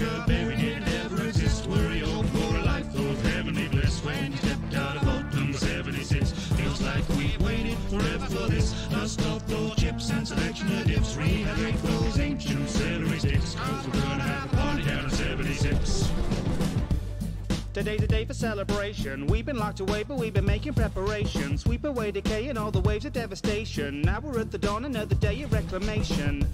America, buried it never exists. Were you hoping for a life full of heavenly bliss? When you stepped out of vote number 76, feels like we waited forever for this. Dust off those chips and selection of dips. Rehydrate those ancient celery sticks, 'cause we're gonna have a party down in 76. Today's a day for celebration. We've been locked away, but we've been making preparations. Sweep away decay and all the waves of devastation. Now we're at the dawn, another day of reclamation.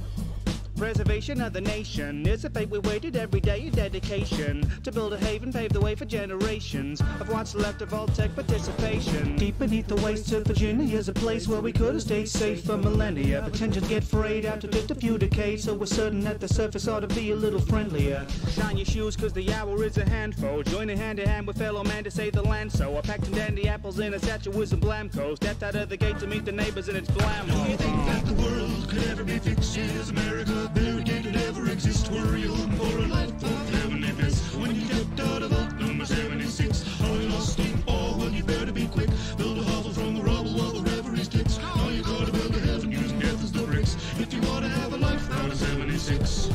Preservation of the nation is a fate we waited every day of dedication. To build a haven, pave the way for generations of what's left of all tech participation. Deep beneath the wastes of Virginia is a place where we could have stayed safe for millennia. But tensions get frayed after just a few decades, so we're certain that the surface ought to be a little friendlier. Shine your shoes, cause the hour is a handful. Joining hand in hand with fellow man to save the land. So I packed some dandy apples in a satchel with some Blamco. Stepped out of the gate to meet the neighbors and it's blammo. Do you think that the world could ever be fixed? Is America buried? Did it ever exist? Were you hoping for a life full of heavenly bliss? When you stepped out of vote number 76, are you lost in awe? Well, you better be quick. Build a hovel from the rubble while the reverie sticks. Now you gotta build a heaven using death as the bricks if you wanna have a life out of 76.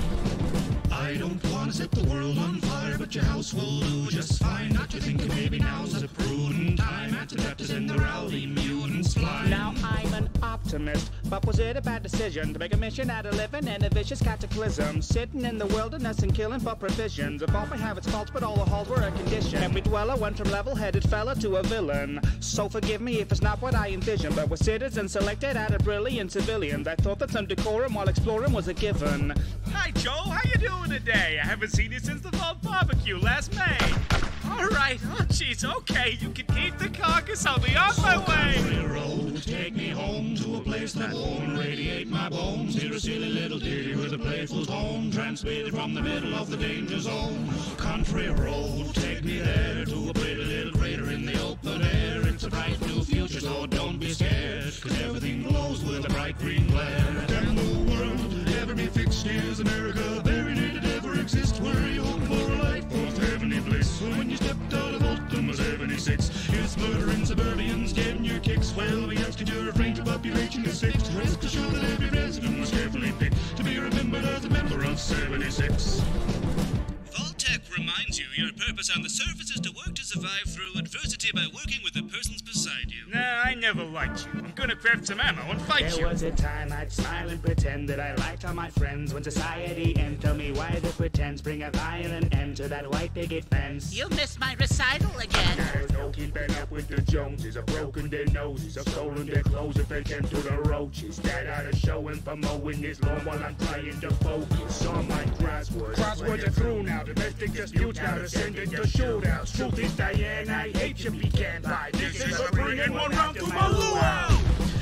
I don't wanna set the world on fire, but your house will do just fine. Not you thinking maybe now's a prudent time after that to send the rowdy mutants flying. Now I'm an optimist, but was it a bad decision to make a mission out of living in a vicious cataclysm? Sitting in the wilderness and killing for provisions. Evolve may have its faults, but all the halls were a condition. Every dweller went from level-headed fella to a villain. So forgive me if it's not what I envisioned, but we're citizens selected out of brilliant civilians. I thought that some decorum while exploring was a given. Hi, Joe. How you doing today? I haven't seen you since the fall barbecue last May. All right. Oh, jeez. Okay, you can keep the carcass. I'll be on my way. Country road, take me home to a place that won't radiate my bones. Hear a silly little ditty with a playful tone, transmitted from the middle of the danger zone. Country road, take me there to a pretty little crater in the open air. It's a bright new future, so don't be scared, 'cause everything glows with a bright green glare. Can the world ever be fixed? Is America buried? Did it ever exist? Were you hoping for a life full of heavenly bliss? When you stepped out of vote number 76, it's murdering suburbians getting your kicks. Well, we ask you to refrain to population is fixed. Rest assured that every resident was carefully picked to be remembered as a member of 76. Vault-Tec reminds you your purpose on the surface is to work to survive through adversity by working with the persons beside you. Nah, I never liked you. I'm gonna craft some ammo and fight There you. was a time I'd smile and pretend that I liked all my friends. When society and tell me why the pretense, bring a violent end to that white picket fence. You missed my recital again. There's no keeping up with the Joneses. I've broken their noses, I've stolen their clothes and fed them to the roaches. That ought to show him for mowing his lawn while I'm trying to focus on my crosswords. Crosswords are through now, domestic disputes now descended to shootouts. Truth is, Diane, I hate you pecan pie. This is for bringing one round to my luau.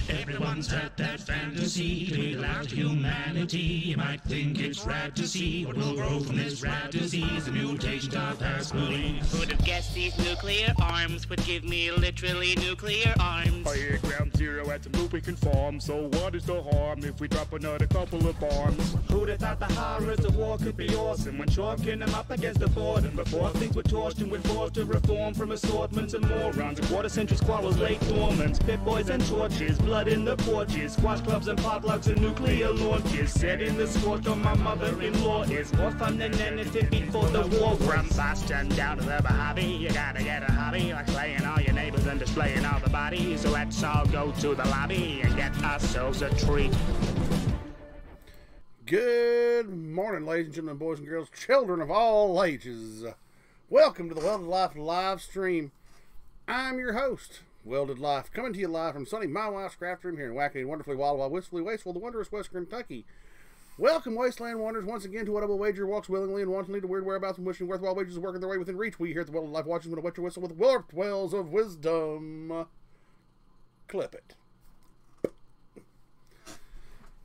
Everyone's had that fantasy to be allowed humanity. You might think it's rad to see what will grow from this rad disease, the mutation of Asperger's. Who'd have guessed these nuclear arms would give me literally nuclear arms? I hit ground zero at the lubricant farm, so what is the harm if we drop another couple of bombs? Who'd have thought the horrors of war could be awesome when chalking them up against the boredom? Before things were torched and we're forced to reform from assortments and morons. A quarter-century squabbles late dormants, pit boys and torches, blood in the porches, squash clubs and potlucks and nuclear launches. Set in the scorch on my mother-in-law is more fun than anything before the war. From Boston down to the Mojave, you gotta get a hobby, like slaying all your neighbors and displaying all the bodies. So let's all go to the lobby and get ourselves a treat. Good morning, ladies and gentlemen, boys and girls, children of all ages. Welcome to the Welded Life live stream. I'm your host, Welded Life, coming to you live from sunny My Wife's Craft Room here in wacky, wonderfully, wild, wistfully wasteful, the wondrous Western Kentucky. Welcome, Wasteland Wanderers, once again to what I will wager walks willingly and wantonly to weird whereabouts and wishing worthwhile wages working their way within reach. We here at the Welded Life watching with a wet your whistle with warped wells of wisdom. Clip it.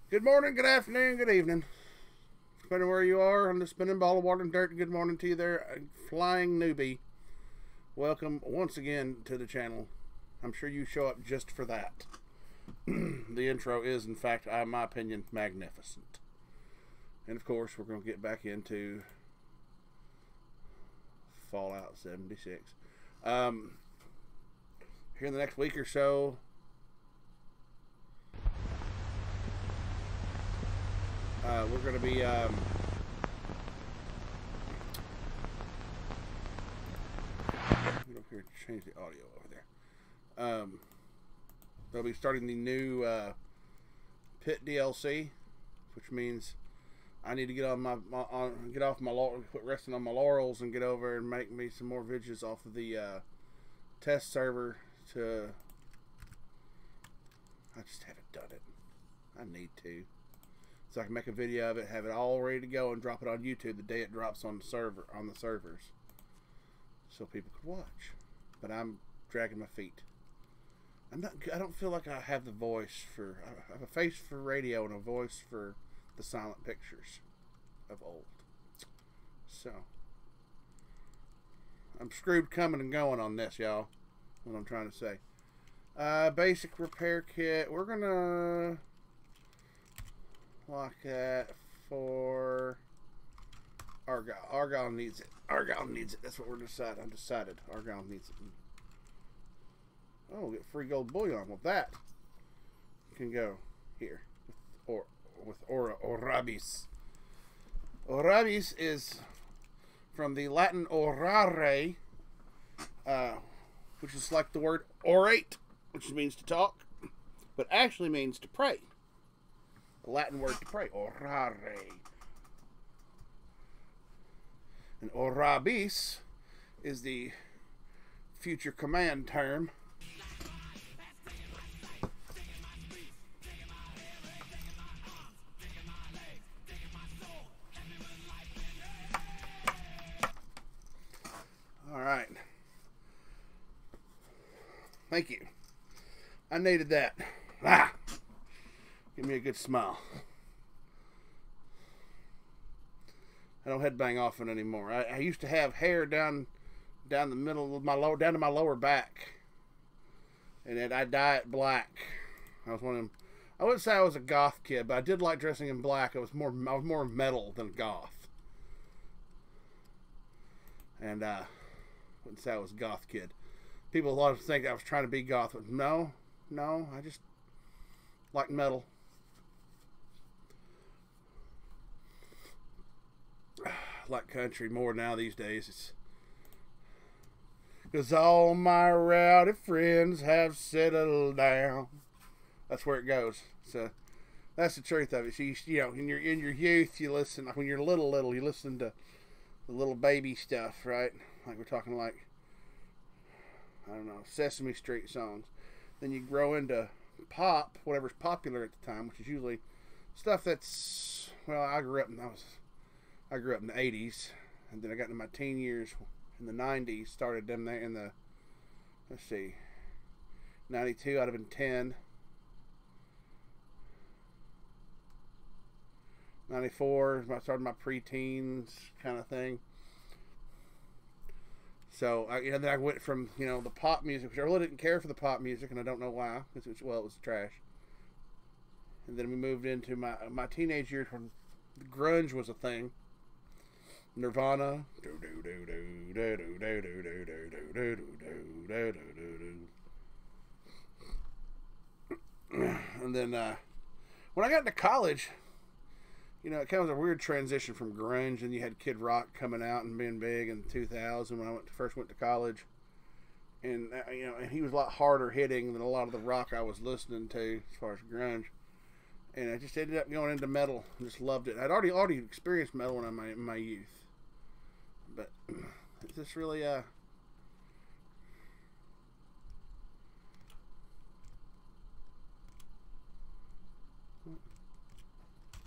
Good morning, good afternoon, good evening. Depending where you are on the spinning ball of water and dirt, good morning to you there, flying newbie. Welcome once again to the channel. I'm sure you show up just for that. The intro is, in fact, in my opinion, magnificent. And of course, we're going to get back into Fallout 76. Here in the next week or so, we're going to be get over here and change the audio over there. They'll be starting the new Pit DLC, which means I need to get on get off my quit resting on my laurels and get over and make me some more videos off of the test server. I just haven't done it. I need to, so I can make a video of it, have it all ready to go, and drop it on YouTube the day it drops on the servers, so people could watch. But I'm dragging my feet. I don't feel like I have the voice for. I have a face for radio and a voice for the silent pictures of old. So I'm screwed coming and going on this, y'all. What I'm trying to say. Basic repair kit. We're gonna lock that for Argyle. Argyle needs it. Argyle needs it. That's what we're deciding. I'm decided. Argyle needs it. Oh, get free gold bullion. Well, that can go here with Orabis. Orabis is from the Latin orare, which is like the word orate, which means to talk, but actually means to pray. The Latin word to pray, orare. And Orabis is the future command term. All right. Thank you. I needed that. Give me a good smile. I don't headbang often anymore. I used to have hair down the middle of my down to my lower back, and I dye it black. I was one of them. I wouldn't say I was a goth kid, but I did like dressing in black. I was more metal than goth, and I wouldn't say I was a goth kid. People a lot of think I was trying to be goth, but no, I just like metal. I like country more now these days. It's because all my rowdy friends have settled down. That's where it goes. So that's the truth of it. So you know, in your youth, you listen. When you're little, you listen to the little baby stuff, right? Like we're talking like, I don't know, Sesame Street songs. Then you grow into pop, whatever's popular at the time, which is usually stuff that's, well, I grew up in the 80s, and then I got into my teen years in the 90s, started them there in the, let's see, 92, I'd have been 10. 94, I started my preteens kind of thing. So, then I went from, the pop music, which I really didn't care for the pop music, and I don't know why, because it was trash. And then we moved into my teenage years when grunge was a thing. Nirvana. And then, when I got into college, it kind of was a weird transition from grunge, and you had Kid Rock coming out and being big in 2000 when I first went to college, and and he was a lot harder hitting than a lot of the rock I was listening to as far as grunge, and I just ended up going into metal and just loved it. I'd already experienced metal in my youth, but it's just really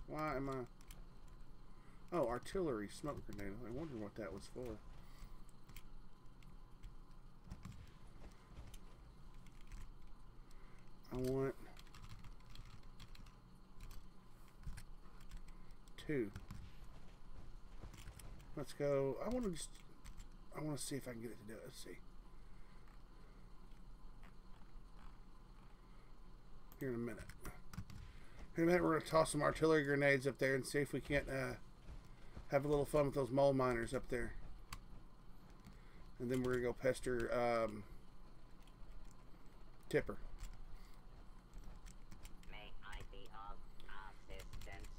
why am I... Oh, artillery smoke grenade. I wonder what that was for. I want 2. Let's go. I want to see if I can get it to do it. Let's see. Here in a minute. In a minute, we're going to toss some artillery grenades up there and see if we can't have a little fun with those mole miners up there. And then we're going to go pester Tipper. May I be of assistance?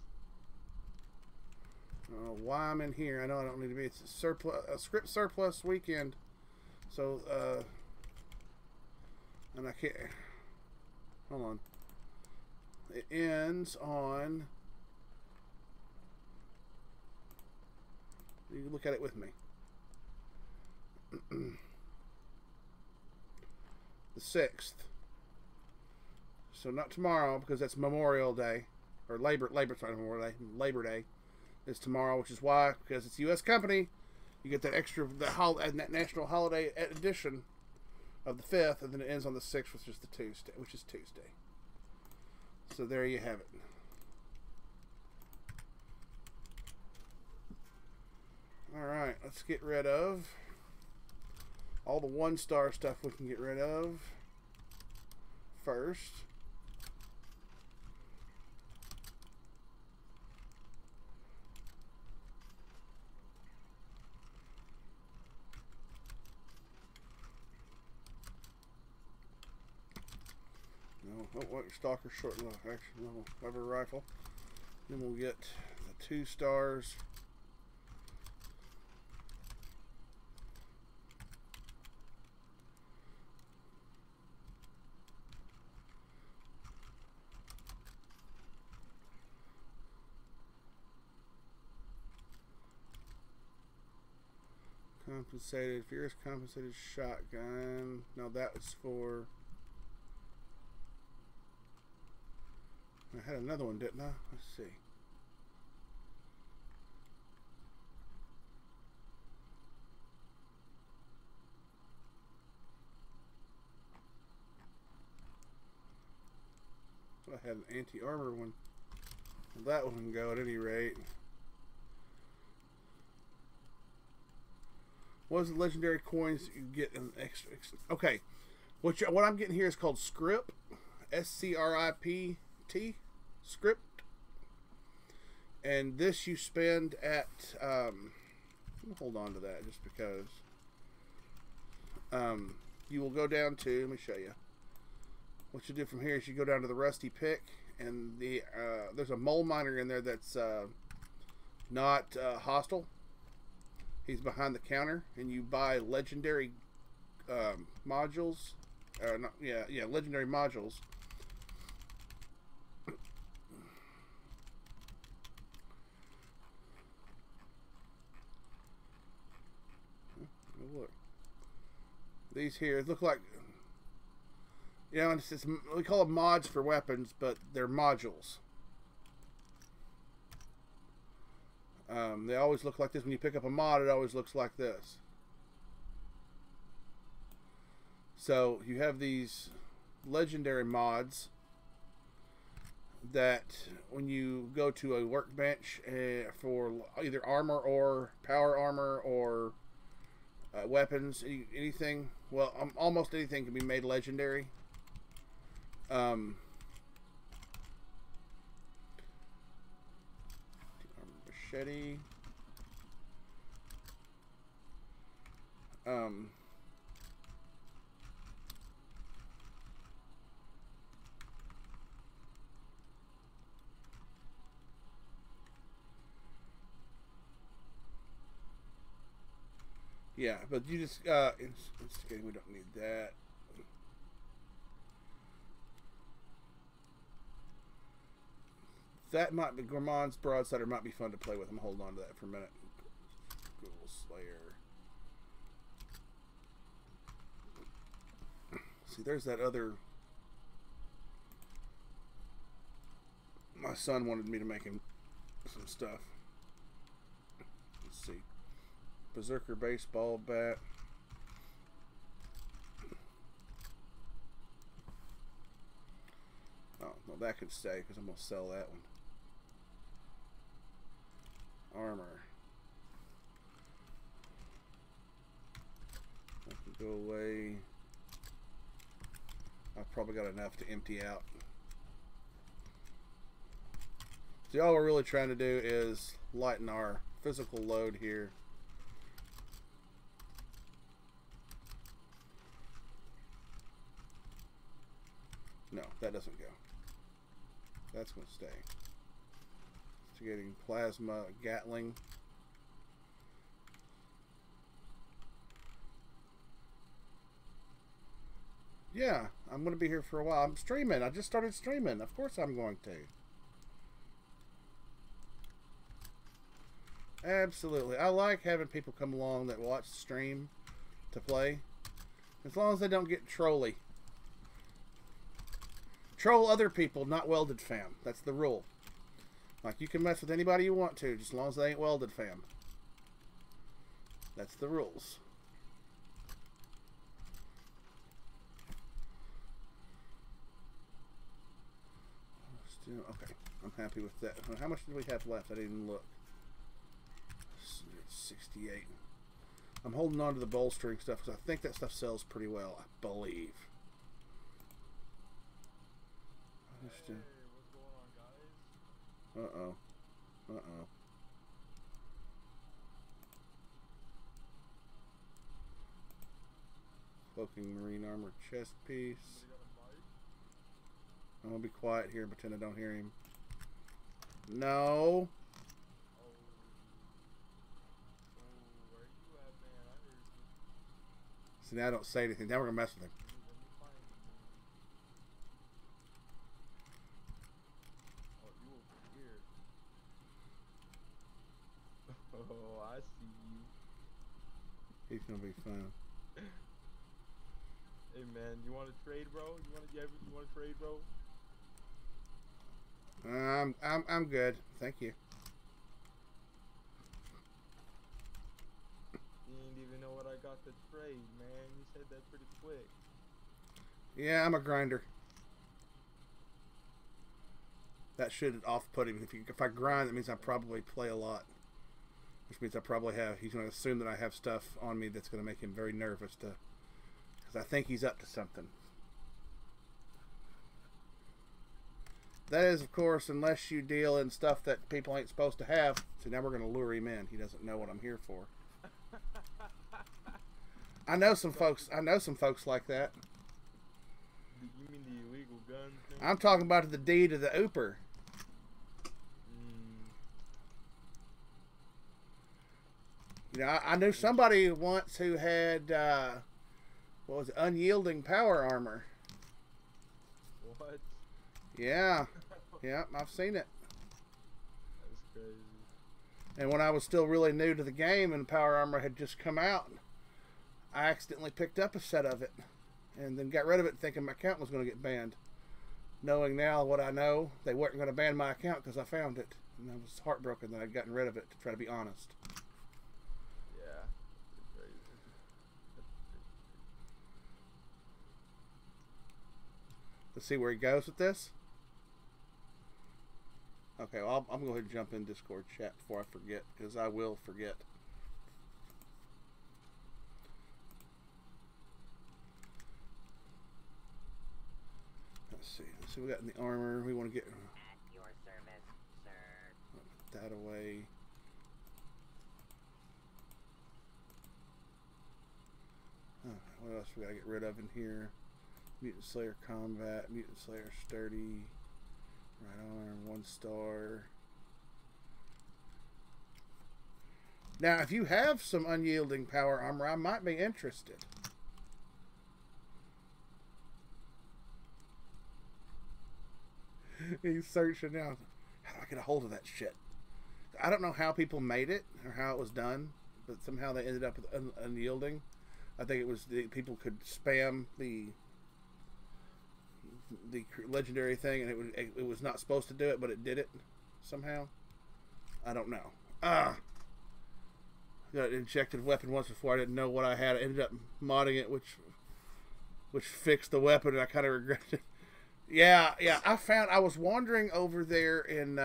I don't know why I'm in here. I know I don't need to be. It's a script surplus weekend. So, and I can't, hold on. It ends on, you look at it with me. The 6th. So not tomorrow, because that's Memorial Day, or Labor Day is tomorrow, which is why, because it's a U.S. company, you get that extra, that national holiday edition of the 5th, and then it ends on the 6th, which is Tuesday. So there you have it. All right, let's get rid of all the 1-star stuff we can get rid of first. Stalker short action level lever rifle. Then we'll get the 2 stars. Compensated, fierce compensated shotgun. No, that was for. I had another one, didn't I? Let's see. So I had an anti-armor one. Well, that one can go at any rate. What is the legendary coins you get in extra? Okay, what I'm getting here is called Script, S-C-R-I-P-T, Script, and this you spend at. Hold on to that just because. You will go down to. Let me show you. What you do from here is you go down to the Rusty Pick, and there's a mole miner in there that's not hostile. He's behind the counter, and you buy legendary modules. Legendary modules. Look, these here look like, we call them mods for weapons, but they're modules. They always look like this. When you pick up a mod, it always looks like this. So you have these legendary mods that when you go to a workbench for either armor or power armor or weapons, anything, well, almost anything can be made legendary. Machete. Yeah, but you just instigating, we don't need that. That might be Gourmand's Broadsider, might be fun to play with. I'm holding on to that for a minute. Google Slayer. See, there's that other. My son wanted me to make him some stuff. Let's see. Berserker baseball bat. Oh, well, that could stay because I'm going to sell that one. Armor. That can go away. I've probably got enough to empty out. See, all we're really trying to do is lighten our physical load here. No, that doesn't go. That's going to stay. Getting plasma Gatling. Yeah, I'm going to be here for a while. I'm streaming. I just started streaming. Of course I'm going to. Absolutely. I like having people come along that watch the stream to play. As long as they don't get trolly. Troll other people, not Welded Fam. That's the rule. Like, you can mess with anybody you want to, just as long as they ain't Welded Fam. That's the rules. Still, okay, I'm happy with that. How much did we have left? I didn't even look. 68. I'm holding on to the bolstering stuff because I think that stuff sells pretty well, I believe. Hey, what's going on, guys? Uh-oh. Uh-oh. Cloaking marine armor chest piece. I'm gonna be quiet here and pretend I don't hear him. No. Where you at, man? I heard you. See, now I don't say anything. Now we're gonna mess with him. Let me find you, man. Oh, you over here. Oh, I see you. He's gonna be fun. Hey, man, you want to trade, bro? You want to trade, bro? I'm good. Thank you. You didn't even know what I got to trade, man. You said that pretty quick. Yeah, I'm a grinder. That should off-put him. If I grind, that means I probably play a lot. Which means I probably have... He's going to assume that I have stuff on me that's going to make him very nervous to... Because I think he's up to something. That is, of course, unless you deal in stuff that people ain't supposed to have. So now we're going to lure him in. He doesn't know what I'm here for. I know some folks like that. You mean the illegal gun thing? I'm talking about the D to the Ooper. You know, I knew somebody once who had, what was it, unyielding power armor. What? Yeah. Yeah, I've seen it. That's crazy. And when I was still really new to the game and power armor had just come out, I accidentally picked up a set of it and then got rid of it thinking my account was going to get banned. Knowing now what I know, they weren't going to ban my account because I found it. And I was heartbroken that I'd gotten rid of it, to try to be honest. Yeah. That's crazy. Let's see where he goes with this. Okay, well, I'm going to go ahead and jump in Discord chat before I forget, because I will forget. Let's see what we got in the armor. We want to get... At your service, sir. Put that away. What else we got to get rid of in here? Mutant Slayer Combat, Mutant Slayer Sturdy, right arm, 1 star. Now, if you have some unyielding power armor, I might be interested. He's searching now. How do I get a hold of that shit? I don't know how people made it or how it was done, but somehow they ended up with unyielding. I think it was people could spam the legendary thing, and it was not supposed to do it, but it did it somehow. I don't know. Got an injected weapon once before. I didn't know what I had. I ended up modding it, which fixed the weapon, and I kind of regret it. Yeah. I was wandering over there in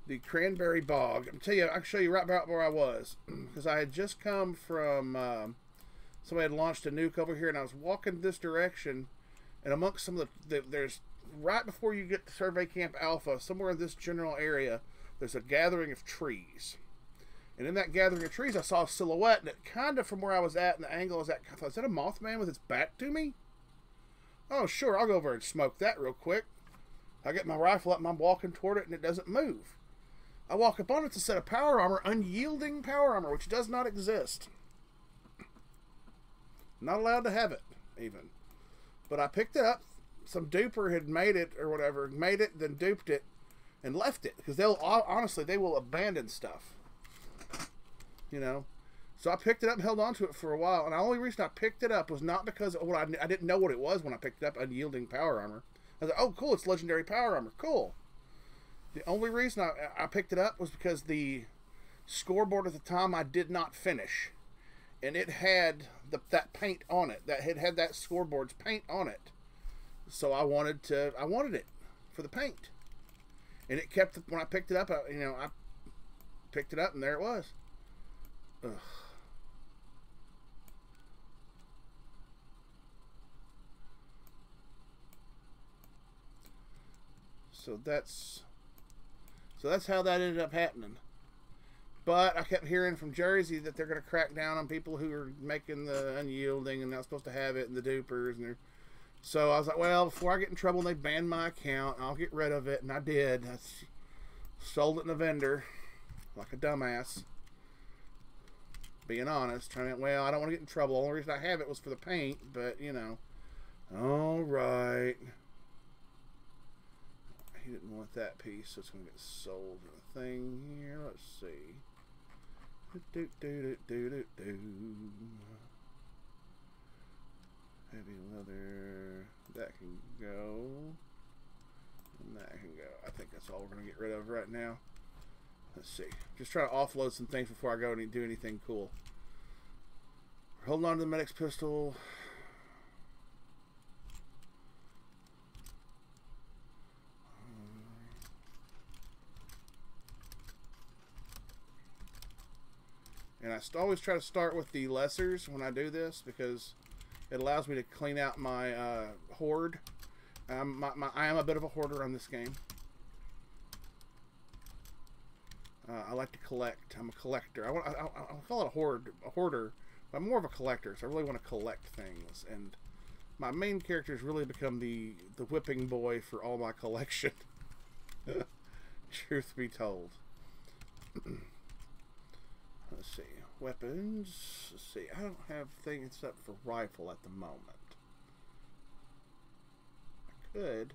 the Cranberry Bog. I can show you right about where I was, because I had just come from. Somebody had launched a nuke over here, and I was walking this direction, and amongst some of there's right before you get to Survey Camp Alpha, somewhere in this general area, there's a gathering of trees. And in that gathering of trees, I saw a silhouette, and it kind of from where I was at and the angle I was at, I thought, is that a Mothman with its back to me? Oh, sure, I'll go over and smoke that real quick. I get my rifle up, and I'm walking toward it, and it doesn't move. I walk up on it, it's a set of power armor, unyielding power armor, which does not exist. Not allowed to have it. even. But I picked it up. Some duper had made it or whatever, made it, then duped it, and left it because honestly they will abandon stuff. You know, so I picked it up and held on to it for a while. And the only reason I picked it up was not because I didn't know what it was when I picked it up. Unyielding power armor. I was like, oh cool, it's legendary power armor, cool. The only reason I picked it up was because the scoreboard at the time I did not finish, and it had that paint on it. That had that scoreboard's paint on it. So I wanted it for the paint, and it kept. When I picked it up, I picked it up, and there it was. Ugh. So that's how that ended up happening. But I kept hearing from Jersey that they're going to crack down on people who are making the unyielding and not supposed to have it, and the dupers, and so I was like, well, before I get in trouble and they ban my account, I'll get rid of it. And I did. I sold it in a vendor like a dumbass. Being honest. I don't want to get in trouble. The only reason I have it was for the paint, but, you know. Alright. He didn't want that piece, so it's going to get sold in a thing here. Let's see. Heavy leather, that can go, and that can go. I think that's all we're going to get rid of right now. Let's see. Just trying to offload some things before I go and do anything cool. We're holding on to the medic's pistol. And I always try to start with the lessers when I do this because it allows me to clean out my hoard. I am a bit of a hoarder on this game. I like to collect. I'm a collector. I call it a hoarder. But I'm more of a collector, so I really want to collect things. And my main character has really become the whipping boy for all my collection. Truth be told. Let's see. Weapons. Let's see. I don't have things except for rifle at the moment. I could.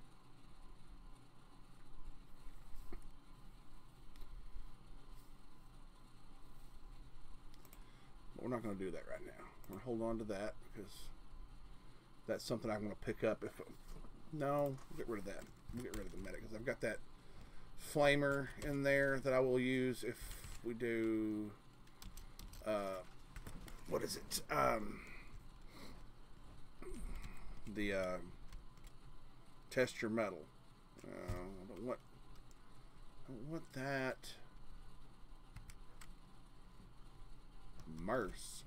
But we're not going to do that right now. I'm going to hold on to that because that's something I'm going to pick up if... No, we'll get rid of that. We'll get rid of the medic because I've got that flamer in there that I will use if we do... what is it? The test your metal. I don't want that. Merce,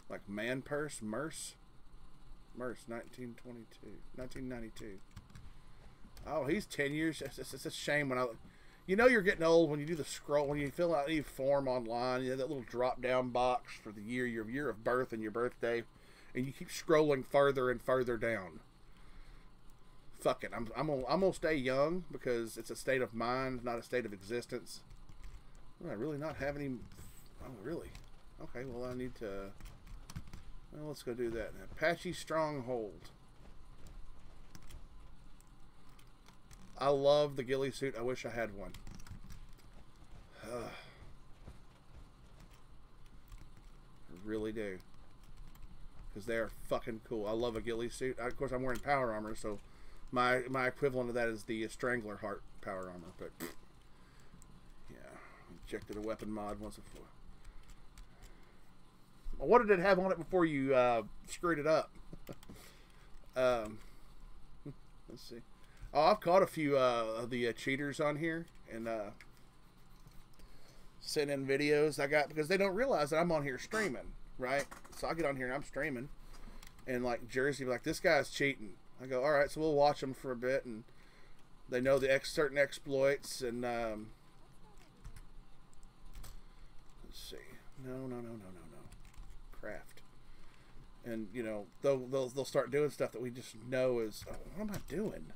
like man purse, Merce, 1992. Oh, he's 10 years. It's a shame when you know you're getting old when you do the scroll, when you fill out any form online, you have that little drop down box for the year, your year of birth and your birthday, and you keep scrolling further and further down. Fuck it, I'm gonna stay young because it's a state of mind, not a state of existence. Do I really not have any? Oh, really? Okay, well I need to. Well, let's go do that. Apache Stronghold. I love the ghillie suit. I wish I had one. I really do. Because they are fucking cool. I love a ghillie suit. Of course, I'm wearing power armor, so my equivalent of that is the Strangler Heart power armor. But, yeah. Injected a weapon mod once before. What did it have on it before you screwed it up? Let's see. Oh, I've caught a few of the cheaters on here and sent in videos I got because they don't realize that I'm on here streaming, right? So I get on here and I'm streaming, and like Jersey, like, this guy's cheating. I go, all right, so we'll watch them for a bit, and they know the certain exploits, and let's see, no, craft, and you know they'll start doing stuff that we just know is, oh, what am I doing?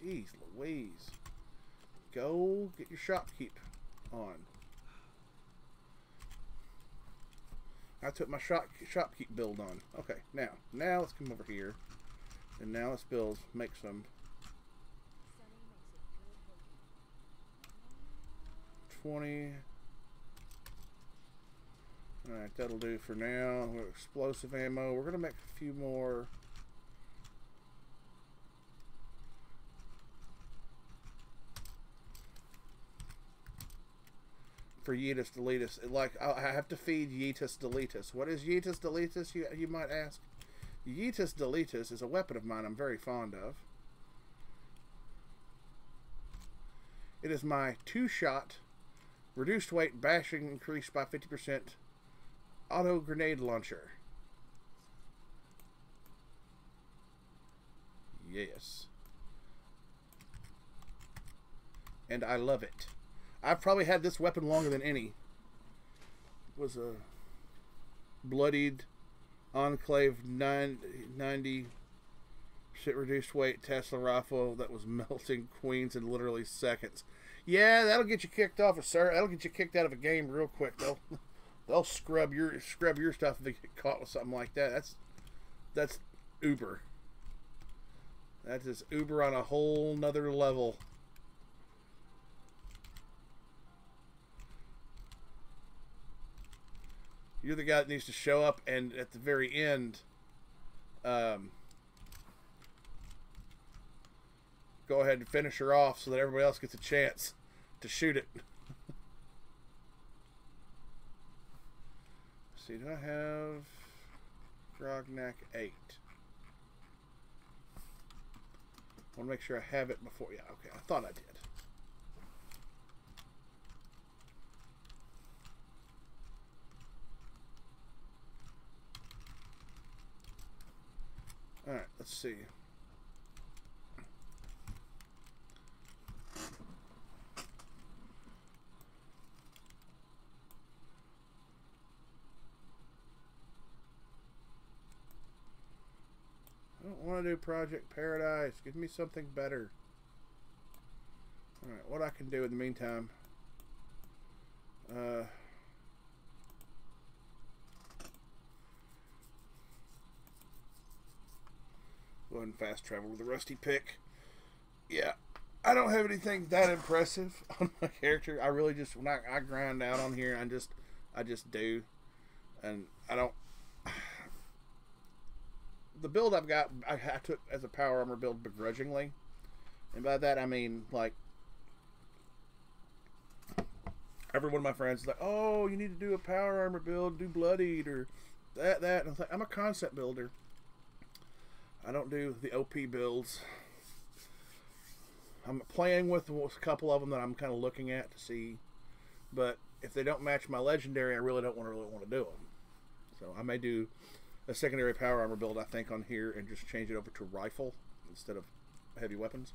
Jeez Louise. Go get your shopkeep on. I took my shopkeep build on. Okay, now let's come over here. And now let's build, make some 20. Alright, that'll do for now. We're explosive ammo. We're gonna make a few more. For Yeetus Deletus. Like, I have to feed Yeetus Deletus. What is Yeetus Deletus, you might ask? Yeetus Deletus is a weapon of mine I'm very fond of. It is my 2-shot, reduced weight, bashing increased by 50%, auto grenade launcher. Yes. And I love it. I've probably had this weapon longer than any. It was a bloodied Enclave 90 reduced weight Tesla rifle that was melting queens in literally seconds. Yeah, that'll get you kicked off of that'll get you kicked out of a game real quick. They'll scrub your stuff if they get caught with something like that. That's Uber. That is Uber on a whole nother level. You're the guy that needs to show up and at the very end go ahead and finish her off so that everybody else gets a chance to shoot it. Let's see, do I have Grognak 8? I want to make sure I have it before. Yeah, okay, I thought I did. Alright, let's see. I don't want to do Project Paradise. Give me something better. Alright, what I can do in the meantime. Go ahead and fast travel with a rusty pick. Yeah, I don't have anything that impressive on my character. I really just, when I grind out on here, I just do. And I don't, the build I've got, I took as a power armor build begrudgingly. And by that I mean, like, every one of my friends is like, oh, you need to do a power armor build, do Bloodied, or that. And I was like, I'm a concept builder. I don't do the OP builds. I'm playing with a couple of them that I'm kind of looking at to see. But if they don't match my legendary, I really don't want to do them. So I may do a secondary power armor build, I think, on here and just change it over to rifle instead of heavy weapons.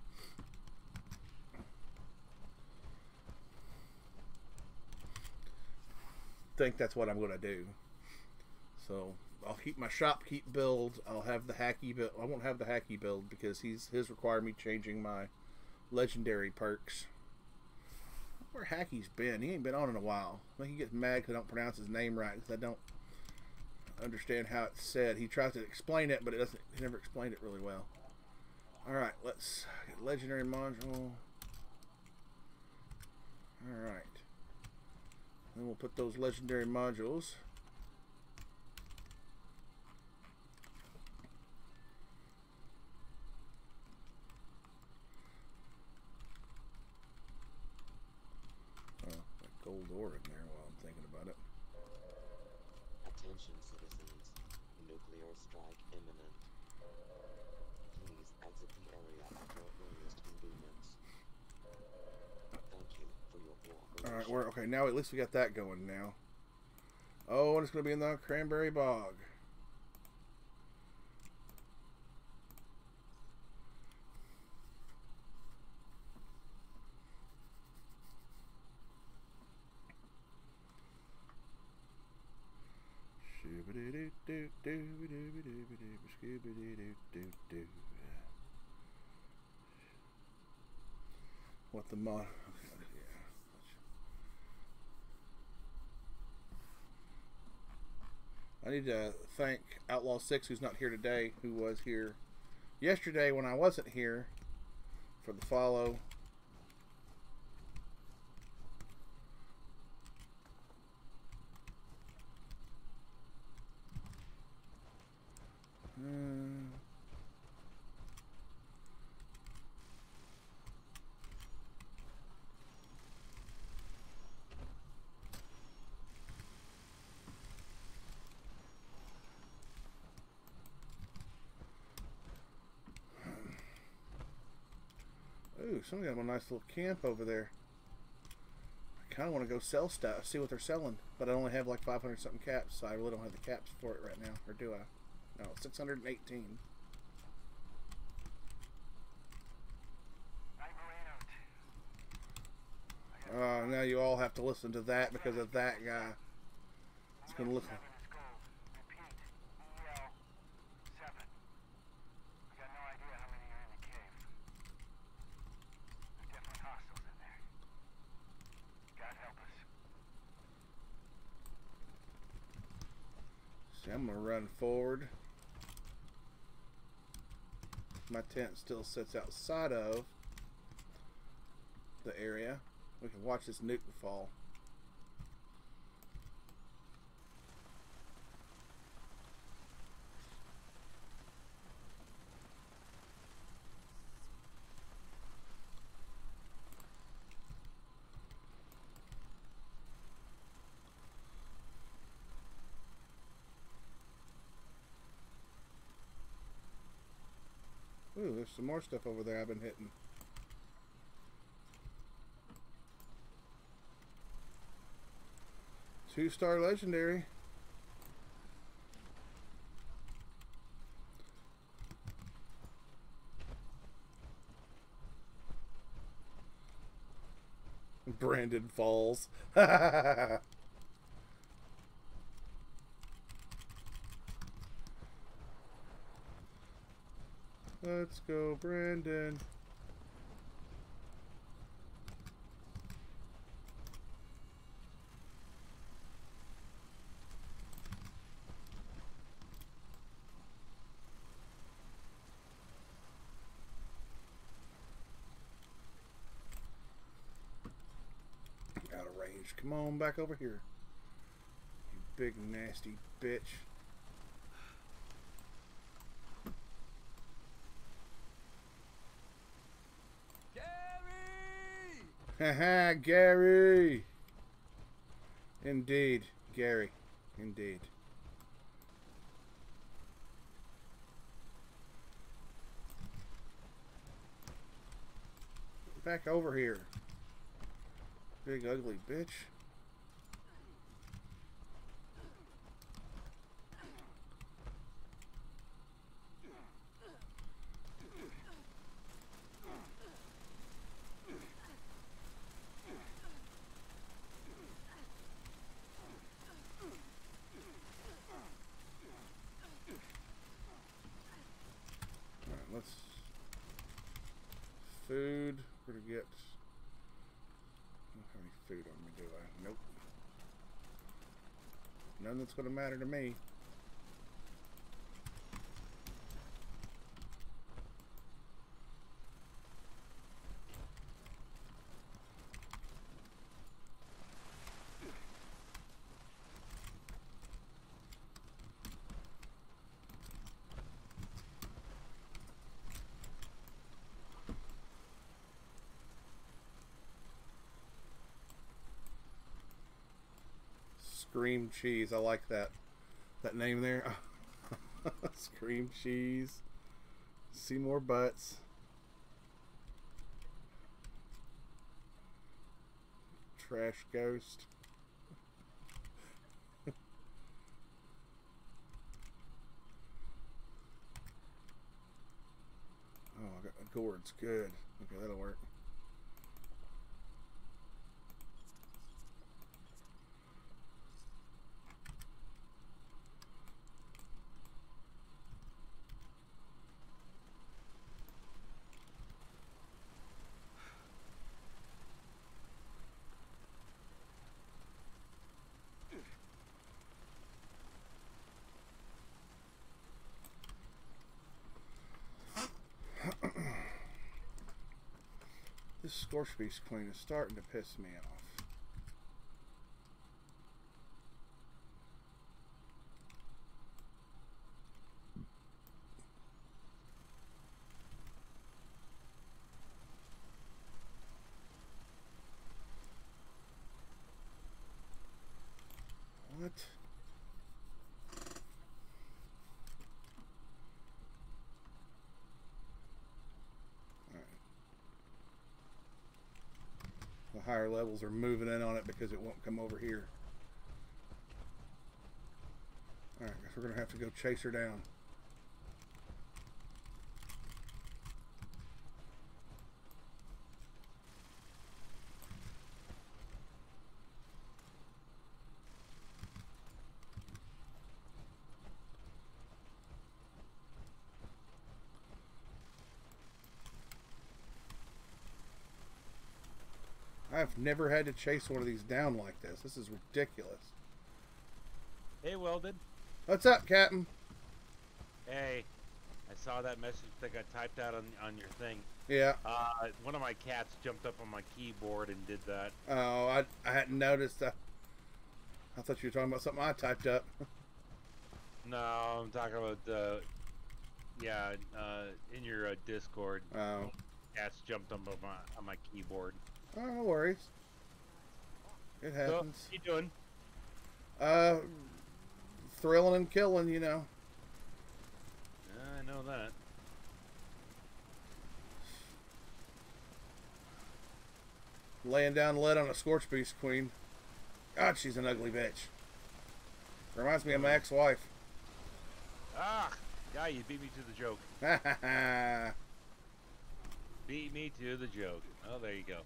I think that's what I'm going to do. So I'll keep my shopkeep build. I'll have the hacky build. I won't have the hacky build because his require me changing my legendary perks. Where Hacky's been? He ain't been on in a while. I think he gets mad because I don't pronounce his name right because I don't understand how it's said. He tries to explain it, but it doesn't. He never explained it really well. All right, let's get legendary module. All right. Then we'll put those legendary modules. Gold ore in there while I'm thinking about it. Attention citizens, nuclear strike imminent. Please exit the area at your earliest convenience. Thank you for your cooperation. Alright, we're okay, now at least we got that going now. Oh, and it's gonna be in the Cranberry Bog. What the mod? Yeah. I need to thank Outlaw 6, who's not here today, who was here yesterday when I wasn't here, for the follow. Ooh, somebody got a nice little camp over there. I kind of want to go sell stuff, see what they're selling, but I only have like 500 something caps, so I really don't have the caps for it right now. Or do I? No, 618. Now you all have to listen to that because of that guy. It's going to look like... See, I'm going to run forward. My tent still sits outside of the area. We can watch this nuke fall. Ooh, there's some more stuff over there I've been hitting. Two-star legendary. Brandon Falls. Let's go, Brandon. Out of range. Come on back over here. You big nasty bitch. Haha, Gary! Indeed, Gary. Indeed. Back over here. Big ugly bitch. Let's food. Where to get? I don't have any food on me, do I? Nope. None that's going to matter to me. Scream Cheese. I like that name there. Scream Cheese. See more butts. Trash Ghost. Oh, I got a gourd's good. Okay, that'll work. This Scorch Beast Queen is starting to piss me off. What? The higher levels are moving in on it because it won't come over here. Alright, guess we're going to have to go chase her down. I've never had to chase one of these down like this. This is ridiculous. Hey, Welded. What's up, Captain? Hey, I saw that message that got typed out on your thing. Yeah. One of my cats jumped up on my keyboard and did that. Oh, I hadn't noticed. I thought you were talking about something I typed up. No, I'm talking about, in your Discord. Oh. Cats jumped up on my keyboard. Oh, no worries. It happens. So, what you doing? Thrilling and killing, you know. I know that. Laying down lead on a Scorch Beast Queen. God, she's an ugly bitch. Reminds me of my ex-wife. Ah, guy, you beat me to the joke. Ha ha ha. Beat me to the joke. Oh, there you go.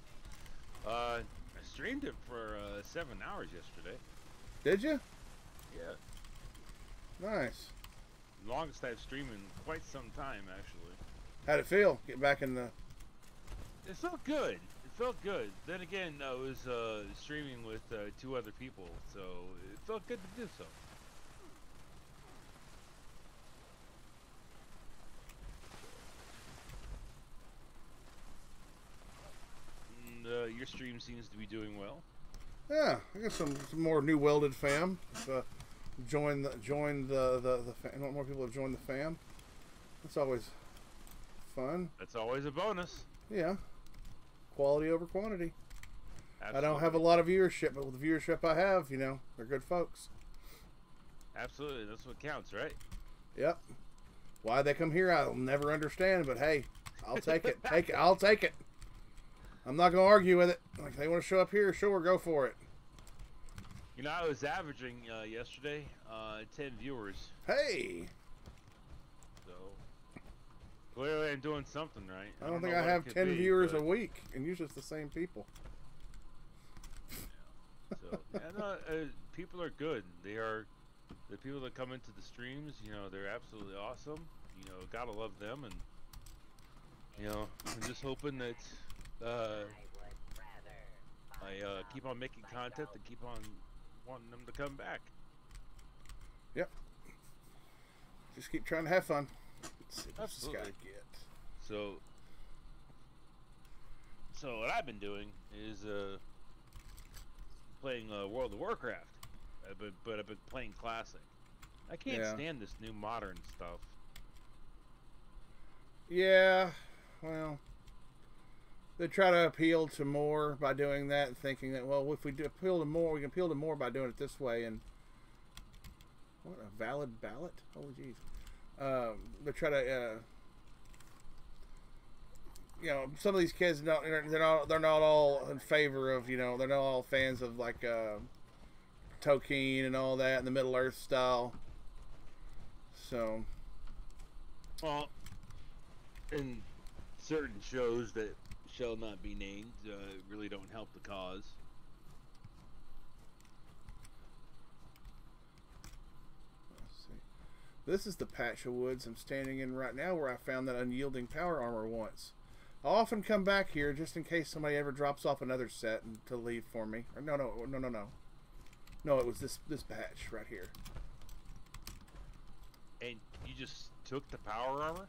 I streamed it for 7 hours yesterday. Did you? Yeah. Nice. Longest I've streamed in quite some time, actually. How'd it feel? Get back in the... It felt good. It felt good. Then again, I was streaming with 2 other people, so it felt good to do so. And, your stream seems to be doing well. Yeah, I got some more new Welded fam. Join the fam. More people have joined the fam. That's always fun. That's always a bonus. Yeah. Quality over quantity. Absolutely. I don't have a lot of viewership, but with the viewership I have, you know, they're good folks. Absolutely, that's what counts, right? Yep. Why they come here, I'll never understand, but hey, I'll take it. I'll take it. I'm not gonna argue with it. Like, they want to show up here, sure, go for it. You know, I was averaging yesterday 10 viewers. Hey. So clearly, I'm doing something right. I don't think I have 10 viewers a week, and usually it's the same people. So yeah, no, people are good. They are the people that come into the streams. You know, they're absolutely awesome. You know, gotta love them, and you know, I'm just hoping that I keep on making content and keep on wanting them to come back. Yep. Just keep trying to have fun. Let's see what this guy get. So what I've been doing is playing World of Warcraft, but I've been playing Classic. I can't stand this new modern stuff. Yeah, well, they try to appeal to more by doing that, and thinking that, well, if we do appeal to more, we can appeal to more by doing it this way. And what a valid ballot! Holy jeez! They try to, you know, some of these kids they're not all in favor of, you know, they're not all fans of like Tolkien and all that and the Middle Earth style. So, well, in certain shows that shall not be named really don't help the cause. Let's see. This is the patch of woods I'm standing in right now where I found that unyielding power armor once. I'll often come back here just in case somebody ever drops off another set and to leave for me. Or no, it was this patch right here. And you just took the power armor?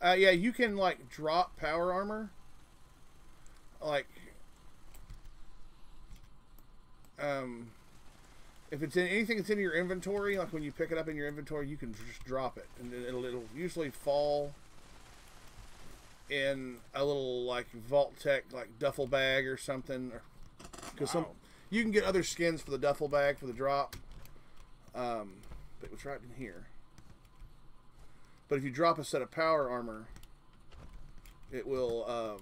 Yeah, you can like drop power armor. like, if it's in anything that's in your inventory, like when you pick it up in your inventory, you can just drop it, and it'll usually fall in a little like Vault-Tec like duffel bag or something, because you can get other skins for the duffel bag for the drop, but it was right in here. But if you drop a set of power armor, it will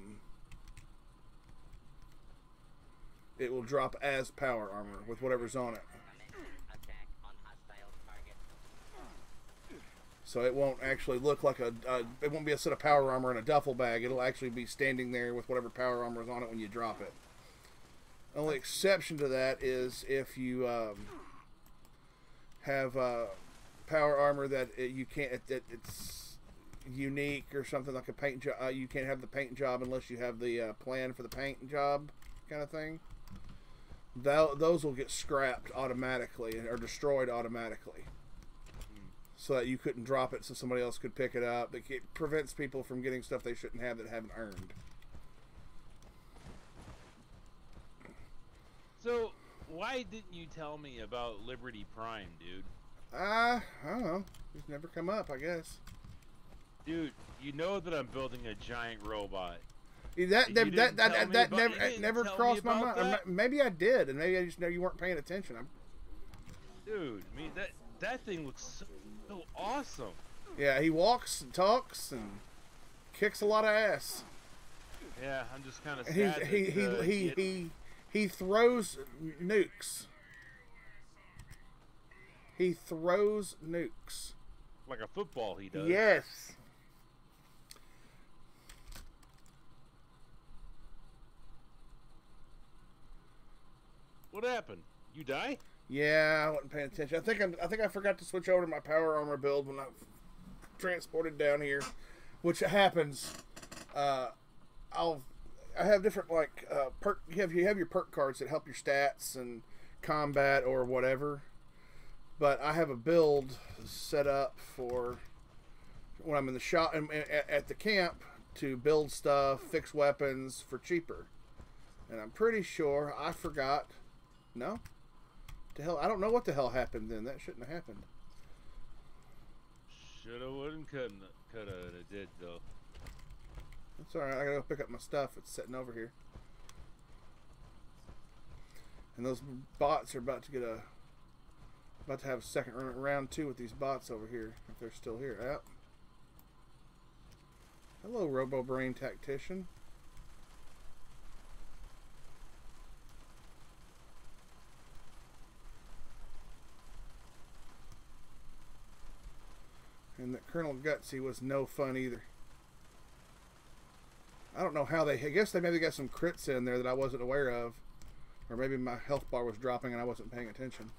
drop as power armor with whatever's on it. So it won't actually look like it won't be a set of power armor in a duffel bag. It'll actually be standing there with whatever power armor is on it when you drop it. The only exception to that is if you have power armor that you can't, it's unique or something like a paint job. You can't have the paint job unless you have the plan for the paint job kind of thing. Those will get scrapped automatically or destroyed automatically. So that you couldn't drop it so somebody else could pick it up. It prevents people from getting stuff they shouldn't have that haven't earned. So, why didn't you tell me about Liberty Prime, dude? I don't know. It's never come up, I guess. Dude, you know that I'm building a giant robot. That never crossed my mind. Or maybe I did, and maybe I just know you weren't paying attention. Dude, I mean, that thing looks so awesome. Yeah, he walks and talks and kicks a lot of ass. Yeah, I'm just kind of sad. He throws nukes. He throws nukes. Like a football, he does. Yes. What happened? You die? Yeah, I wasn't paying attention. I think I forgot to switch over to my power armor build when I transported down here, which happens. I have different like perk. You have your perk cards that help your stats and combat or whatever. But I have a build set up for when I'm in the shop at the camp to build stuff, fix weapons for cheaper. And I'm pretty sure I forgot. No. The hell, I don't know what the hell happened then. That shouldn't have happened. Shoulda, woulda, coulda. It did though. That's all right. I gotta go pick up my stuff. It's sitting over here. And those bots are about to have a second round 2 with these bots over here, if they're still here. Yep. Hello, Robo Brain Tactician. And that Colonel Gutsy was no fun either. I don't know how I guess they maybe got some crits in there that I wasn't aware of. Or maybe my health bar was dropping and I wasn't paying attention.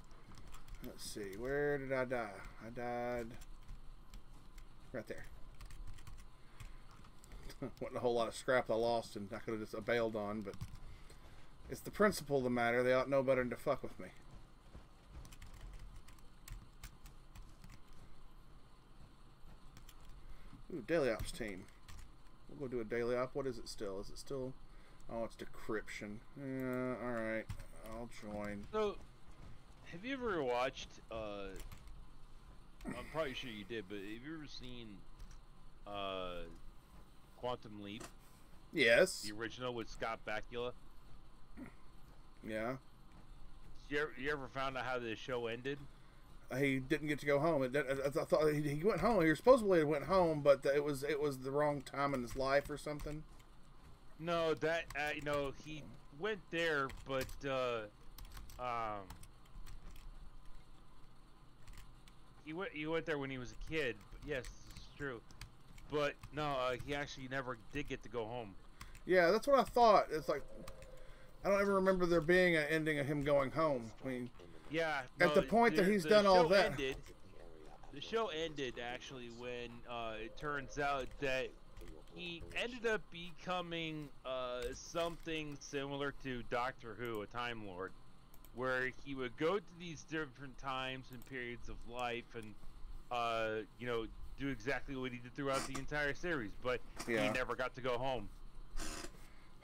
Let's see, where did I die? I died right there. Wasn't a whole lot of scrap I lost and I could have just bailed on, but it's the principle of the matter. They ought to know better than to fuck with me. Ooh, daily ops team. We'll go do a daily op. What is it still? Is it still? Oh, it's decryption. Yeah, alright. I'll join. So, have you ever watched, I'm probably sure you did, but have you ever seen, Quantum Leap? Yes. The original with Scott Bakula? Yeah. You ever found out how the show ended? He didn't get to go home. I thought he went home. He supposedly went home, but it was the wrong time in his life or something. No, that you know, he went there, but he went there when he was a kid. But yes, this is true. But no, he actually never did get to go home. Yeah, that's what I thought. It's like I don't ever remember there being an ending of him going home. I mean. Yeah. At the point that he's done all that. The show ended actually when it turns out that he ended up becoming something similar to Doctor Who, a Time Lord, where he would go to these different times and periods of life and you know, do exactly what he did throughout the entire series, but he never got to go home.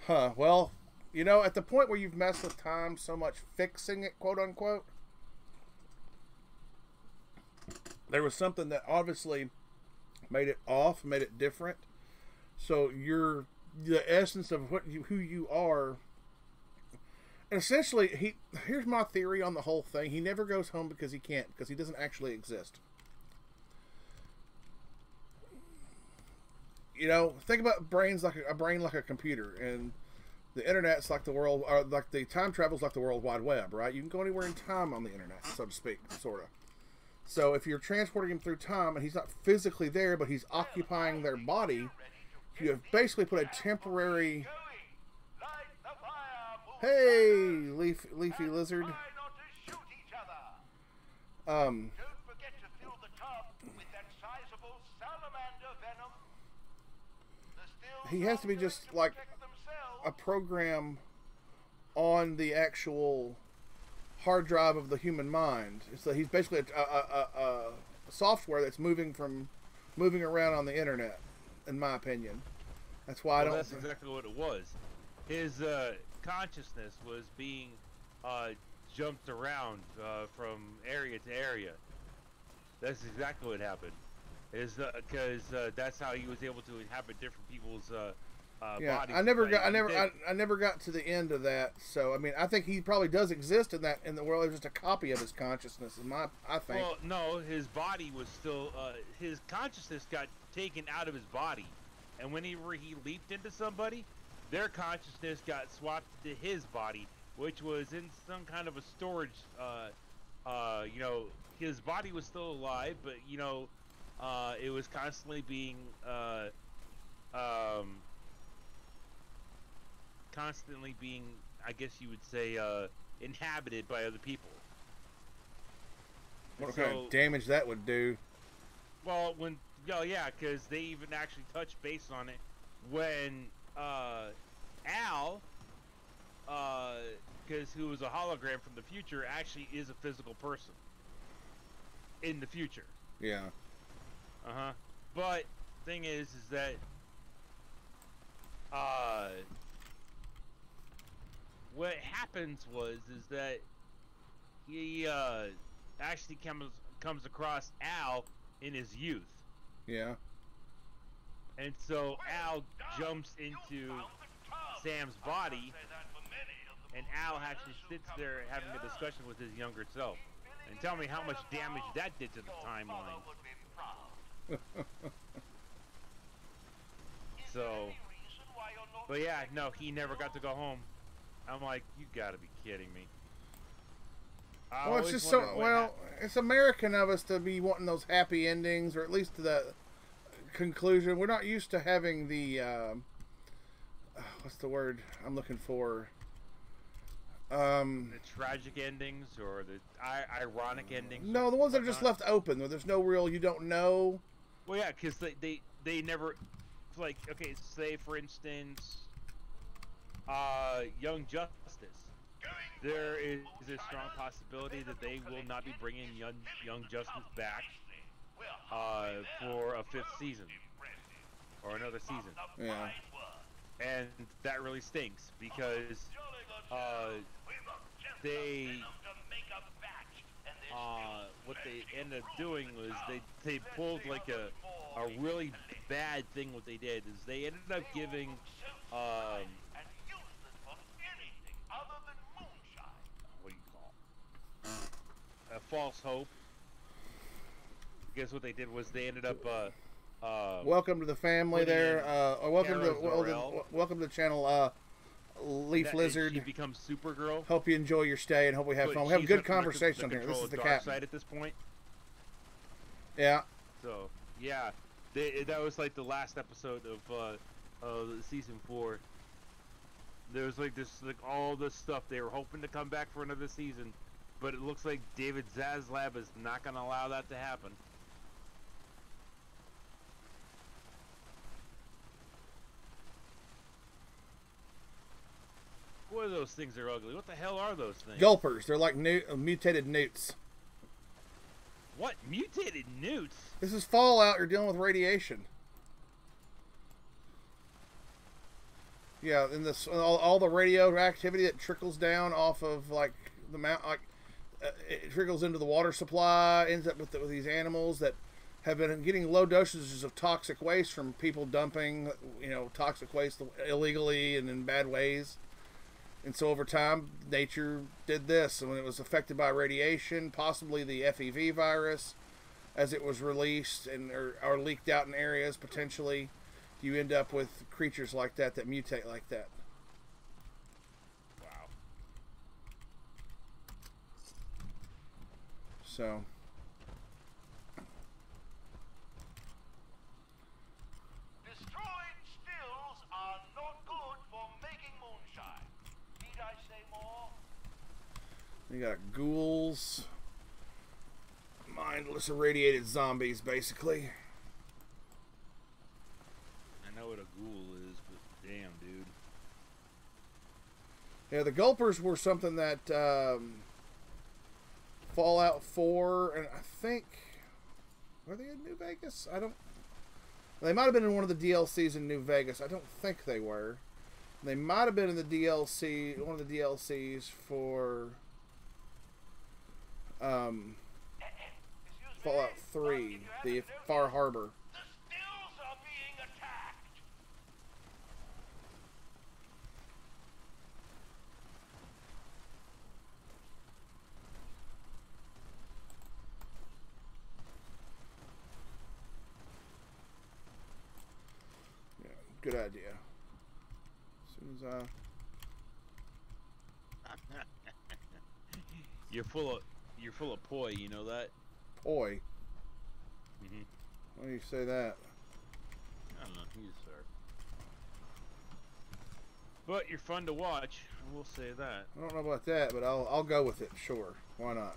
Huh. Well, you know, at the point where you've messed with time so much, fixing it, quote unquote, there was something that obviously made it off, made it different. So the essence of who you are. And essentially, here's my theory on the whole thing. He never goes home because he can't, because he doesn't actually exist. You know, think about a brain like a computer, and the internet's like the world, or like the time travel's like the World Wide Web, right? You can go anywhere in time on the internet, so to speak, sort of. So if you're transporting him through time and he's not physically there, but he's occupying their body, you have basically put a temporary. Hey, leafy lizard. He has to be just like a program on the actual hard drive of the human mind. So he's basically a software that's moving around on the internet, in my opinion. That's why That's exactly what it was. His consciousness was being jumped around from area to area. That's exactly what happened. Is because that's how he was able to inhabit different people's bodies. I never got to the end of that. So I mean, I think he probably does exist in the world. It's just a copy of his consciousness. I think. Well, no, his body was still his consciousness got taken out of his body, and whenever he leaped into somebody, their consciousness got swapped to his body, which was in some kind of a storage. You know, his body was still alive, but you know. It was constantly being, I guess you would say, inhabited by other people. What kind of damage that would do? Well, because they even actually touched base on it when Al, who was a hologram from the future, actually is a physical person in the future. Yeah. But thing is that what happens is that he actually comes across Al in his youth. Yeah. And so Al jumps into Sam's body, and Al actually sits there having a discussion with his younger self. And tell me how much damage that did to the timeline. So, but yeah, no, he never got to go home. I'm like, you gotta be kidding me. Well, it's just it's American of us to be wanting those happy endings, or at least to the conclusion. We're not used to having the, what's the word I'm looking for? The tragic endings or the ironic endings? No, the ones that are just left open, where there's no real, you don't know. Well, yeah, because they never, like, okay, say for instance, Young Justice. There is a strong possibility that they will not be bringing Young Justice back for a 5th season or another season. Yeah. And that really stinks because what they ended up doing was they pulled like a really bad thing. What they did is they ended up giving what do you call it? A false hope. I guess what they did was they ended up welcome to the family there, or welcome to the channel, Leaf Lizard. She becomes Supergirl. Hope you enjoy your stay and hope we have fun. We have a good conversation here. This is the captain. Side at this point. Yeah. So yeah, that was like the last episode of season 4. There was like all this stuff. They were hoping to come back for another season, but it looks like David Zaslav is not going to allow that to happen. Boy, those things are ugly. What the hell are those things? Gulpers. They're like mutated newts. What? Mutated newts? This is Fallout. You're dealing with radiation. Yeah, and this all the radioactivity that trickles down off of like the mount, like it trickles into the water supply, ends up with these animals that have been getting low dosages of toxic waste from people dumping, toxic waste illegally and in bad ways. And so over time, nature did this. And when it was affected by radiation, possibly the FEV virus, as it was released or leaked out in areas, potentially, you end up with creatures like that mutate like that. Wow. So... Destroyed stills are not good for making moonshine. Need I say more? You got ghouls. Mindless irradiated zombies, basically. I know what a ghoul is, but damn, dude. Yeah, the Gulpers were something that Fallout 4, and I think... Were they in New Vegas? They might have been in one of the DLCs in New Vegas. I don't think they were. They might have been in the DLC, one of the DLCs for Fallout 3, the Far Harbor. The stills are being attacked. Yeah, good idea. As soon as I... You're full of poi, you know that? Poi? Mm-hmm. Why do you say that? I don't know, he's fair. But you're fun to watch, I will say that. I don't know about that, but I'll go with it, sure. Why not?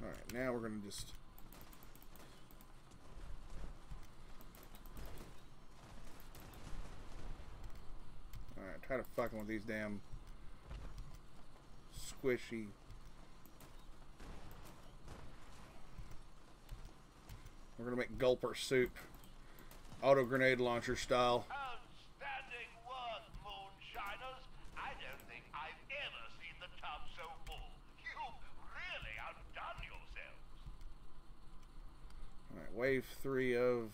Alright, now we're going to just... Alright, try to fucking with these damn squishy... We're going to make gulper soup. Auto grenade launcher style. Outstanding work, moonshiners. I don't think I've ever seen the tub so full. You've really outdone yourselves. Alright, wave 3 of...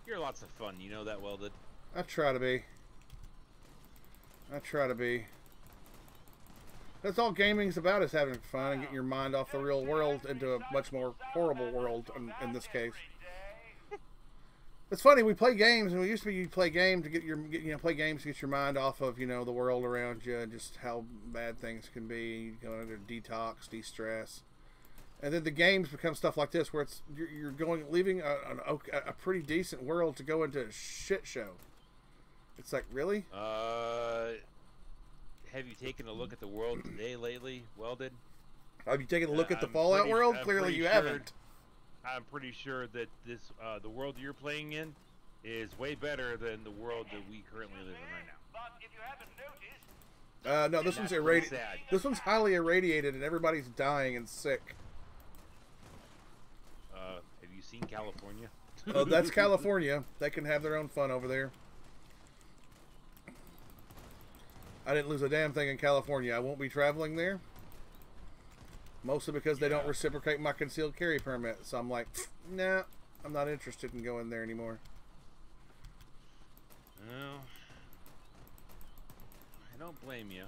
You're lots of fun, you know that, Welded. I try to be. I try to be. That's all gaming's about, is having fun and getting your mind off the real world into a much more horrible world in this case. It's funny, we play games, and we used to be you play games to play games to get your mind off of, the world around you and just how bad things can be. You go into detox, de-stress. And then the games become stuff like this, where it's you're leaving a pretty decent world to go into a shit show. It's like, really? Have you taken a look at the world today lately, Welded? Have you taken a look at the Fallout world? Clearly you haven't. I'm pretty sure that this the world you're playing in is way better than the world that we currently live in right now. But if you haven't noticed... No, this one's irradiated. This one's highly irradiated, and everybody's dying and sick. Have you seen California? Oh, that's California. They can have their own fun over there. I didn't lose a damn thing in California. I won't be traveling there. Mostly because they don't reciprocate my concealed carry permit. So I'm like, nah, I'm not interested in going there anymore. Well, I don't blame you.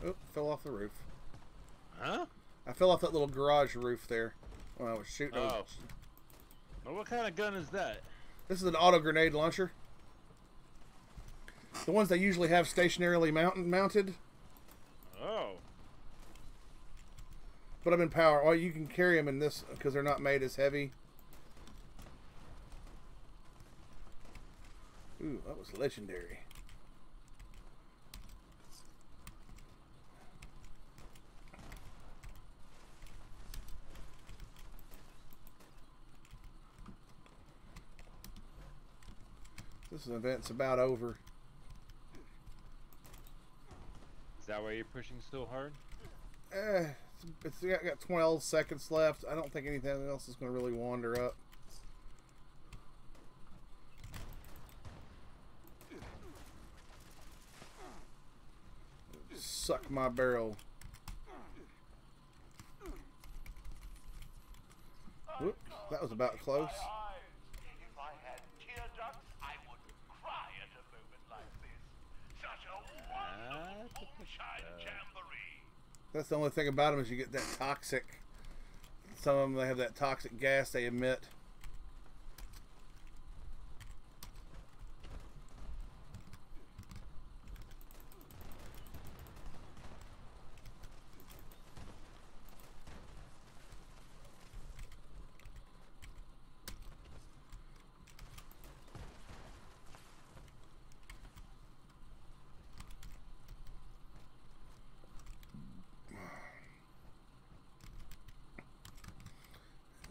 Oh, fell off the roof. Huh? I fell off that little garage roof there when I was shooting. Oh. Well, what kind of gun is that? This is an auto grenade launcher. The ones they usually have stationarily mounted. Oh. But I'm in power. Well, you can carry them in this because they're not made as heavy. Ooh, that was legendary. This event's about over. Is that why you're pushing so hard? It's got 12 seconds left. I don't think anything else is going to really wander up. Suck my barrel. Whoop, that was about close. If I had tear ducts, I would cry at a moment like this. Such a wonderful moonshine jamboree. That's the only thing about them is you get that toxic. Some of them, they have that toxic gas they emit.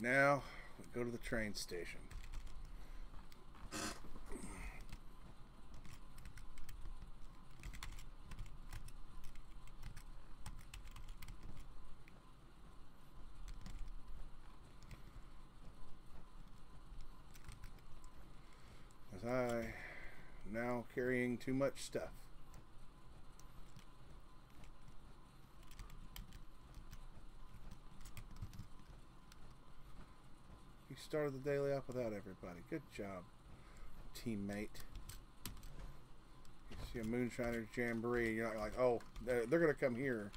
Now, we go to the train station. As I am now carrying too much stuff. You started the daily up without everybody. Good job, teammate. You see a Moonshiner's Jamboree, and you're not like, oh, they're going to come here.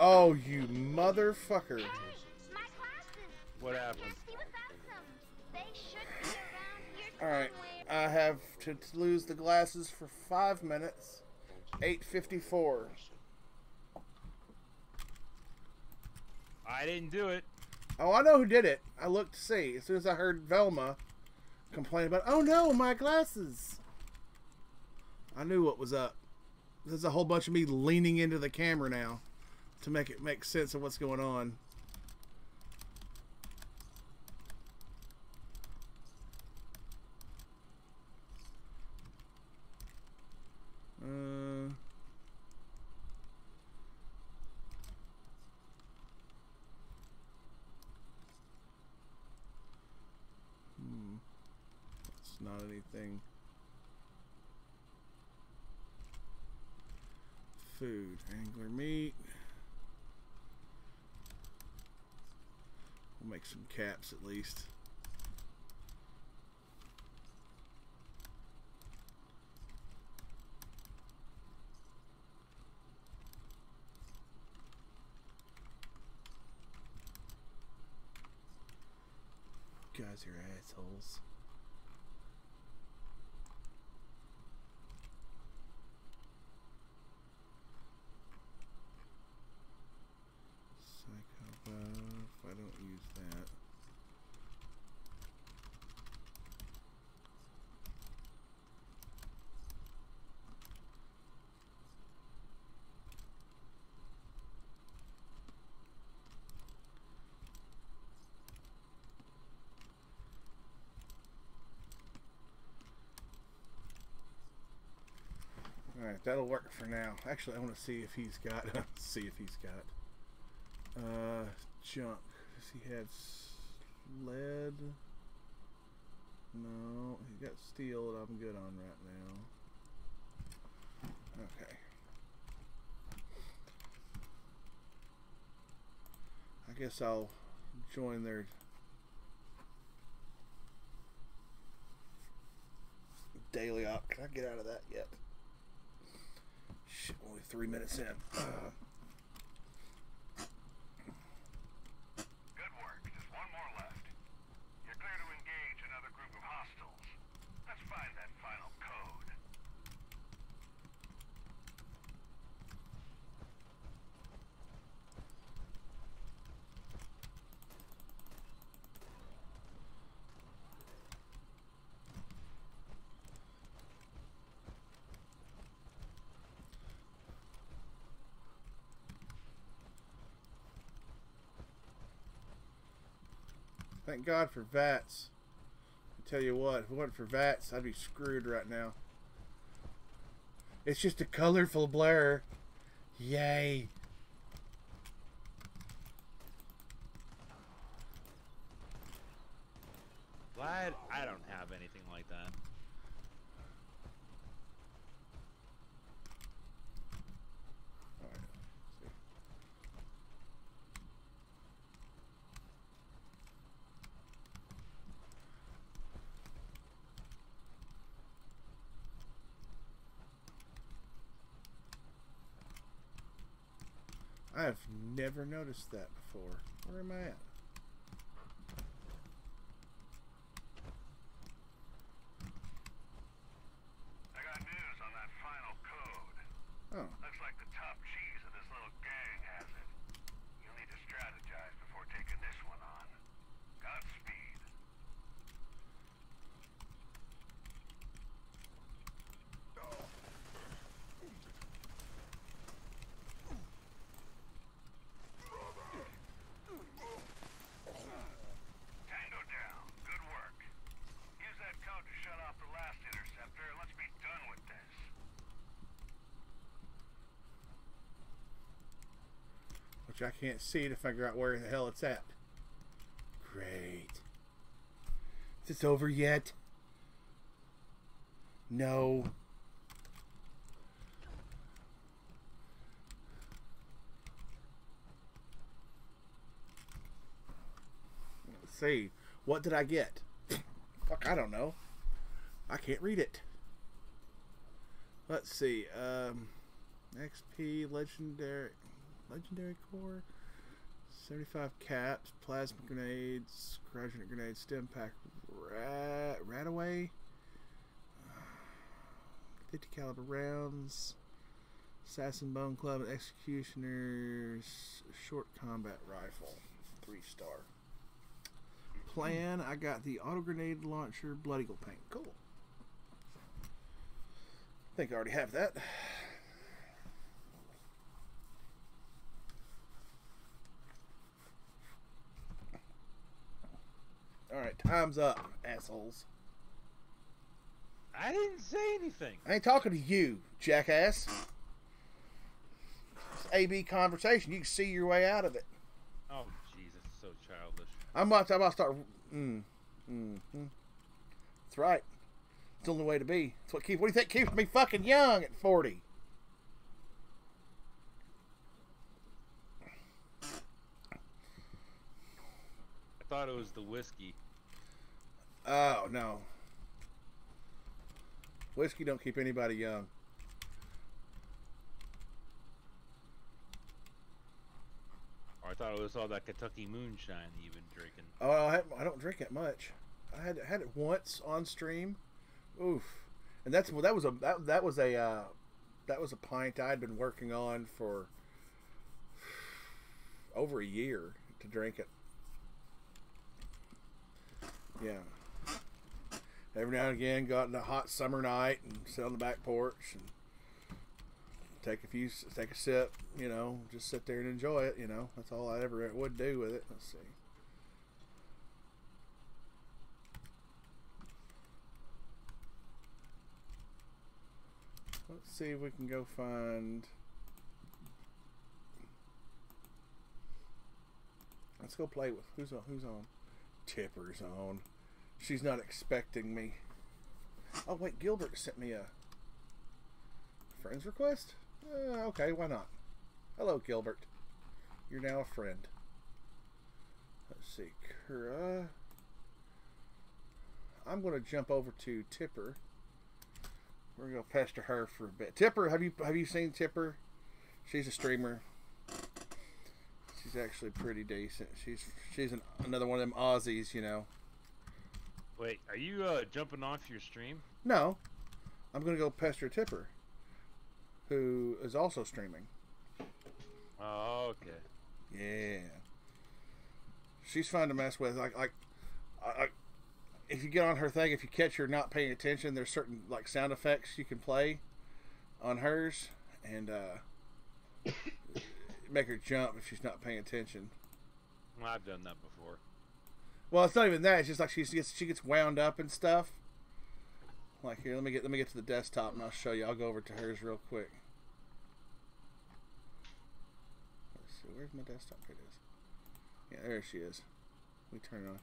Oh, you motherfucker. What happened? Alright, I have to lose the glasses for 5 minutes. 8:54. I didn't do it. Oh, I know who did it. I looked to see. As soon as I heard Velma complain about, oh no, my glasses. I knew what was up. There's a whole bunch of me leaning into the camera now to make it make sense of what's going on. It's not anything. Food, angler meat. We'll make some caps at least. You guys are assholes. Psychopath. I don't use that. Alright, that'll work for now. Actually, I want to see if he's got junk. Does he have lead? No, he got steel that I'm good on right now. Okay. I guess I'll join their daily op. Can I get out of that yet? Shit, only 3 minutes in. Good work. Just one more left. You're clear to engage another group of hostiles. Let's find that final code. Thank God for VATS. I tell you what, if it wasn't for VATS, I'd be screwed right now. It's just a colorful blur. Yay. Glad I don't have anything like that. Alright, let's see. I have never noticed that before. Where am I at? I got news on that final code. Oh. Looks like the top cheese of this little gang has it. You'll need to strategize before taking this one on. Godspeed. Tango down. Good work. Use that code to shut off the last interceptor and let's be done with this. Which I can't see to figure out where the hell it's at. Great. Is this over yet? No. Let's see. What did I get? Fuck, I don't know. I can't read it. Let's see. XP Legendary Core, 75 caps, plasma grenades, cryogenic grenades, stim pack, Radaway, 50 caliber rounds, assassin bone club, and executioner's short combat rifle, 3-star. Plan, I got the auto grenade launcher, Blood Eagle paint. Cool. I think I already have that. Alright, time's up, assholes. I didn't say anything. I ain't talking to you, jackass. It's AB conversation. You can see your way out of it. Oh, Jesus, so childish. I'm about to start. That's right. It's the only way to be. It's what do you think keeps me fucking young at 40? I thought it was the whiskey. Oh, no. Whiskey don't keep anybody young. Or I thought it was all that Kentucky moonshine that you've been drinking. Oh, I don't drink it much. I had it once on stream. Oof. And that was a pint I'd been working on for over a year to drink it. Yeah. Every now and again, go out on a hot summer night and sit on the back porch and take a sip, you know, just sit there and enjoy it, you know. That's all I ever would do with it. Let's see. Let's see if we can go find. Let's go play with who's on. Tipper's on. She's not expecting me. Oh wait, Gilbert sent me a friend's request. Okay, why not? Hello, Gilbert. You're now a friend. Let's Let's see, Kura. I'm going to jump over to Tipper. We're going to pester her for a bit. Tipper, have you seen Tipper? She's a streamer. She's actually pretty decent. She's another one of them Aussies, you know. Wait, are you jumping off your stream? No, I'm going to go pester Tipper, who is also streaming. Oh, okay. Yeah. She's fun to mess with. Like if you get on her thing, if you catch her not paying attention, there's certain like sound effects you can play on hers, and make her jump if she's not paying attention. Well, I've done that before. Well, it's not even that. It's just like she gets wound up and stuff. Like here, let me get to the desktop and I'll show you. I'll go over to hers real quick. Let's see, where's my desktop? Here it is. Yeah, there she is. Let me turn it on.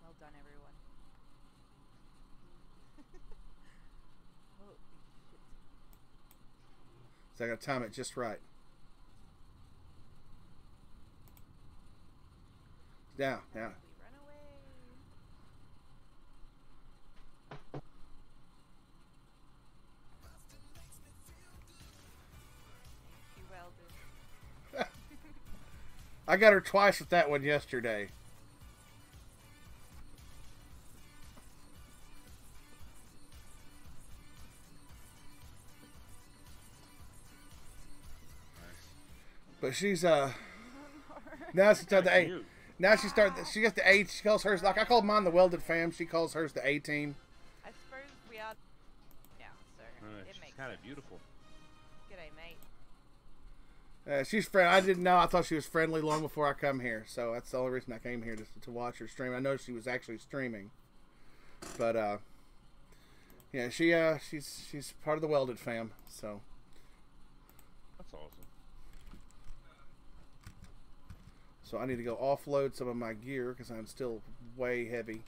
Well done, everyone. Holy shit. So I got to time it just right. Now. We run away. You Weldon. I got her twice with that one yesterday. But she's now she's started the A. Now she gets the A. She calls hers, like I called mine the Welded Fam. She calls hers the A Team. I suppose we are. Yeah, so it She's makes kind sense. of beautiful. G'day, mate. She's friend. I didn't know. I thought she was friendly long before I come here. So that's the only reason I came here to watch her stream. I know she was actually streaming, but yeah, she's part of the Welded Fam. So That's awesome. so I need to go offload some of my gear because I'm still way heavy.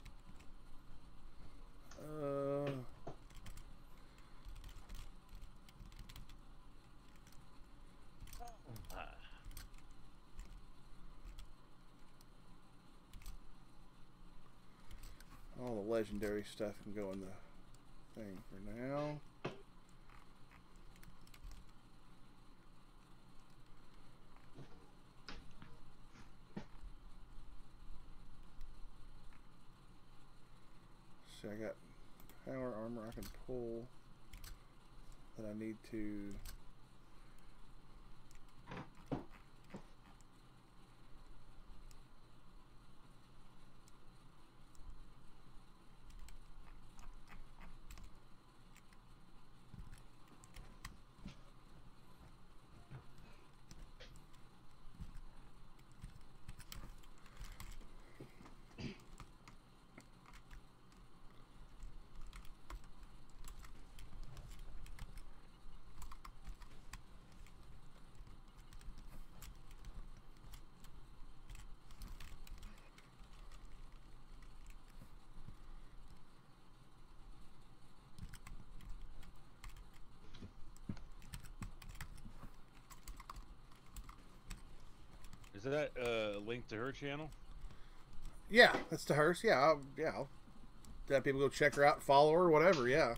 All the legendary stuff can go in the thing for now. See, I got power armor I can pull that I need to. Is that a link to her channel? Yeah, that's to hers. Yeah, I'll have people go check her out, follow her, whatever. Yeah.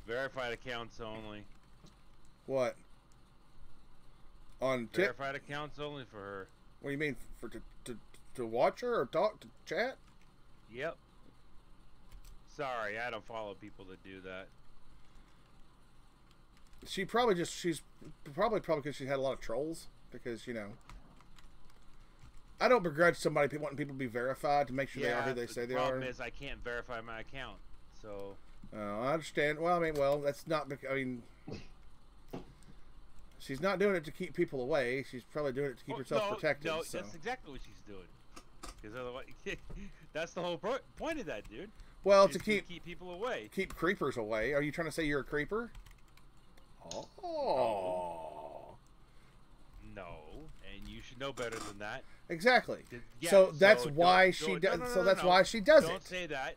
Verified accounts only. What? On tip? Verified accounts only for her. What do you mean? For to watch her or talk to chat? Yep. Sorry, I don't follow people that do that. She's probably because she had a lot of trolls, because, you know, I don't begrudge somebody wanting people to be verified to make sure they are who they say they are. The problem is I can't verify my account, so. Oh, I understand. Well, I mean, that's not. I mean, she's not doing it to keep people away. She's probably doing it to keep herself protected. No, so. that's exactly what she's doing. Because otherwise, that's the whole point of that, dude. Well, to keep people away. Keep creepers away. Are you trying to say you're a creeper? Oh. No, and you should know better than that. Exactly. Yeah, so that's why she does. So that's why she does it. Don't say that.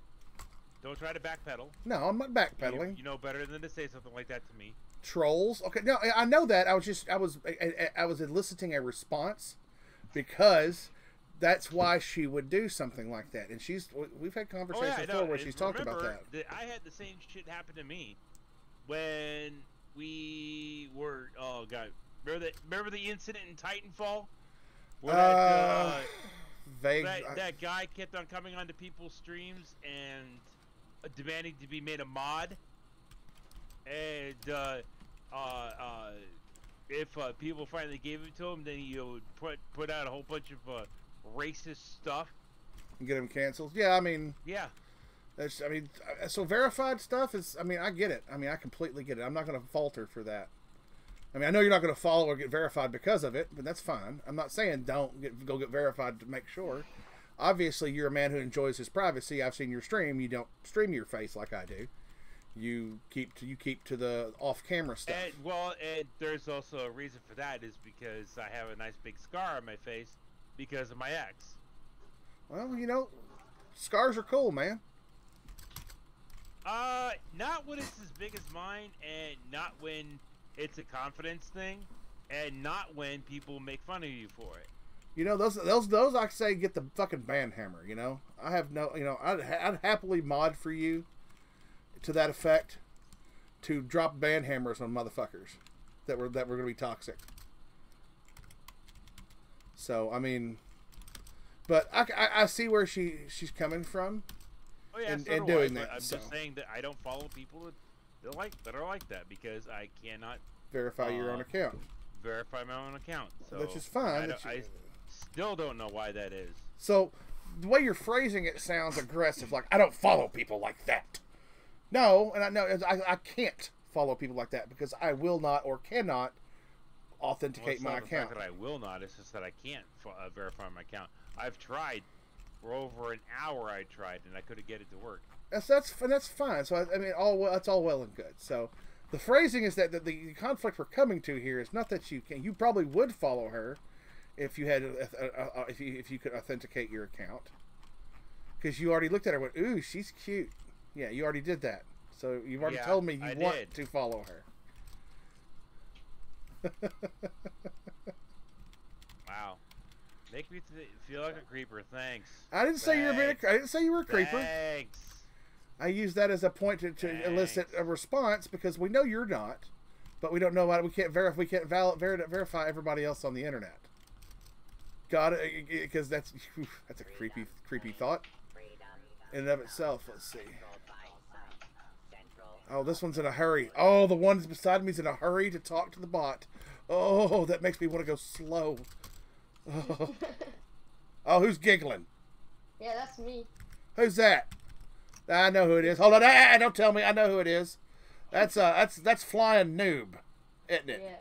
Don't try to backpedal. No, I'm not backpedaling. You know better than to say something like that to me. trolls. Okay, no, I know that. I was eliciting a response because that's why she would do something like that. And we've had conversations before where she's talked about that. I had the same shit happen to me when we were. Oh god, remember the incident in Titanfall where that guy kept on coming onto people's streams and demanding to be made a mod, and if people finally gave it to him, then he would put out a whole bunch of racist stuff and get him canceled. Yeah, I mean, yeah, so verified stuff is. I mean, I get it. I mean, I completely get it. I'm not going to falter for that. I mean, I know you're not going to follow or get verified because of it, but that's fine. I'm not saying go get verified to make sure. Obviously, you're a man who enjoys his privacy. I've seen your stream. You don't stream your face like I do. You keep to the off-camera stuff. And there's also a reason for that is because I have a nice big scar on my face because of my ex. Well, you know, scars are cool, man. Not when it's as big as mine, and not when it's a confidence thing, and not when people make fun of you for it. You know, those I say get the fucking band hammer. You know, I have no. You know, I'd happily mod for you to that effect to drop band hammers on motherfuckers that were going to be toxic. So I mean, but I see where she's coming from. Oh yeah, and doing that. I'm just saying that I don't follow people that are like that because I cannot verify your own account. Verify my own account. So which is fine. I still don't know why that is. So the way you're phrasing it sounds aggressive. Like I don't follow people like that. No, and I know I can't follow people like that because I will not or cannot authenticate my account. It's not the fact that I will not. It's just that I can't verify my account. I've tried for over an hour. I tried and I couldn't get it to work. That's fine. So I mean, that's all well and good. So the phrasing is that the conflict we're coming to here is not that you can. You probably would follow her if you had if you could authenticate your account because you already looked at her and went, ooh, she's cute. Yeah, you already did that. So you've already told me you want to follow her. Wow. Make me feel like a creeper. Thanks. I didn't say I didn't say you were a creeper. Thanks. I use that as a point to elicit a response because we know you're not, but we don't know why we can't verify. We can't verify everybody else on the internet. Got it? Because that's a creepy thought in and of itself. Let's see. Oh, this one's in a hurry. Oh, the one beside me is in a hurry to talk to the bot. Oh, that makes me want to go slow. Oh, who's giggling? Yeah, that's me. Who's that? I know who it is. Hold on, don't tell me. I know who it is. That's Flying Noob, isn't it?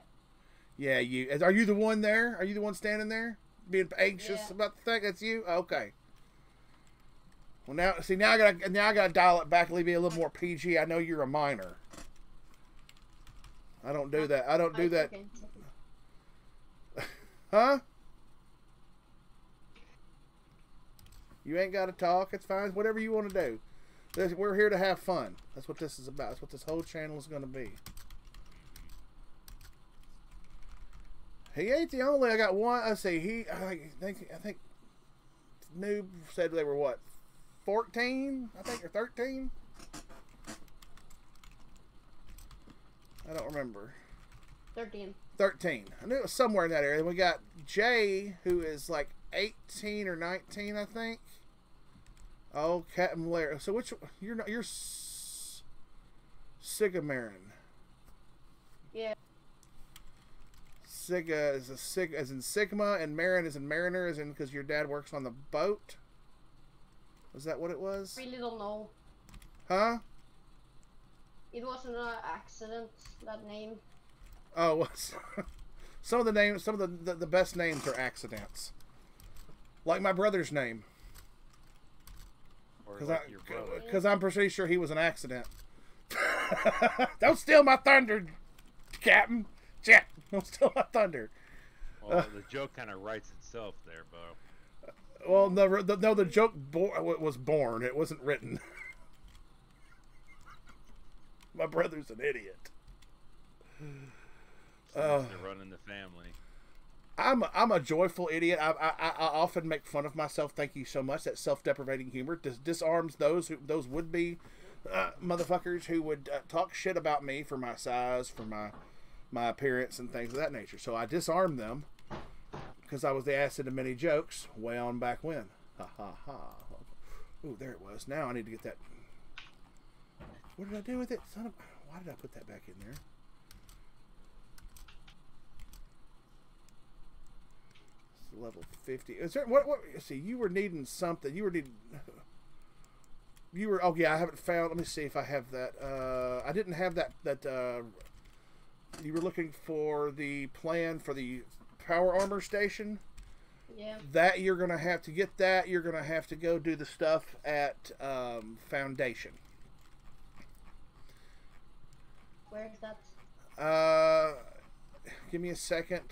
Yeah. Yeah, are you the one there? Are you the one standing there, being anxious about the thing? That's you. Okay. Well, now I gotta dial it back, leave me a little more PG. I know you're a minor. I don't do that. I don't do that. Huh? You ain't got to talk. It's fine. Whatever you want to do. We're here to have fun. That's what this is about. That's what this whole channel is going to be. He ain't the only. I got one. Let's see. I think Noob said they were what? 14, I think, or 13. I don't remember. 13. 13. I knew it was somewhere in that area. Then we got Jay, who is like 18 or 19, I think. Oh, Captain Lair. So which you're not? You're Sigamarin. Yeah. Siga is as in Sigma, and Marin is in Mariner, as in because your dad works on the boat. Was that what it was? Really don't know. Huh? It wasn't an accident, that name. Oh, some of the names, some of the best names are accidents. Like my brother's name. Because I'm pretty sure he was an accident. Don't steal my thunder, Captain. Jack, don't steal my thunder. Well, the joke kind of writes itself there, Bo. Well, no, the joke was born. It wasn't written. My brother's an idiot. They're running the family. I'm a joyful idiot. I often make fun of myself. Thank you so much. That self-deprecating humor disarms those would-be motherfuckers who would talk shit about me for my size, for my appearance, and things of that nature. So I disarm them because I was the acid of many jokes way on back when. Ha ha ha. Ooh, there it was. Now I need to get that. What did I do with it? Why did I put that back in there? Level 50. Is there what? See, you were needing something. You were. Oh yeah, I haven't found. Let me see if I have that. I didn't have that. You were looking for the plan for the power armor station. Yeah. That you're gonna have to get that. You're gonna have to go do the stuff at Foundation. Where's that? Give me a second.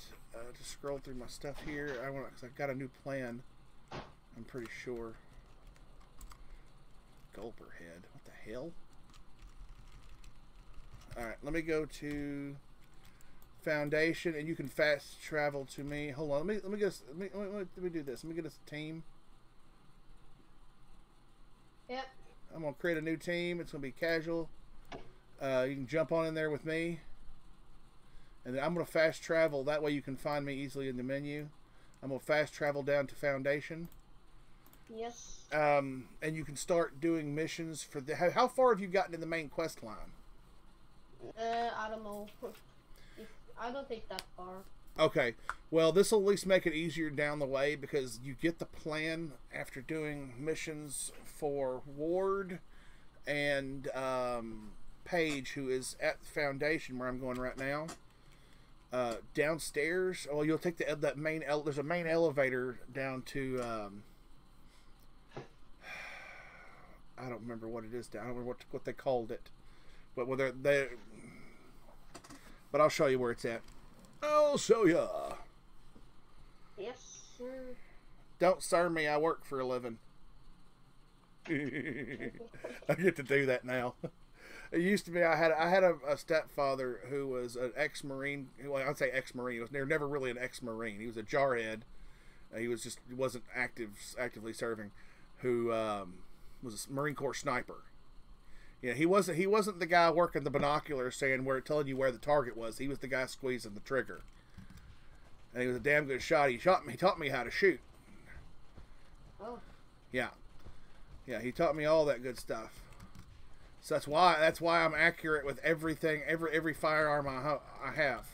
To scroll through my stuff here. Cause I've got a new plan. I'm pretty sure. Gulper head. What the hell? Alright, let me go to Foundation, and you can fast travel to me. Hold on, let me do this. Let me get us a team. Yep. I'm gonna create a new team. It's gonna be casual. You can jump on in there with me. And then I'm going to fast travel. That way you can find me easily in the menu. I'm going to fast travel down to Foundation. Yes. And you can start doing missions for the... How far have you gotten in the main quest line? I don't know. I don't think that far. Okay. Well, this will at least make it easier down the way because you get the plan after doing missions for Ward and Paige, who is at the Foundation where I'm going right now. Downstairs, well, you'll take that main. There's a main elevator down to. I don't remember what it is. I don't remember what they called it, but whether they. But I'll show you where it's at. I'll show ya. Yes, sir. Don't sir me. I work for a living. I get to do that now. It used to be I had a stepfather who was an ex-Marine. Well, I'd say ex-Marine. He was never really an ex-Marine. He was a jarhead. He wasn't actively serving. Who was a Marine Corps sniper. Yeah, he wasn't the guy working the binoculars telling you where the target was. He was the guy squeezing the trigger. And he was a damn good shot. He taught me how to shoot. Oh. Yeah. Yeah, he taught me all that good stuff. So that's why I'm accurate with everything, every firearm I have,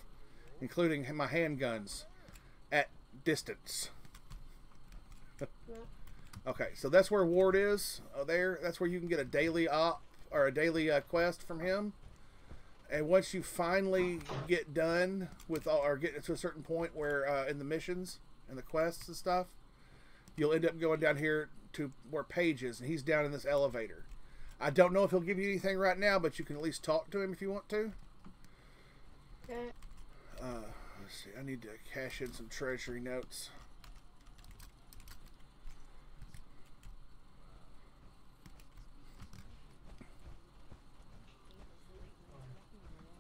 including my handguns, at distance. Okay, so that's where Ward is. There, that's where you can get a daily op or a daily quest from him. And once you finally get done with all, or get to a certain point where in the missions and the quests and stuff, you'll end up going down here to where Paige is, and he's down in this elevator. I don't know if he'll give you anything right now, but you can at least talk to him if you want to. Okay. Let's see. I need to cash in some treasury notes.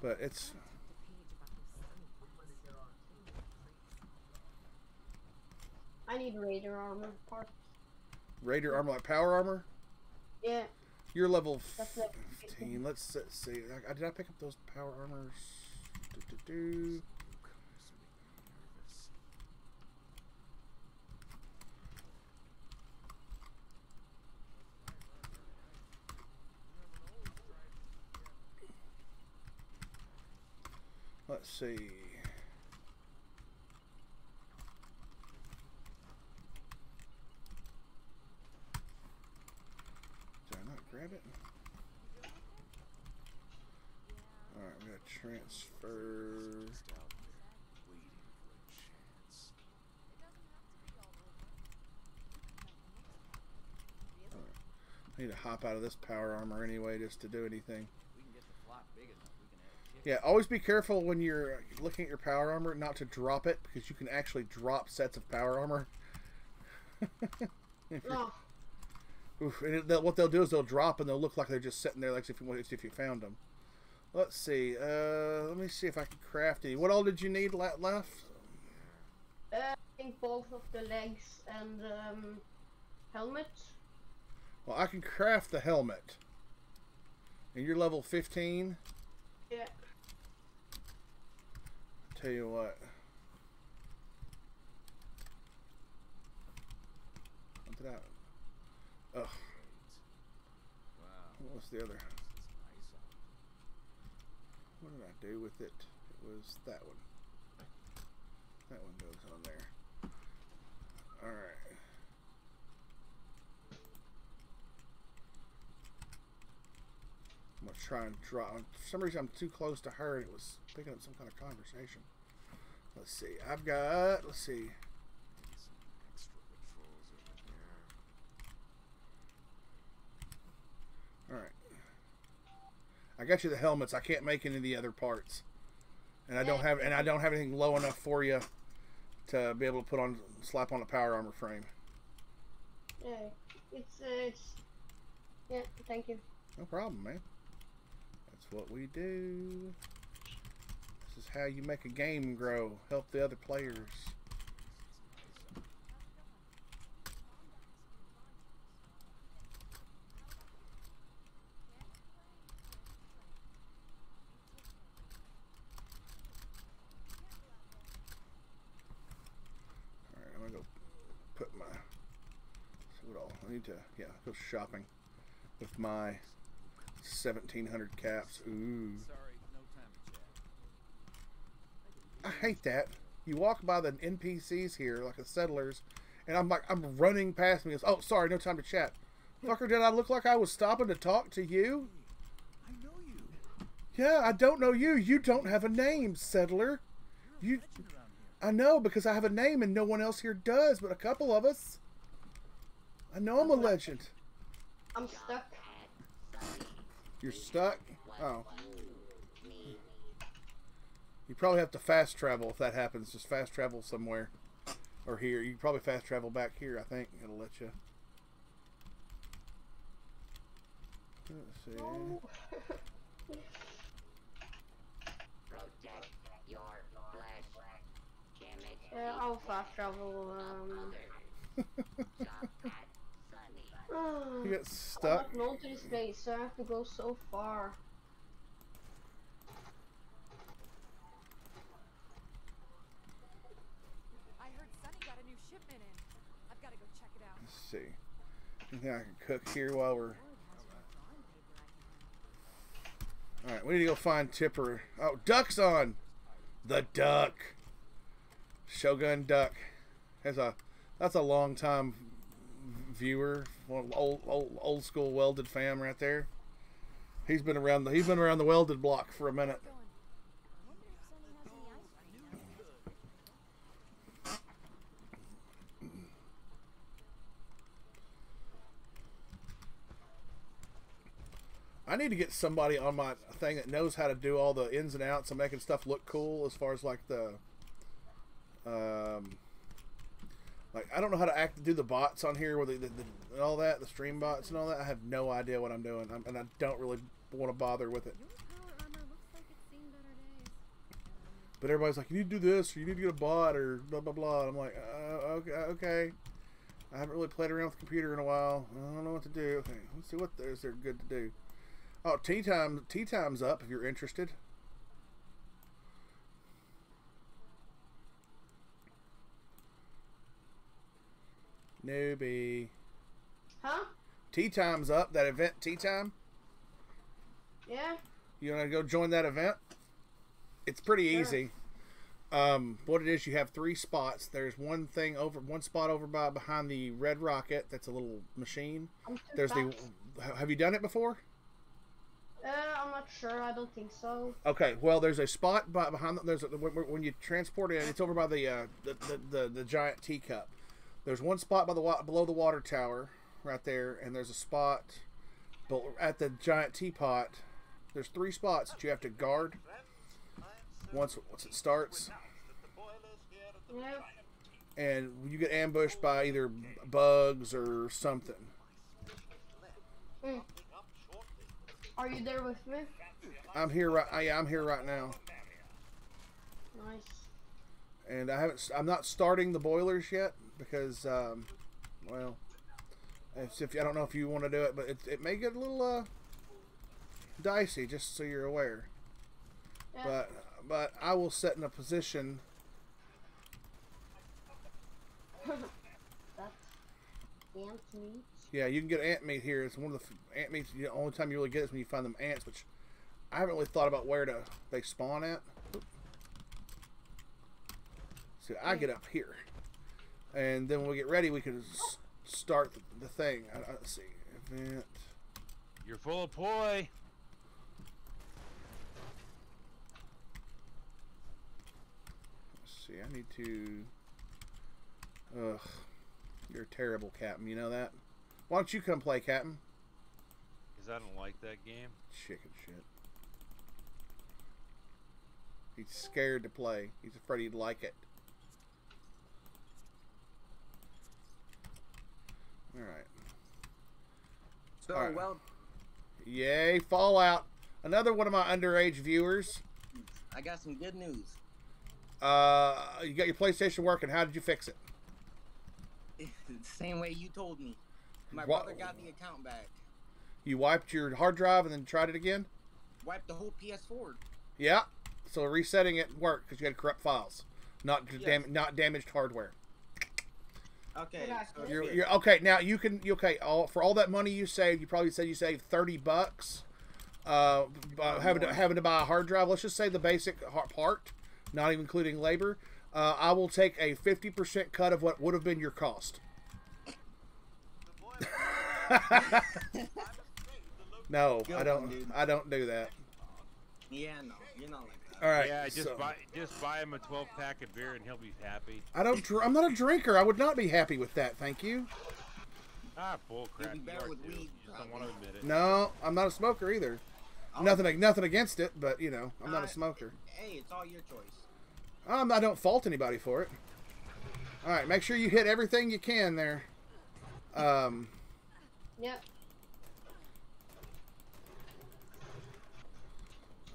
But it's... I need Raider armor parts. Raider armor, like power armor? Yeah. You're level 15. Let's see. Did I pick up those power armors? Let's see. Did I not grab it? Alright, I'm going to transfer. I need to hop out of this power armor anyway just to do anything. Yeah, always be careful when you're looking at your power armor not to drop it, because you can actually drop sets of power armor. Oof, and what they'll do is they'll drop and they'll look like they're just sitting there like if you found them. Let's see. Let me see if I can craft any. What all did you need left? I think both of the legs and helmet. Well, I can craft the helmet. And you're level 15? Yeah. Tell you what. What did I... Ugh. What was the other? What did I do with it? It was that one. That one goes on there. Alright. I'm going to try and draw. For some reason, I'm too close to her and it was picking up some kind of conversation. Let's see. I've got... Let's see. Alright. I got you the helmets. I can't make any of the other parts. And I don't have anything low enough for you to be able to put on, slap on a power armor frame. Yeah, it's yeah, thank you. No problem, man. That's what we do. This is how you make a game grow. Help the other players. I need to, yeah, go shopping with my 1,700 caps. Ooh. I hate that. You walk by the NPCs here, like the settlers, and I'm running past me. It's, oh, sorry, no time to chat. Fucker, did I look like I was stopping to talk to you? I know you. Yeah, I don't know you. You don't have a name, settler. You, I know, because I have a name and no one else here does, but a couple of us. I know I'm a legend. I'm stuck. You're stuck? Oh. You probably have to fast travel if that happens. Just fast travel somewhere. Or here. You can probably fast travel back here, I think. It'll let you. Let's see. Oh. Yeah, I'll fast travel. You get stuck. I'm not known to this place, so I have to go so far. I heard Sunny got a new shipment in. I've got to go check it out. Let's see. I think I can cook here while we're... Alright, we need to go find Tipper. Oh, Duck's on! The Duck! Shogun Duck. That's a long time viewer, old school welded fam right there. He's been around the welded block for a minute. I need to get somebody on my thing that knows how to do all the ins and outs of making stuff look cool, as far as like the like, I don't know how to do the bots on here, where and all that, the stream bots and all that. I have no idea what I'm doing, and I don't really want to bother with it. But everybody's like, you need to do this, or you need to get a bot, or blah blah blah. And I'm like, okay. I haven't really played around with the computer in a while. I don't know what to do. Okay, let's see what is there good to do. Oh, tea time's up if you're interested. Newbie. Huh? Tea time's up. That event, tea time. Yeah. You want to go join that event? It's pretty easy. What it is, you have 3 spots. There's one spot over behind the red rocket. That's a little machine. There's have you done it before? I'm not sure. I don't think so. Okay. Well, there's a spot behind. When you transport it, it's over by the giant teacup. There's one spot below the water tower, right there, and there's a spot at the giant teapot. There's 3 spots that you have to guard once it starts. Yeah. And you get ambushed by either bugs or something. Are you there with me? I'm here right. I'm here right now. Nice. And I'm not starting the boilers yet because, well, I don't know if you want to do it, but it may get a little dicey. Just so you're aware. Yeah. But I will set in a position. That's ant meat. Yeah, you can get ant meat here. It's one of the ant meats. The only time you really get it is when you find them ants, which I haven't really thought about where they spawn at. So I get up here, and then when we get ready, we can start the thing. Let's see, event. You're full of poi. Let's see. I need to. Ugh, you're a terrible captain. You know that. Why don't you come play, Captain? Because I don't like that game. Chicken shit. He's scared to play. He's afraid he'd like it. Alright. So, All right. well... Yay, Fallout. Another one of my underage viewers. I got some good news. You got your PlayStation working. How did you fix it? The same way you told me. My brother got the account back. You wiped your hard drive and then tried it again? Wiped the whole PS4. Yeah. So resetting it worked because you had corrupt files, not damaged hardware. Okay. So You're okay. Now you can. For all that money you saved, you probably said you saved $30. Having to buy a hard drive. Let's just say the basic part, not even including labor. I will take a 50% cut of what would have been your cost. No, I don't. I don't do that. Yeah, no, you're not like that. All right. Yeah, just buy him a 12-pack of beer and he'll be happy. I'm not a drinker. I would not be happy with that. Thank you. Ah, bull crap. You just don't want to admit it. No, I'm not a smoker either. Nothing against it, but you know, I'm not a smoker. Hey, it's all your choice. I don't fault anybody for it. All right, make sure you hit everything you can there. Yep.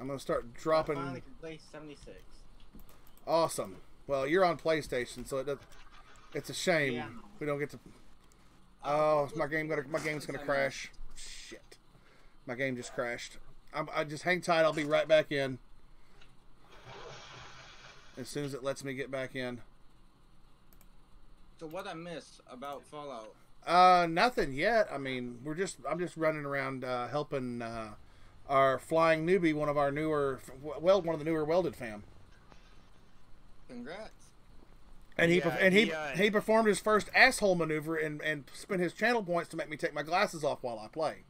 I'm gonna start dropping. I finally can play 76. Awesome. Well, you're on PlayStation, so it's a shame we don't get to. Oh, my game's gonna crash. Shit, my game just crashed. I just hang tight. I'll be right back in as soon as it lets me get back in. So what I miss about Fallout? Nothing yet. I mean, I'm just running around helping our flying newbie, one of the newer welded fam. Congrats. And he performed his first asshole maneuver and spent his channel points to make me take my glasses off while I play,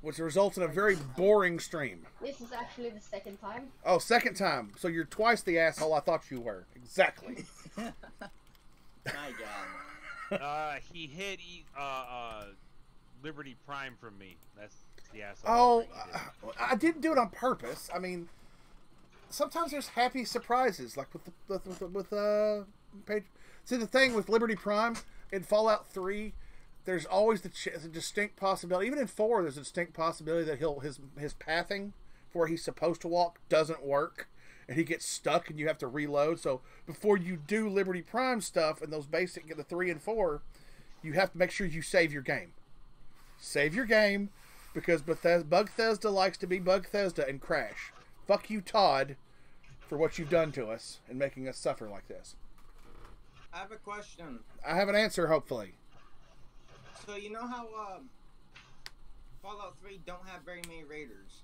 which results in a very boring stream. This is actually the second time. Oh, second time. So you're twice the asshole I thought you were. Exactly. My God. He hid Liberty Prime from me. That's the asshole. Oh, I didn't do it on purpose. I mean, sometimes there's happy surprises, like with page. See, the thing with Liberty Prime in Fallout 3, there's always the distinct possibility. Even in 4, there's a distinct possibility that his pathing for where he's supposed to walk doesn't work, and he gets stuck, and you have to reload. So before you do Liberty Prime stuff and those basic, the 3 and 4, you have to make sure you save your game. Save your game, because Bethesda likes to be Bethesda and crash. Fuck you, Todd, for what you've done to us and making us suffer like this. I have a question. I have an answer, hopefully. So you know how Fallout 3 don't have very many raiders?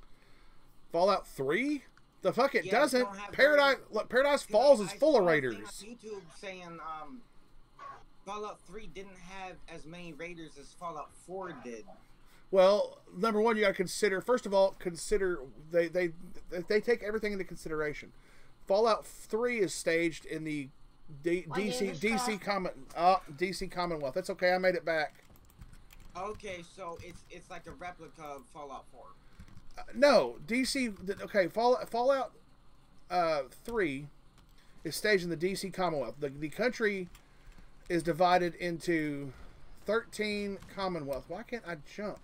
Fallout 3? The fuck it Yeah, doesn't. don't have Paradise Falls is full of raiders. I saw a thing on YouTube saying Fallout 3 didn't have as many raiders as Fallout 4 did. Well, number one, you got to consider. First of all, they take everything into consideration. Fallout 3 is staged in the DC Commonwealth. That's okay. I made it back. Okay, so it's like a replica of Fallout 4. No, DC. Okay, Fallout 3 is staged in the DC Commonwealth. The country is divided into 13 Commonwealth. Why can't I jump?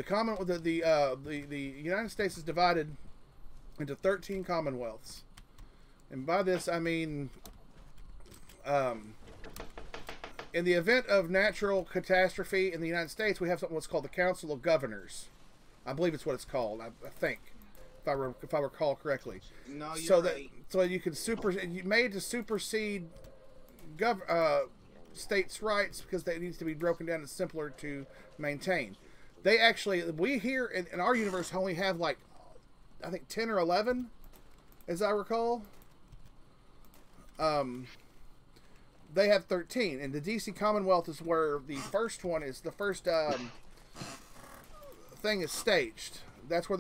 The United States is divided into 13 commonwealths, and by this I mean, in the event of natural catastrophe in the United States, we have something what's called the Council of Governors. I believe it's what it's called. I think, if I recall correctly. No, you're right. So you can made to supersede states' rights because it needs to be broken down and simpler to maintain. We here in our universe only have like, I think 10 or 11, as I recall. They have 13, and the DC Commonwealth is where the first one is. The first thing is staged. That's where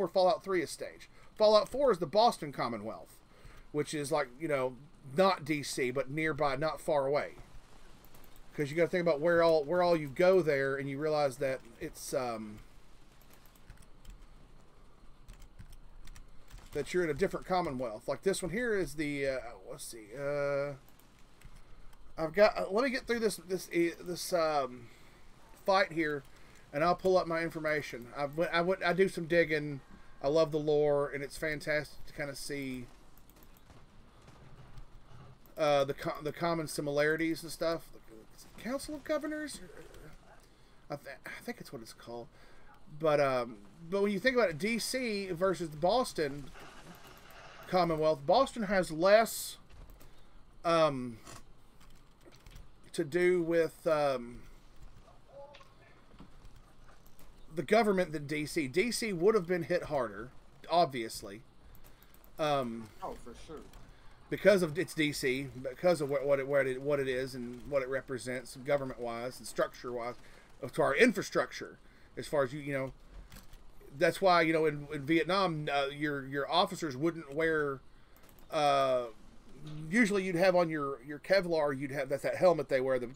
Fallout 3 is staged. Fallout 4 is the Boston Commonwealth, which is like, not DC, but nearby, not far away. Because you got to think about where all you go there, and you realize that it's that you're in a different Commonwealth. Like this one here is the let's see. Let me get through this fight here, and I'll pull up my information. I do some digging. I love the lore, and it's fantastic to kind of see the common similarities and stuff. Council of Governors, I think it's what it's called. But when you think about it, DC versus the Boston Commonwealth, Boston has less to do with the government than DC. DC would have been hit harder, obviously. Oh, for sure. Because of its DC, because of what it is and what it represents, government-wise and structure-wise, to our infrastructure. As far as that's why in Vietnam, your officers wouldn't wear. Usually, you'd have on your Kevlar. You'd have that helmet they wear, the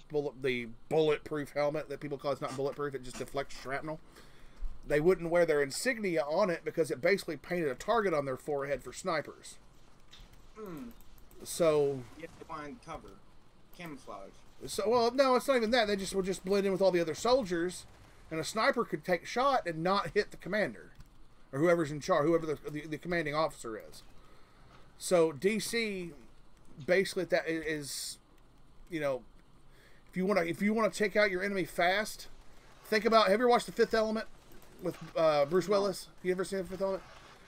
bulletproof helmet that people call. It's not bulletproof; it just deflects shrapnel. They wouldn't wear their insignia on it because it basically painted a target on their forehead for snipers. So you have to find cover, camouflage. So no, it's not even that. They would just blend in with all the other soldiers, and a sniper could take a shot and not hit the commander, or whoever's in charge, whoever the commanding officer is. So DC, basically, that is, if you want to take out your enemy fast, think about. Have you ever watched The Fifth Element with Bruce Willis? You ever seen The Fifth Element?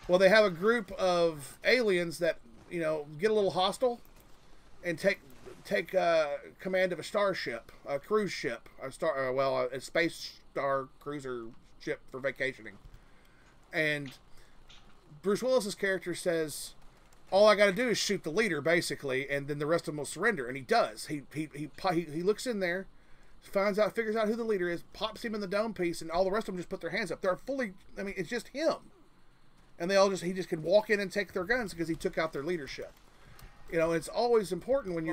Well, they have a group of aliens that get a little hostile and take command of a starship, a cruise ship, a space star cruiser ship for vacationing. And Bruce Willis's character says, "All I got to do is shoot the leader, basically, and then the rest of them will surrender." And he does. He looks in there, figures out who the leader is, pops him in the dome piece, and all the rest of them just put their hands up. They're it's just him. And he just could walk in and take their guns because he took out their leadership. It's always important when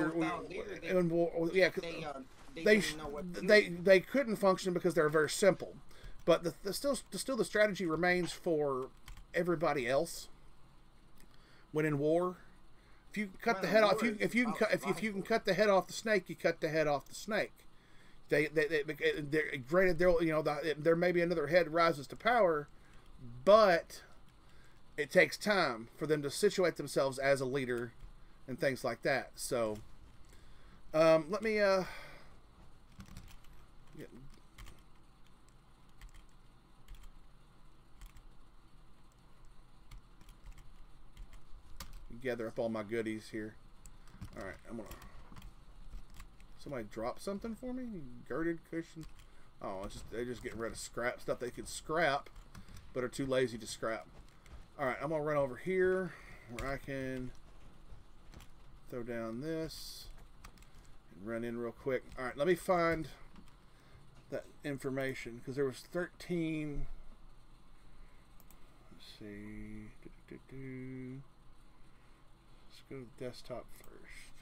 they couldn't function because they're very simple. But still the strategy remains for everybody else. When in war, if you cut the head off, if you can cut the head off the snake, you cut the head off the snake. Granted, there may be another head rises to power, but it takes time for them to situate themselves as a leader and things like that. So, let me gather up all my goodies here. All right, somebody drop something for me? Girded cushion. Oh, they're just getting rid of stuff they could scrap, but are too lazy to scrap. All right, I'm gonna run over here where I can throw down this and run in real quick. All right, let me find that information because there was 13. Let's see. Let's go to desktop first.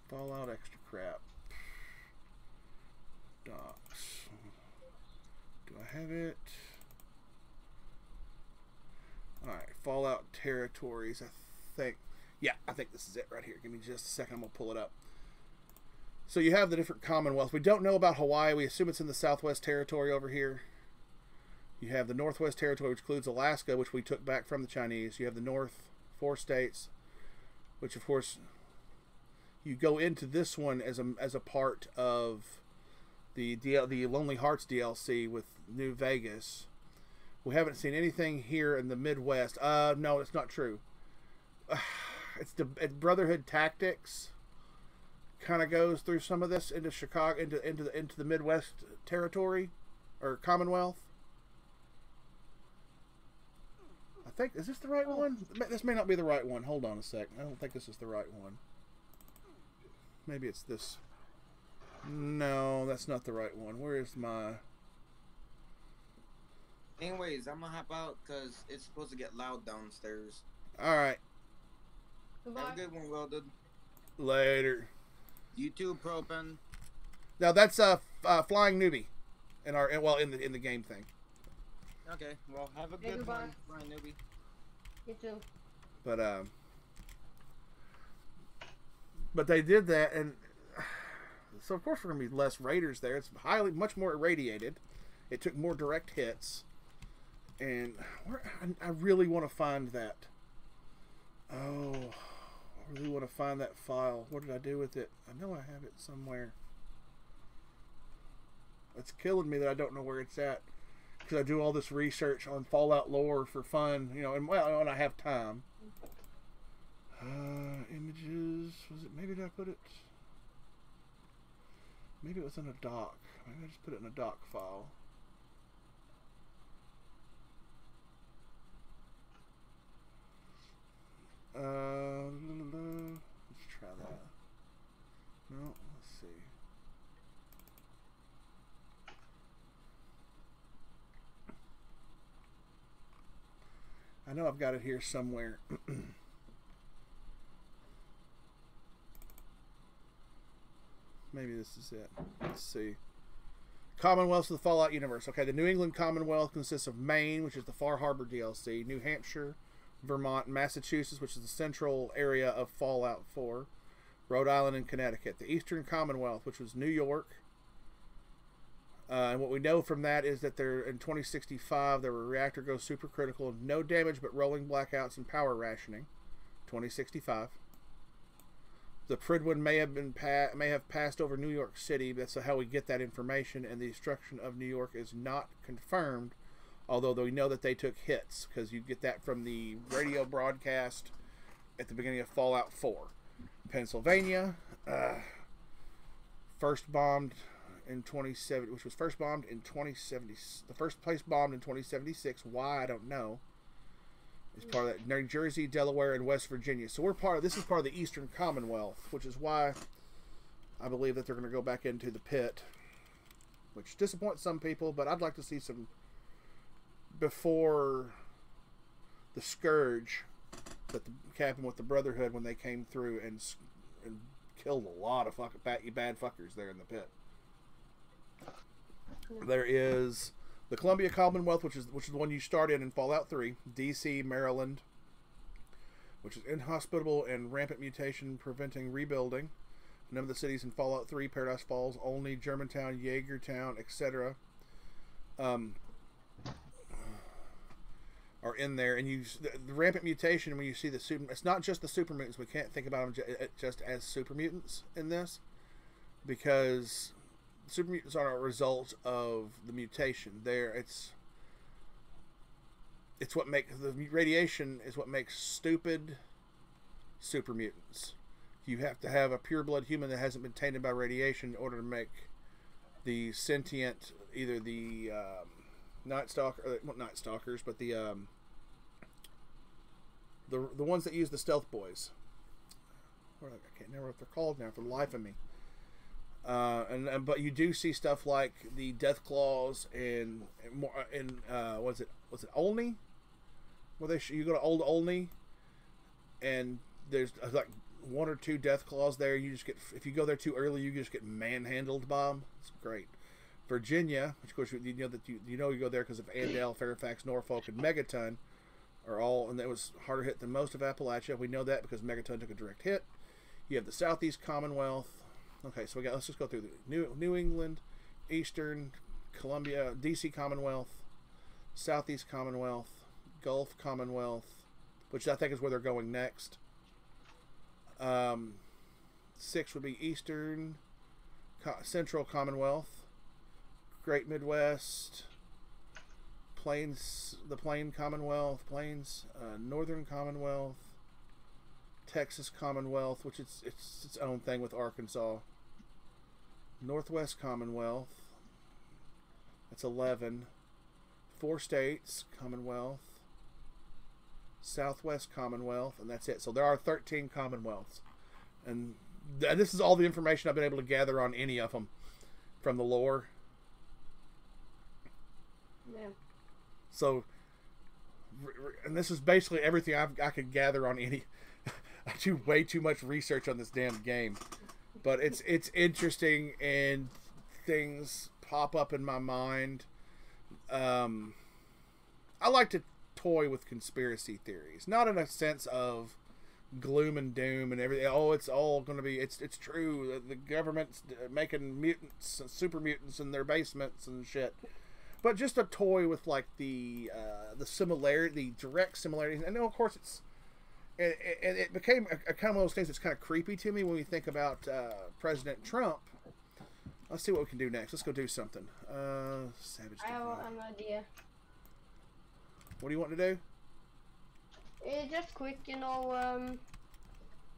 Fallout extra crap. Docs. Do I have it? Alright, Fallout territories, I think. Yeah, I think this is it right here. Give me just a second, I'm going to pull it up. So you have the different Commonwealth. We don't know about Hawaii. We assume it's in the Southwest Territory over here. You have the Northwest Territory, which includes Alaska, which we took back from the Chinese. You have the North, 4 states, which of course you go into this one as a part of the Lonely Hearts DLC with New Vegas. We haven't seen anything here in the Midwest. No, it's not true. It's Brotherhood Tactics kind of goes through some of this into Chicago, into the Midwest Territory or Commonwealth. I think, is this the right one? This may not be the right one. Hold on a sec. I don't think this is the right one. Maybe it's this. No, that's not the right one. Where is my... Anyways, I'm gonna hop out because it's supposed to get loud downstairs. Alright. Have a good one, Welded. Later. You too, Propen. Now that's Flying Newbie in the game thing. Okay, well, have a good one, Flying Newbie. You too. But they did that, and so of course we're gonna be less raiders there. It's much more irradiated. It took more direct hits, and I really want to find that. Oh, I really want to find that file. What did I do with it? I know I have it somewhere. It's killing me that I don't know where it's at, because I do all this research on Fallout lore for fun, you know, and when I have time. Images, was it, maybe did I put it? Maybe it was in a doc. Maybe I just put it in a doc file. Let's try that. No, let's see. I know I've got it here somewhere. Maybe this is it. Let's see. Commonwealths of the Fallout universe. Okay, the New England Commonwealth consists of Maine, which is the Far Harbor DLC, New Hampshire, Vermont, Massachusetts, which is the central area of Fallout 4, Rhode Island, and Connecticut. The Eastern Commonwealth, which was New York. And what we know from that is that in 2065, their reactor goes supercritical, no damage but rolling blackouts and power rationing. 2065. The Prydwen may have passed over New York City. That's how we get that information, and the destruction of New York is not confirmed, although we know that they took hits, because you get that from the radio broadcast at the beginning of Fallout 4. Pennsylvania, first bombed in 2070, which was first bombed in 2070. The first place bombed in 2076. Why, I don't know. It's part of that. New Jersey, Delaware, and West Virginia. So this is part of the Eastern Commonwealth, which is why I believe that they're going to go back into the pit, which disappoints some people, but I'd like to see some before the Scourge that happened with the Brotherhood when they came through and killed a lot of fucking bad fuckers there in the pit. There is the Columbia Commonwealth, which is the one you start in Fallout 3, DC, Maryland, which is inhospitable and rampant mutation preventing rebuilding. A number of the cities in Fallout 3, Paradise Falls, Olney, Germantown, Jaegertown, etc. Are in there, and the rampant mutation, when you see it's not just the super mutants. We can't think about them just as super mutants in this, because super mutants are a result of the mutation. It's what makes the radiation is what makes stupid super mutants. You have to have a pureblood human that hasn't been tainted by radiation in order to make the sentient, either the Night Stalker, well, Night Stalkers, but the ones that use the stealth boys. I can't remember what they're called now for the life of me. But you do see stuff like the Death Claws and more in was it Olney? Where you go to Old Olney, and there's like 1 or 2 Death Claws there. You just get, if you go there too early, you just get manhandled by them. It's great. Virginia, which of course you know that you go there because of Andale, Fairfax, Norfolk, and Megaton are all, and that was harder hit than most of Appalachia. We know that because Megaton took a direct hit. You have the Southeast Commonwealth, Okay, so let's just go through the New England, Eastern, Columbia, DC Commonwealth, Southeast Commonwealth, Gulf Commonwealth, which I think is where they're going next. 6 would be Eastern, Central Commonwealth, Great Midwest, Plains, the Plain Commonwealth, Plains, Northern Commonwealth, Texas Commonwealth, which it's its own thing with Arkansas. Northwest Commonwealth, that's 11. 4 states Commonwealth, Southwest Commonwealth, and that's it. So there are 13 Commonwealths, and this is all the information I've been able to gather on any of them from the lore. Yeah. So, and this is basically everything I could gather on any. I do way too much research on this damn game, but it's interesting and things pop up in my mind. I like to toy with conspiracy theories, not in a sense of gloom and doom and everything. Oh, it's all going to be, it's true. The government's making mutants, super mutants in their basements and shit. But just a toy with like the similarity, the direct similarities. And of course it became a kind of one of those things that's kind of creepy to me when we think about President Trump. Let's see what we can do next. Let's go do something. Savage. I have an idea. What do you want to do? Just quick, you know,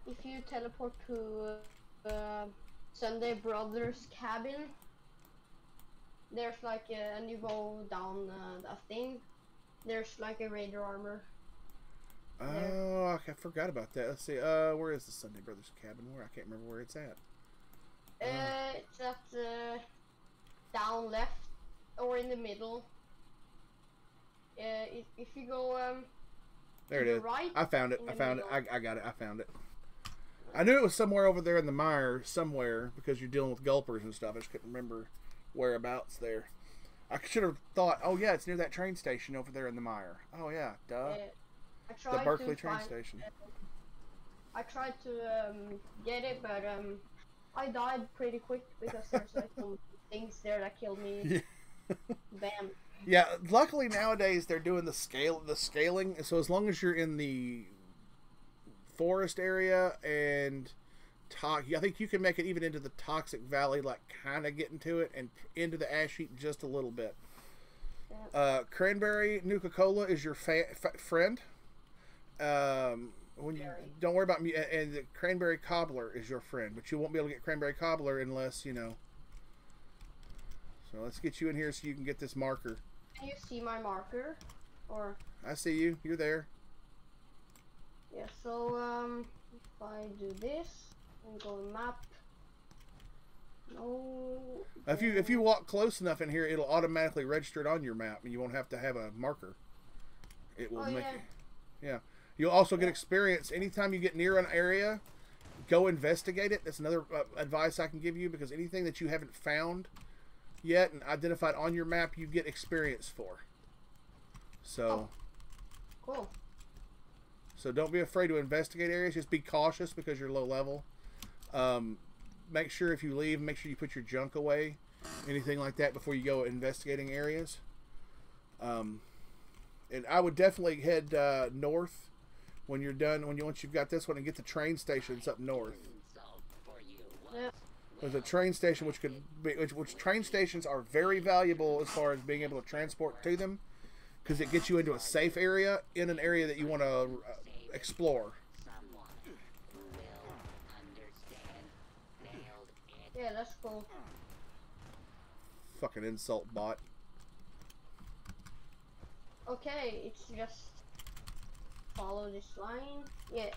if you teleport to Sunday Brothers cabin, there's like and you go down that thing, there's like a Raider armor. Oh, I forgot about that. Let's see. Where is the Sunday Brothers cabin? Where? I can't remember where it's at. It's at down left or in the middle. If you go there it is. Right, I found it. I found it. I got it. I found it. I knew it was somewhere over there in the mire somewhere because you're dealing with gulpers and stuff. I just couldn't remember whereabouts there. I should have thought, oh yeah, it's near that train station over there in the mire. Oh yeah, duh. The Berkeley train station. I tried to get it, but I died pretty quick because there's like some things there that killed me. Bam. Yeah, luckily nowadays they're doing the scaling. So as long as you're in the forest area and I think you can make it even into the Toxic Valley, like kind of getting to it and into the Ash Heap just a little bit. Cranberry Nuka-Cola is your friend. When you don't worry about me, and the Cranberry Cobbler is your friend, but you won't be able to get Cranberry Cobbler unless you know. So let's get you in here so you can get this marker. Can you see my marker? Or I see you. You're there. Yeah. So if I do this and go to map. No. If you walk close enough in here, it'll automatically register it on your map, and you won't have to have a marker. It will make it. Yeah. You'll also get experience anytime you get near an area. Go investigate it. That's another advice I can give you, because anything that you haven't found yet and identified on your map, you get experience for. So. Cool. So don't be afraid to investigate areas. Just be cautious because you're low level. Make sure if you leave, make sure you put your junk away, anything like that, before you go investigating areas. And I would definitely head north when you're done. Once you've got this one, and get the train stations up north. There's a train station which train stations are very valuable as far as being able to transport to them, because it gets you into a safe area in an area that you want to explore. Yeah, that's cool. Fucking insult bot. Okay, it's just follow this line. Yeah.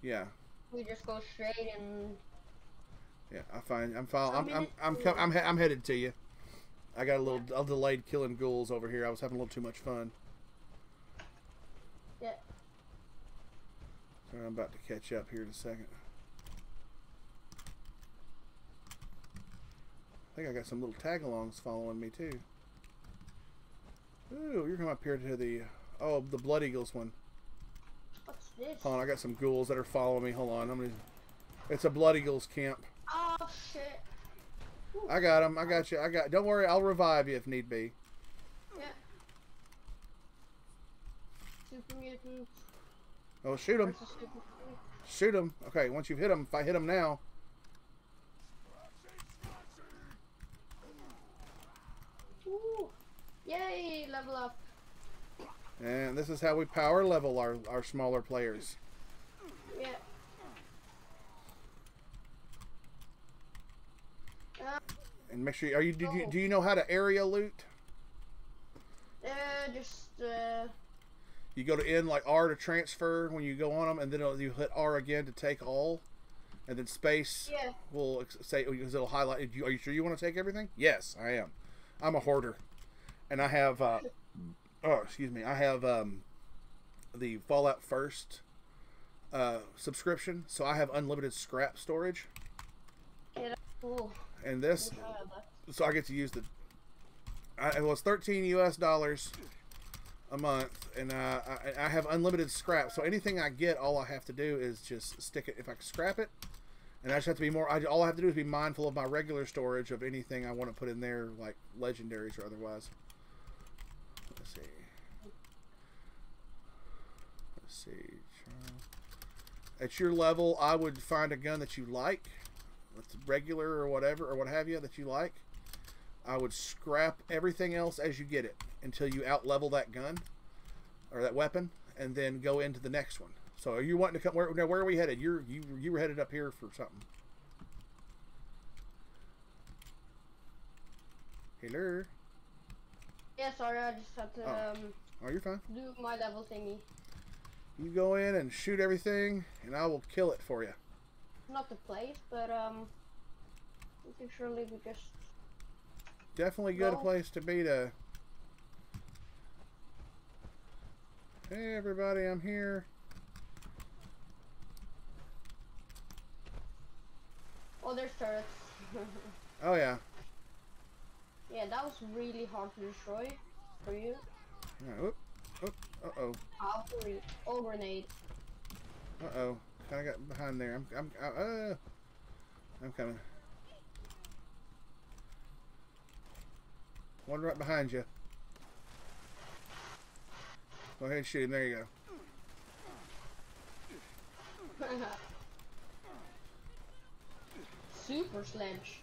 Yeah. We just go straight and. Yeah, I'm headed to you. I got a delayed killing ghouls over here. I was having a little too much fun. Yeah. So I'm about to catch up here in a second. I think I got some little tag-alongs following me too. Ooh, you're coming up here to the Blood Eagles one. What's this? Hold on, I got some ghouls that are following me. Hold on, It's a Blood Eagles camp. Oh shit. I got him. I got you. Don't worry. I'll revive you if need be. Yeah. Super mutant. Oh, shoot him. Shoot him. Okay, once you've hit him, if I hit him now. Ooh. Yay, level up. And this is how we power level our smaller players. Yeah. And make sure do you know how to area loot? You go to N like R to transfer when you go on them, and then you hit R again to take all, and then space will say because it'll highlight. Are you sure you want to take everything? Yes, I am. I'm a hoarder, and I have. Excuse me. I have the Fallout First subscription, so I have unlimited scrap storage. Yeah, that's cool. And this, so I get to use the. It was $13 US a month, and I have unlimited scrap. So anything I get, all I have to do is just stick it. If I scrap it, and I just have to be more. All I have to do is be mindful of my regular storage of anything I want to put in there, like legendaries or otherwise. Let's see. Let's see. At your level, I would find a gun that you like. It's regular or whatever or what have you that you like. I would scrap everything else as you get it until you out level that gun or that weapon, and then go into the next one. So are you wanting to come? Where are we headed? You were headed up here for something. Hello. Yeah, sorry, I just had to Oh, you're fine. do my level thingy. You go in and shoot everything, and I will kill it for you. Not the place, but we can surely be just. Definitely good a place to be to. Hey everybody, I'm here. Oh, there's turrets. Oh yeah. Yeah, that was really hard to destroy for you. Right, uh-oh. How for you? Oh, grenade. Uh-oh. Kinda got behind there. I'm coming. One right behind you. Go ahead and shoot him. There you go. Super sledge.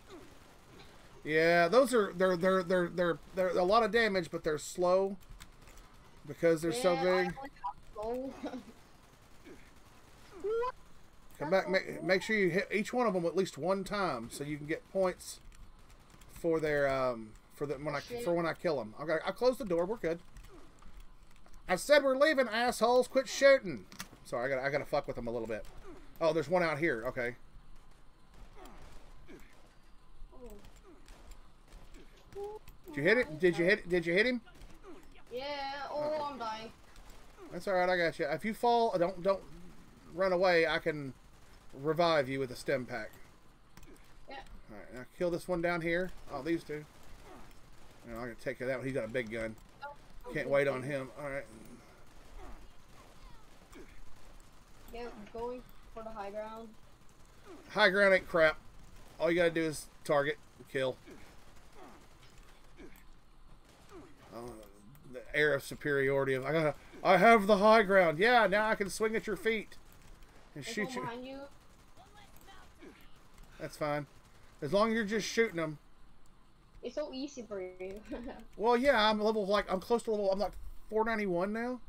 Yeah, those are they're a lot of damage, but they're slow because they're so big. Come back. Make sure you hit each one of them at least one time, so you can get points for their when I kill them. I'll close the door. We're good. I said we're leaving, assholes. Quit shooting. Sorry, I gotta fuck with them a little bit. Oh, there's one out here. Okay. Did you hit it? Did you hit him? Yeah. Oh, I'm dying. That's all right. I got you. If you fall, don't run away. I can revive you with a stem pack. Yeah. All right. Now kill this one down here. Oh, these two. I'm gonna take that one. He's got a big gun. Can't wait on him. All right. Yeah, going for the high ground. High ground ain't crap. All you gotta do is target and kill. The air of superiority of I have the high ground. Yeah, now I can swing at your feet and shoot you. Behind you. That's fine, as long as you're just shooting them. It's so easy for you. Well, yeah, I'm close to level. I'm like 491 now.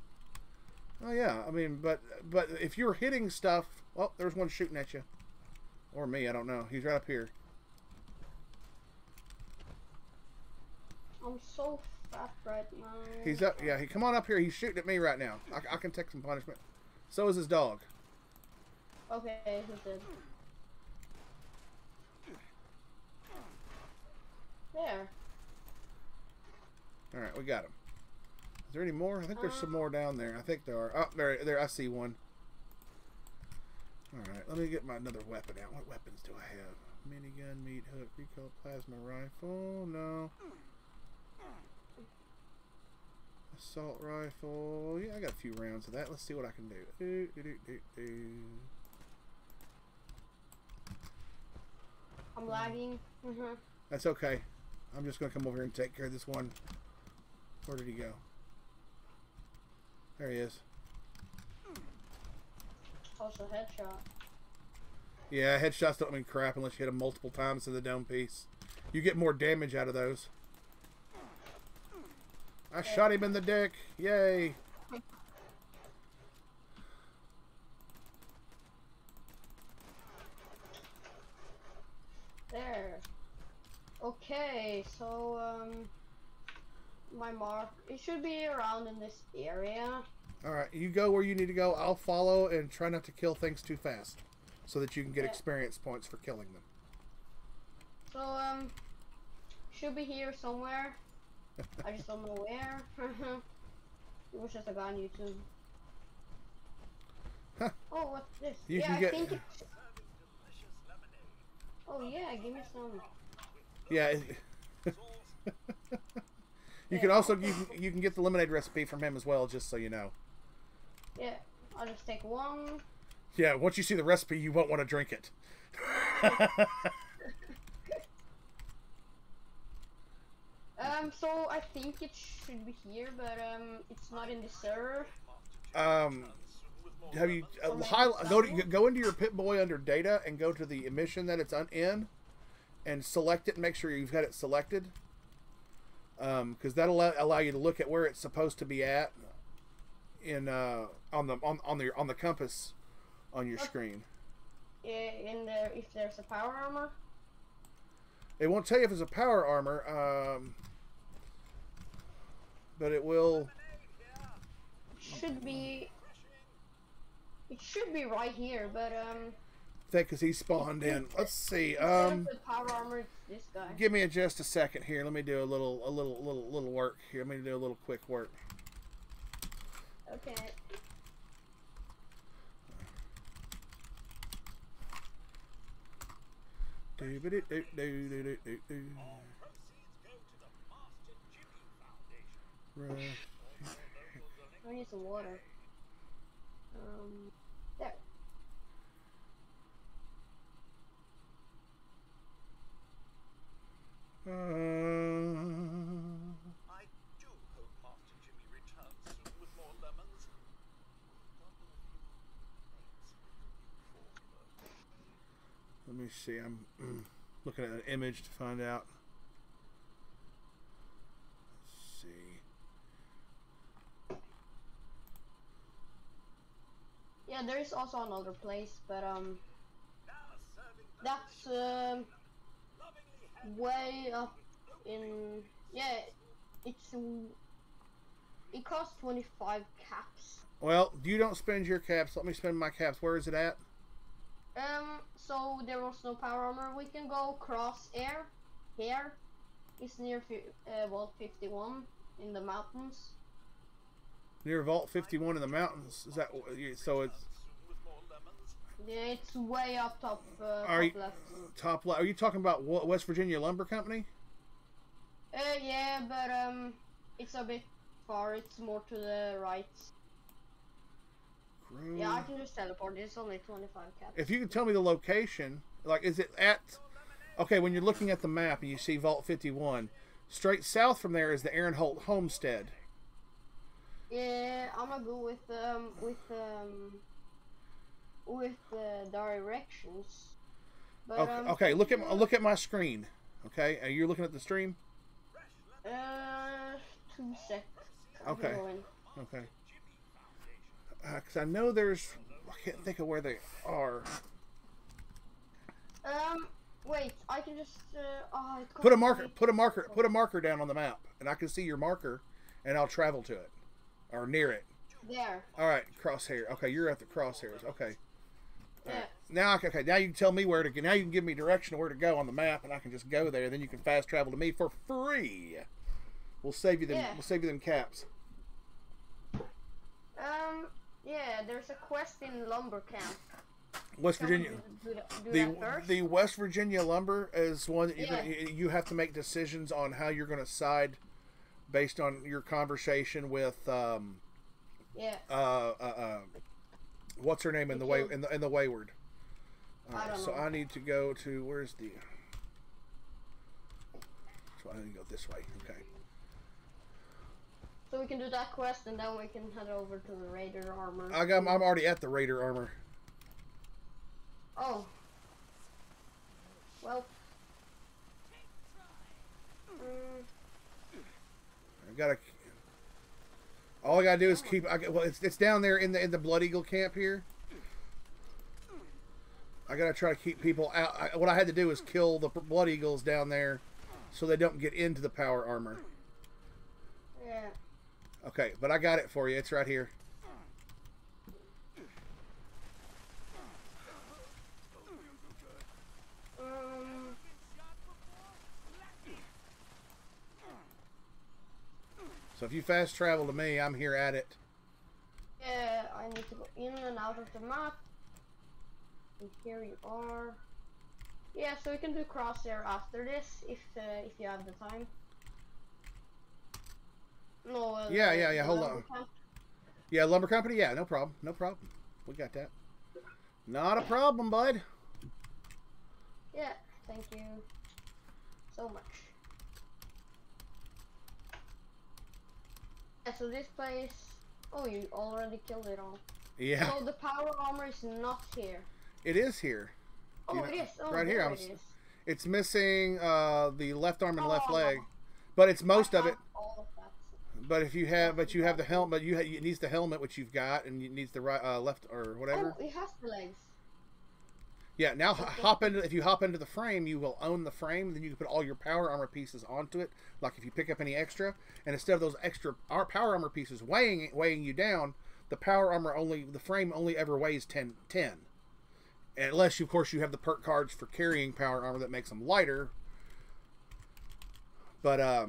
Oh yeah, I mean, but if you're hitting stuff, well, there's one shooting at you, or me. I don't know. He's right up here. I'm so fat right now. He's up. Yeah, come on up here. He's shooting at me right now. I can take some punishment. So is his dog. Okay, he's dead. There. All right, we got him. Is there any more? I think there's some more down there. I think there are. Oh, there. I see one. All right, let me get my another weapon out. What weapons do I have? Minigun, meat hook, recoil, plasma rifle. No. Assault rifle. Yeah, I got a few rounds of that. Let's see what I can do. I'm lagging. That's okay. I'm just gonna come over here and take care of this one. Where did he go? There he is. Also headshot. Yeah, headshots don't mean crap unless you hit them multiple times to the dome piece. You get more damage out of those. I shot him in the dick. Yay. There. Okay, so my mark, it should be around in this area. Alright, you go where you need to go. I'll follow and try not to kill things too fast so that you can get experience points for killing them. So, should be here somewhere. I just don't know where. It was just a guy on YouTube. Huh. Oh, what's this? You yeah, can I get... think it's... Oh yeah, give me some. Yeah. You can also you can get the lemonade recipe from him as well, just so you know. Yeah, I'll just take one. Yeah, once you see the recipe, you won't want to drink it. So I think it should be here, but it's not in the server. Have you go into your Pip-Boy under data and go to the mission that it's in, and select it and make sure you've got it selected. Because that'll allow you to look at where it's supposed to be at in on the compass on your screen. In there, if there's a power armor. It won't tell you if it's a power armor, but it will. Should be. It should be right here, but I think because he spawned in. Let's see. The power armor, it's this guy. Give me just a second here. Let me do a little work here. Let me do a little quick work. Okay. Right. I need some water. There. I do hope Master Jimmy returns soon with more lemons. Let me see. I'm looking at an image to find out. Let's see. Yeah, there is also another place, but that's way up in. Yeah, it costs 25 caps. Well, you don't spend your caps. Let me spend my caps. Where is it at? So there was no power armor. We can go cross air. Here, it's near Vault 51 in the mountains. Near Vault 51 in the mountains. Is that so? It's. Yeah, it's way up top. Top left. Are you talking about West Virginia Lumber Company? Yeah, but it's a bit far. It's more to the right. Yeah, I can just teleport. It's only 25 caps. If you can tell me the location, like, is it at? Okay, when you're looking at the map and you see Vault 51, straight south from there is the Aaron Holt Homestead. Yeah, I'm gonna go with the directions. But, okay. Look at my screen. Okay, are you looking at the stream? 2 seconds. Okay. Okay. Because I know there's. I can't think of where they are. Wait. I can just. Put a marker down on the map, and I can see your marker, and I'll travel to it, or near it. There. All right, crosshair. Okay, you're at the crosshairs. Okay. Yeah. Right. Now, okay. Now you can tell me where to go. Now you can give me direction of where to go on the map, and I can just go there. Then you can fast travel to me for free. We'll save you them. Yeah. We'll save you them caps. Yeah. There's a quest in Lumber Camp. West Virginia. The West Virginia Lumber is one that you have to make decisions on how you're going to side based on your conversation with what's her name in the Wayward. I don't So know. I need to go to where's the So I need to go this way. Okay. So we can do that quest and then we can head over to the Raider armor. I'm already at the Raider armor. Oh. Well. I gotta. All I gotta do is keep. Well, it's down there in the Blood Eagle camp here. I gotta try to keep people out. What I had to do is kill the Blood Eagles down there, so they don't get into the power armor. Yeah. Okay, but I got it for you. It's right here. So if you fast travel to me, I'm here at it. Yeah, I need to go in and out of the map. And here you are. Yeah, so we can do crosshair after this if you have the time. No. Yeah. Hold on. Yeah, lumber company. Yeah, no problem. No problem. We got that. Not a problem, bud. Yeah, thank you so much. Yeah, so this place. Oh, you already killed it all. Yeah. So the power armor is not here. It is here. Oh, it is. Oh, right here. It is. It's missing the left arm and left leg, but it's most of it. All of that. But if you have, you have the helmet. It needs the helmet, which you've got, and it needs the right, left or whatever. Oh, it has the legs. Yeah. Now if you hop into the frame, you will own the frame. Then you can put all your power armor pieces onto it. Like if you pick up any extra, and instead of those extra power armor pieces weighing you down, the frame only ever weighs 10. Unless, of course, you have the perk cards for carrying power armor that makes them lighter. But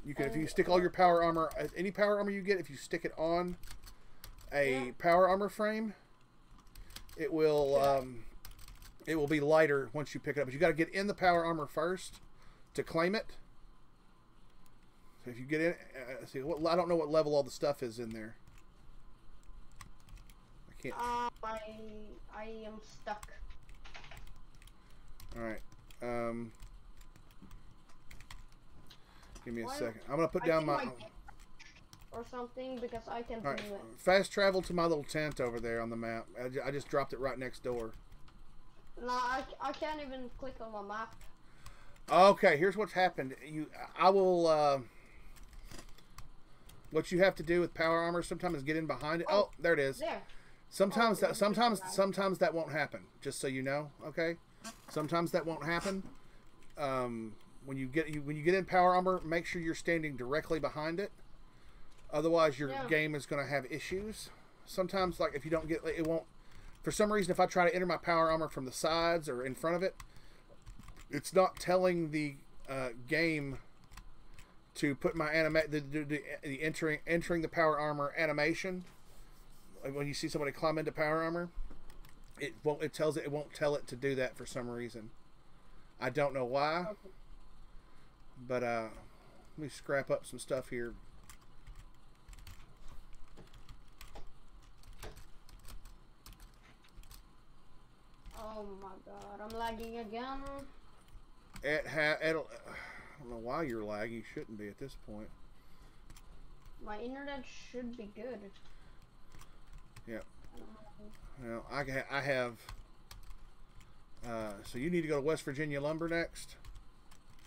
you can, if you stick all your power armor, any power armor you get, if you stick it on a power armor frame, it will be lighter once you pick it up. But you got to get in the power armor first to claim it. So if you get in, I don't know what level all the stuff is in there. I can't. I am stuck. All right. Give me a second. I'm gonna put down my or something because I can do it. Fast travel to my little tent over there on the map. I just dropped it right next door. No, I can't even click on my map. Okay, here's what's happened. I will. What you have to do with power armor sometimes is get in behind it. Oh, there it is. There. Sometimes that won't happen. Just so you know, okay. Sometimes that won't happen. When you get in power armor, make sure you're standing directly behind it. Otherwise, your game is going to have issues. Sometimes, like if you don't get it, won't. For some reason, if I try to enter my power armor from the sides or in front of it, it's not telling the game to put my entering the power armor animation. When you see somebody climb into power armor, it won't. It won't tell it to do that for some reason. I don't know why. Okay. But let me scrap up some stuff here. Oh my god, I'm lagging again. I don't know why you're lagging. You shouldn't be at this point. My internet should be good. Yeah. Well, I have. So you need to go to West Virginia Lumber next.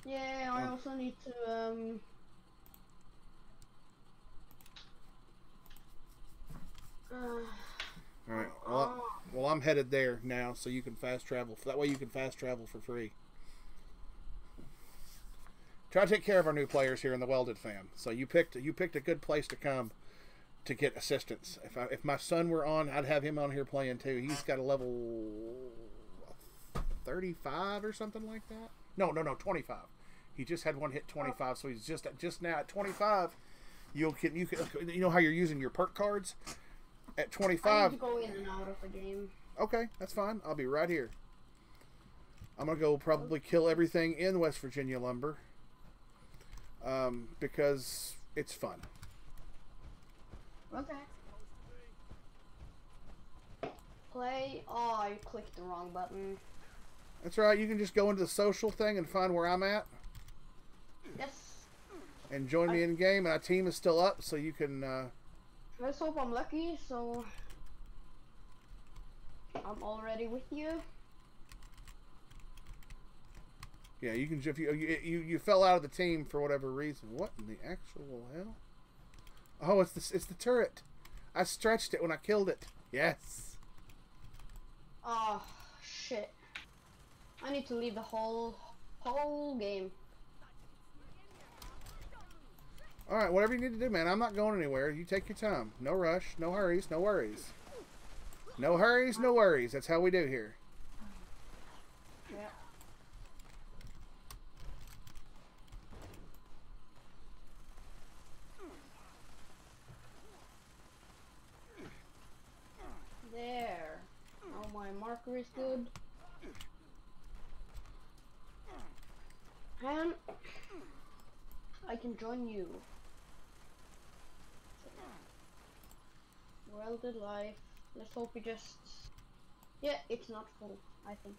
Yeah, I also need to. All right. Well, I'm headed there now, so you can fast travel. That way, you can fast travel for free. Try to take care of our new players here in the Welded fam. So you picked a good place to come to get assistance. If my son were on, I'd have him on here playing too. He's got a level 35 or something like that. No, 25. He just had one hit 25, so he's just now at 25. You know how you're using your perk cards at 25. I need to go in and out of the game. Okay, that's fine. I'll be right here. I'm gonna go probably kill everything in West Virginia Lumber because it's fun. Okay. Play. Oh, I clicked the wrong button. That's right. You can just go into the social thing and find where I'm at. and join me in game. And our team is still up, so you can. Let's hope I'm lucky. So I'm already with you. Yeah, you can. If you fell out of the team for whatever reason. What in the actual hell? Oh, it's the turret. I stretched it when I killed it. Yes. Oh shit! I need to leave the whole game. All right, whatever you need to do, man. I'm not going anywhere. You take your time. No rush. No hurries. No worries. No hurries. No worries. That's how we do here. Yeah. There. Oh, my marker is good. And I can join you. Welded life. Let's hope we just... Yeah, it's not full, I think.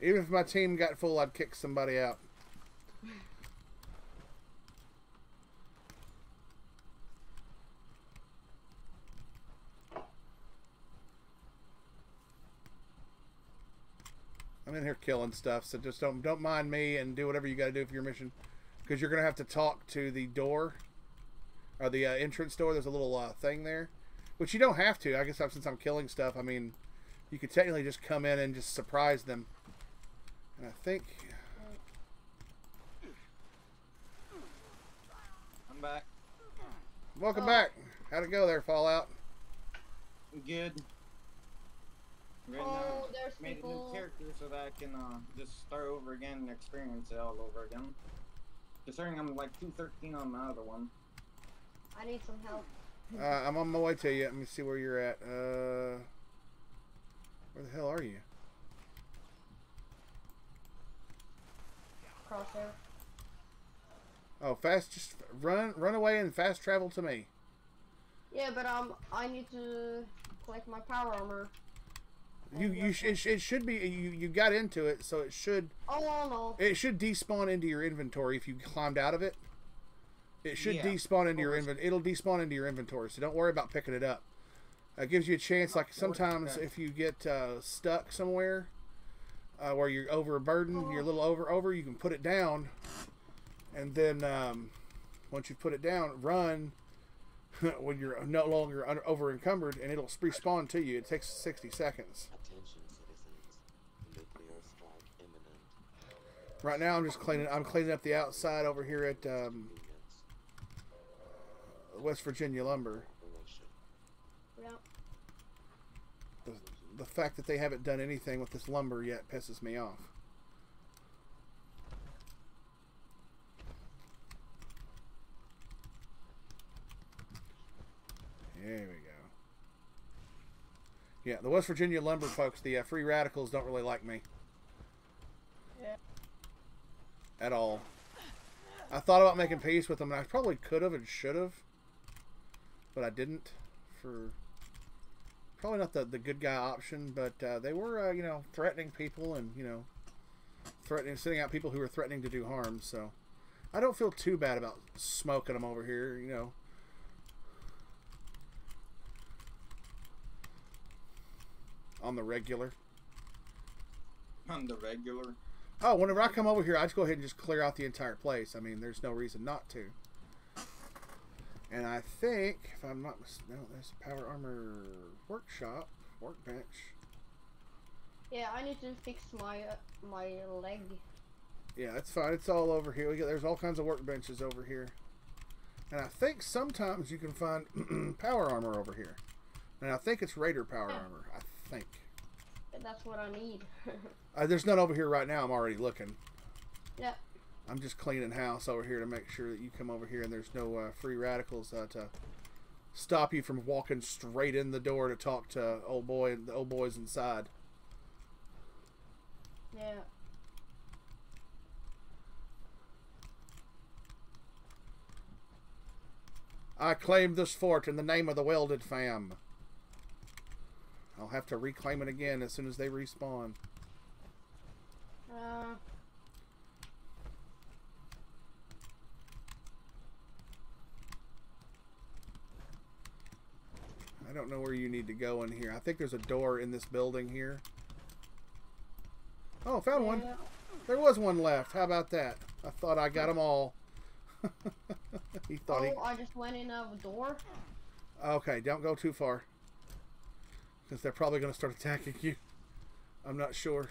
Even if my team got full, I'd kick somebody out. I'm in here killing stuff, so just don't mind me and do whatever you got to do for your mission, because you're gonna have to talk to the door, or the entrance door. There's a little thing there, which you don't have to. I guess since I'm killing stuff, I mean, you could technically just come in and just surprise them. And I think I'm back. Welcome back. How'd it go there, Fallout? Good. Right Oh, now, there's made a new people. character so that I can just start over again and experience it all over again. Considering I'm like 213 on my other one. I need some help. I'm on my way to you. Let me see where you're at. Where the hell are you? Crosshair. Oh, just run away and fast travel to me. Yeah, but I need to collect my power armor. It should be you got into it, so it should. Oh no. It should despawn into your inventory if you climbed out of it. It should despawn into your inventory. It'll despawn into your inventory, so don't worry about picking it up. It gives you a chance. Like sometimes if you get stuck somewhere where you're overburdened, you're a little over, you can put it down, and then once you put it down, run when you're no longer over encumbered, and it'll respawn to you. It takes 60 seconds. Attention, citizens. Nuclear strike imminent. Right now, I'm cleaning up the outside over here at West Virginia Lumber. Yeah. The fact that they haven't done anything with this lumber yet pisses me off. There we go. Yeah, the West Virginia Lumber folks, the free radicals don't really like me. Yeah. At all. I thought about making peace with them, and I probably could have and should have, but I didn't. For probably not the good guy option, but they were, you know, threatening people and, you know, sending out people who were threatening to do harm. So I don't feel too bad about smoking them over here, you know. On the regular. On the regular. Oh, whenever I come over here, I just go ahead and just clear out the entire place. I mean, there's no reason not to. And I think, if I'm not mistaken, no, there's a power armor workbench. Yeah, I need to fix my leg. Yeah, that's fine. It's all over here. There's all kinds of workbenches over here. And I think sometimes you can find power armor over here. And I think it's Raider power armor. I think. That's what I need. There's none over here right now. I'm already looking. Yeah. I'm just cleaning house over here to make sure that you come over here and there's no free radicals to stop you from walking straight in the door to talk to old boy and the old boys inside. Yeah. I claim this fort in the name of the Welded fam. I'll have to reclaim it again as soon as they respawn. I don't know where you need to go in here. I think there's a door in this building here. Oh, found one. There was one left. How about that? I thought I got them all. He thought I just went in a door. Okay, don't go too far. Because they're probably going to start attacking you. I'm not sure.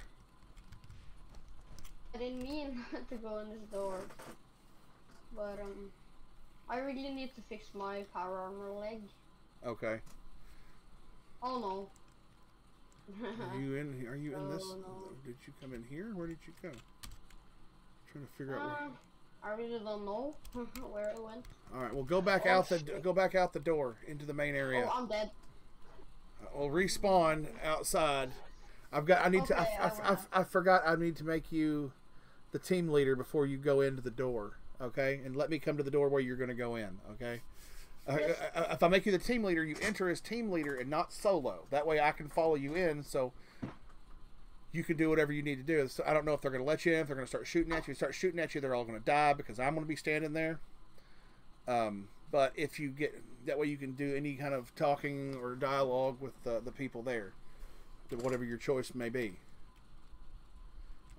I didn't mean to go in this door. But, I really need to fix my power armor leg. Okay. Oh no. Are you in? Are you in this? No. Did you come in here? Where did you go? Trying to figure out where. I really don't know where it went. All right. Well, go back out the door into the main area. Oh, I'm dead. We'll respawn outside. I forgot. I need to make you the team leader before you go into the door. Okay, and let me come to the door where you're going to go in. Okay. If I make you the team leader, you enter as team leader and not solo. That way I can follow you in, so you can do whatever you need to do. So I don't know if they're going to let you in, if they're going to start shooting at you. Start shooting at you, they're all going to die because I'm going to be standing there. But if you get... That way you can do any kind of talking or dialogue with the people there. Whatever your choice may be.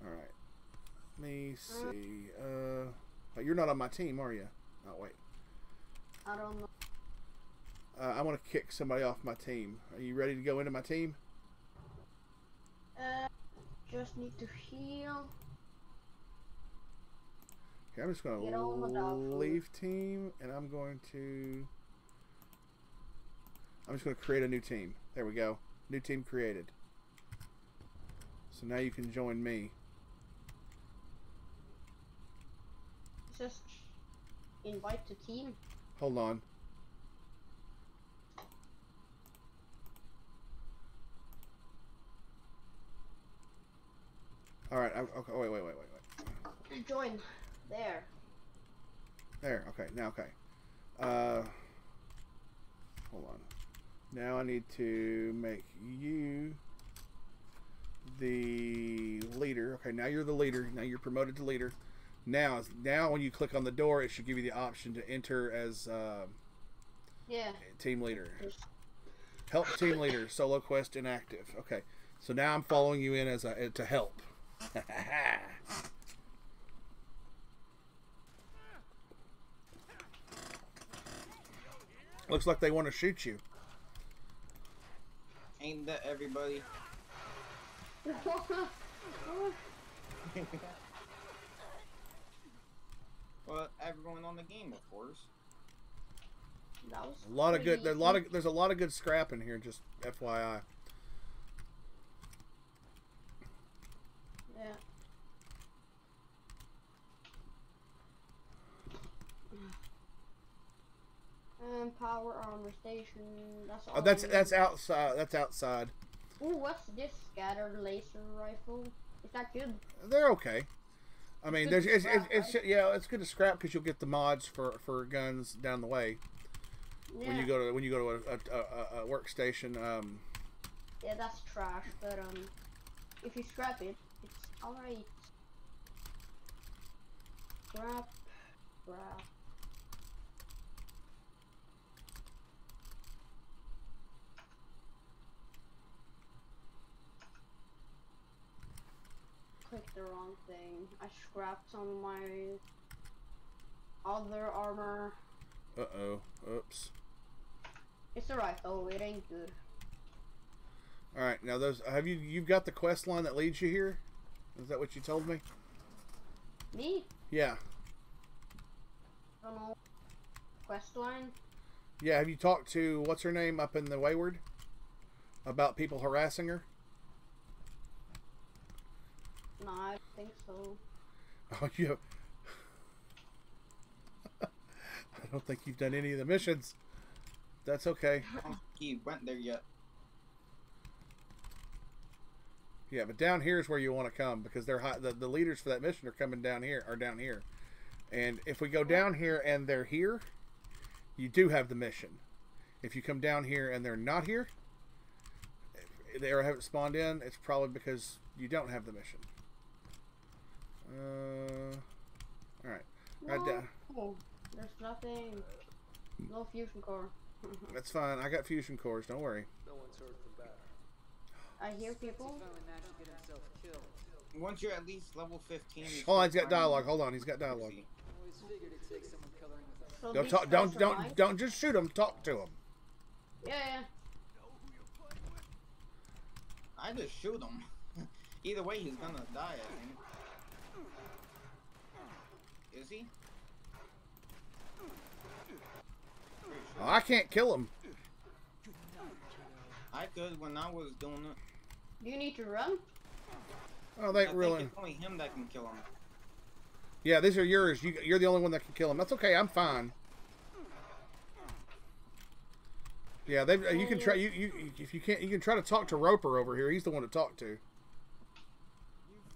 Alright. Let me see. You're not on my team, are you? Oh, wait. I don't know. I want to kick somebody off my team. Are you ready to go into my team? Just need to heal. Okay, I'm just going to leave team, and I'm just going to create a new team. There we go. New team created. So now you can join me. Just invite the team. Hold on. All right. Okay. Wait. Join. There. There. Okay. Now, okay. Hold on. Now I need to make you the leader. Okay. Now you're the leader. Now you're promoted to leader. Now when you click on the door, it should give you the option to enter as team leader. Help team leader. Solo quest inactive. Okay. So now I'm following you in as to help. Looks like they want to shoot you. Ain't that everybody? Well, everyone on the game, of course. A lot of good. There's a lot of good scrap in here. Just FYI. Yeah. Power armor station. That's all. That's outside. That's outside. Ooh, what's this scattered laser rifle? Is that good? They're okay. I mean, it's good to scrap because you'll get the mods for guns down the way. Yeah. When you go to a workstation. Yeah, that's trash. But if you scrap it, it's all right. Scrap. Clicked the wrong thing. I scrapped some of my other armor. Uh-oh. Oops. It's alright though, it ain't good. Alright, now you've got the quest line that leads you here? Is that what you told me? Me? Yeah. I don't know. Quest line? Yeah, have you talked to what's her name up in the Wayward? About people harassing her? No, I don't think so. Oh, you have... I don't think you've done any of the missions. That's okay. He went there yet. Yeah, but down here is where you want to come because they're the leaders for that mission are coming down here. And if we go down here and they're here, you do have the mission. If you come down here and they're not here, they haven't spawned in, it's probably because you don't have the mission. Alright. Right down. Oh, there's nothing. No fusion core. That's fine. I got fusion cores. Don't worry. No one's heard from back. I hear people. Once you're at least level 15. Hold on, he's got dialogue. Hold on, he's got dialogue. Always figured it takes someone coloring with us. So Don't these talk. guys Don't survive? don't just shoot him. Talk to him. Yeah. I just shoot him. Either way, he's gonna die, I think. Is he? Oh, I can't kill him. I could when I was doing it. Do you need to run? Oh, they I think really. it's only him that can kill him. Yeah, these are yours. You're the only one that can kill him. That's okay. I'm fine. Yeah, they. You can try. If you can't, you can try to talk to Roper over here. He's the one to talk to.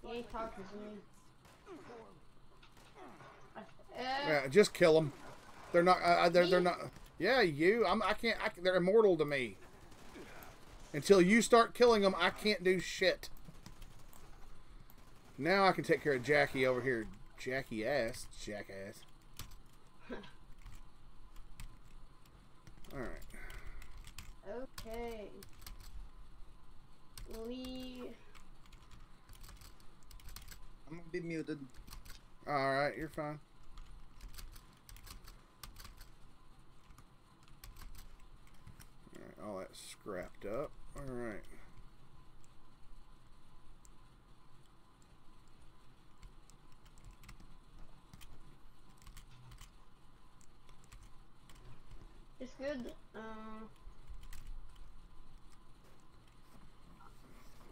He ain't talking to me. Yeah, just kill them. They're not. They're not. Yeah, you. I can't. They're immortal to me. Until you start killing them, I can't do shit. Now I can take care of Jackie over here. Jackie ass. Jackass. Alright. Okay. Lee. I'm gonna be muted. Alright, you're fine. Alright, all that's scrapped up. Alright. It's good.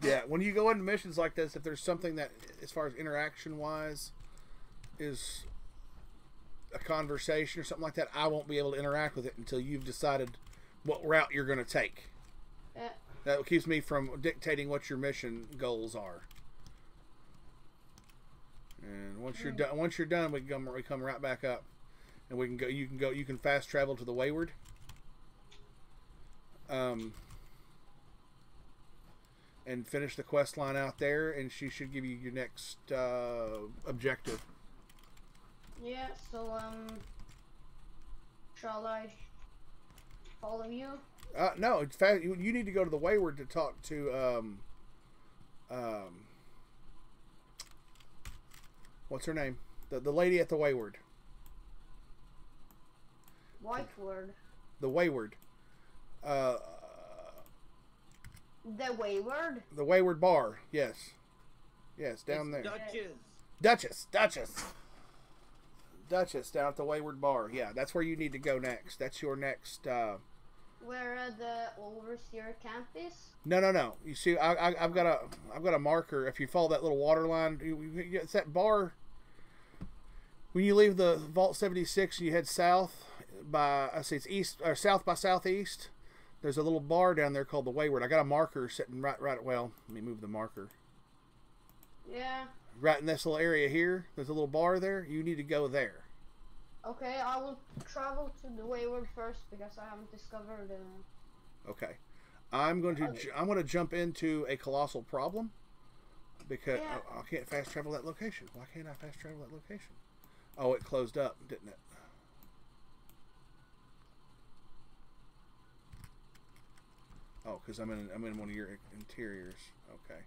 Yeah, when you go into missions like this, if there's something that, as far as interaction-wise, is a conversation or something like that, I won't be able to interact with it until you've decided what route you're going to take. Yeah. That keeps me from dictating what your mission goals are. And once you're done, we come right back up, and we can go. You can fast travel to the Wayward. And finish the quest line out there, and she should give you your next objective. Yeah, so, shall I follow you? No, it's fast. You need to go to the Wayward to talk to, what's her name? The lady at the Wayward. Whiteward. The Wayward. The Wayward? The Wayward Bar, yes. Yes, down there. Duchess down at the Wayward Bar. Yeah, that's where you need to go next. That's your next, Where the Overseer camp is? No. You see, I've got a marker. If you follow that little water line, it's that bar. When you leave the Vault 76, you head south by, I say it's east or south by southeast. There's a little bar down there called the Wayward. I got a marker sitting right. Well, let me move the marker. Yeah. Right in this little area here, there's a little bar there. You need to go there. Okay, I will travel to the Wayward first because I haven't discovered. Okay, I'm going to jump into a colossal problem because I can't fast travel that location. Why can't I fast travel that location? Oh, it closed up, didn't it? Oh, because I'm in one of your interiors. Okay.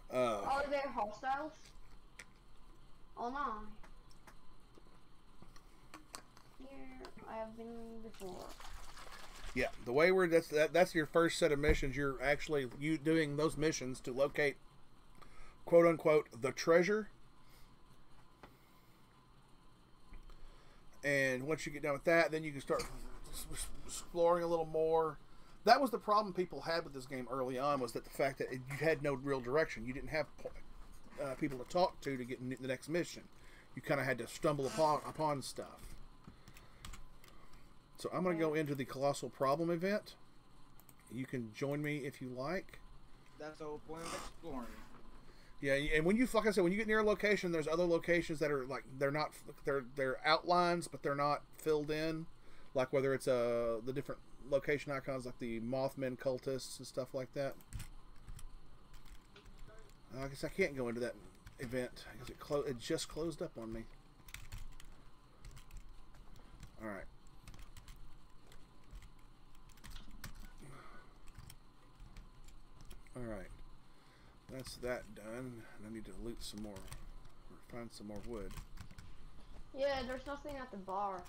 Are there hostiles? Oh no. Here I have been before. Yeah, the Wayward. That's your first set of missions. You're actually doing those missions to locate, quote unquote, the treasure. And once you get done with that, then you can start exploring a little more. That was the problem people had with this game early on, was that the fact that you had no real direction. You didn't have people to talk to get the next mission. You kind of had to stumble upon stuff. So I'm going to go into the Colossal Problem event. You can join me if you like. That's the whole point of exploring. Yeah, and when you, like I said, when you get near a location, there's other locations that are like they're outlines, but they're not filled in. Like whether it's the different location icons, like the Mothman cultists and stuff like that. I guess I can't go into that event because it just closed up on me. All right. that's that done. I need to loot some more, or find some more wood. Yeah, there's nothing at the bar.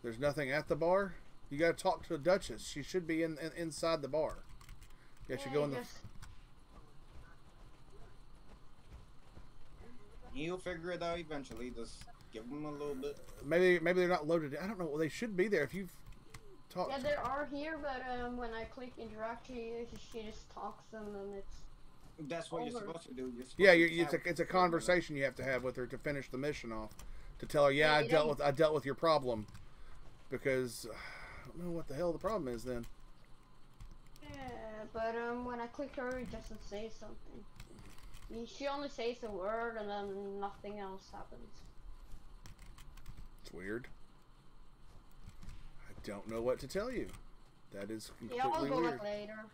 There's nothing at the bar? You gotta talk to the Duchess. She should be inside the bar. You should go in the... You'll figure it out eventually. Just give them a little bit. Maybe they're not loaded. I don't know. Well, they should be there if you've talked. Yeah, they are here, but when I click interact, she just talks them, and it's. That's what over. you're supposed to do. Yeah, it's a conversation you have to have with her to finish the mission off. To tell her, yeah, I dealt with your problem, because I don't know what the hell the problem is then. Yeah, but when I click her, it doesn't say something. She only says a word, and then nothing else happens. It's weird. I don't know what to tell you. That is completely yeah, I'll go weird. back later.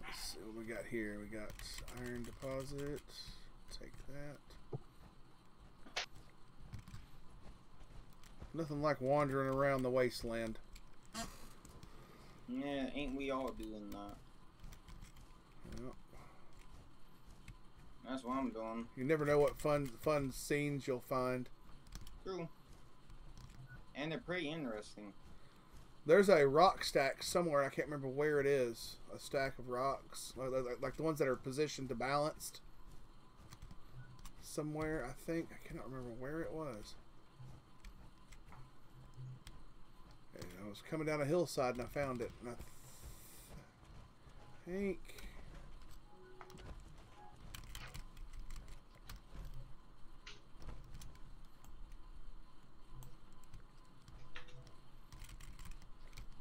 Let's see what we got here. We got iron deposit. Take that. Nothing like wandering around the wasteland. Yeah, ain't we all doing that? Yep. That's what I'm doing. You never know what fun scenes you'll find. True. And they're pretty interesting. There's a rock stack somewhere. I can't remember where it is. A stack of rocks, like the ones that are positioned to balanced. Somewhere, I think. I cannot remember where it was. Okay, I was coming down a hillside and I found it. And I think.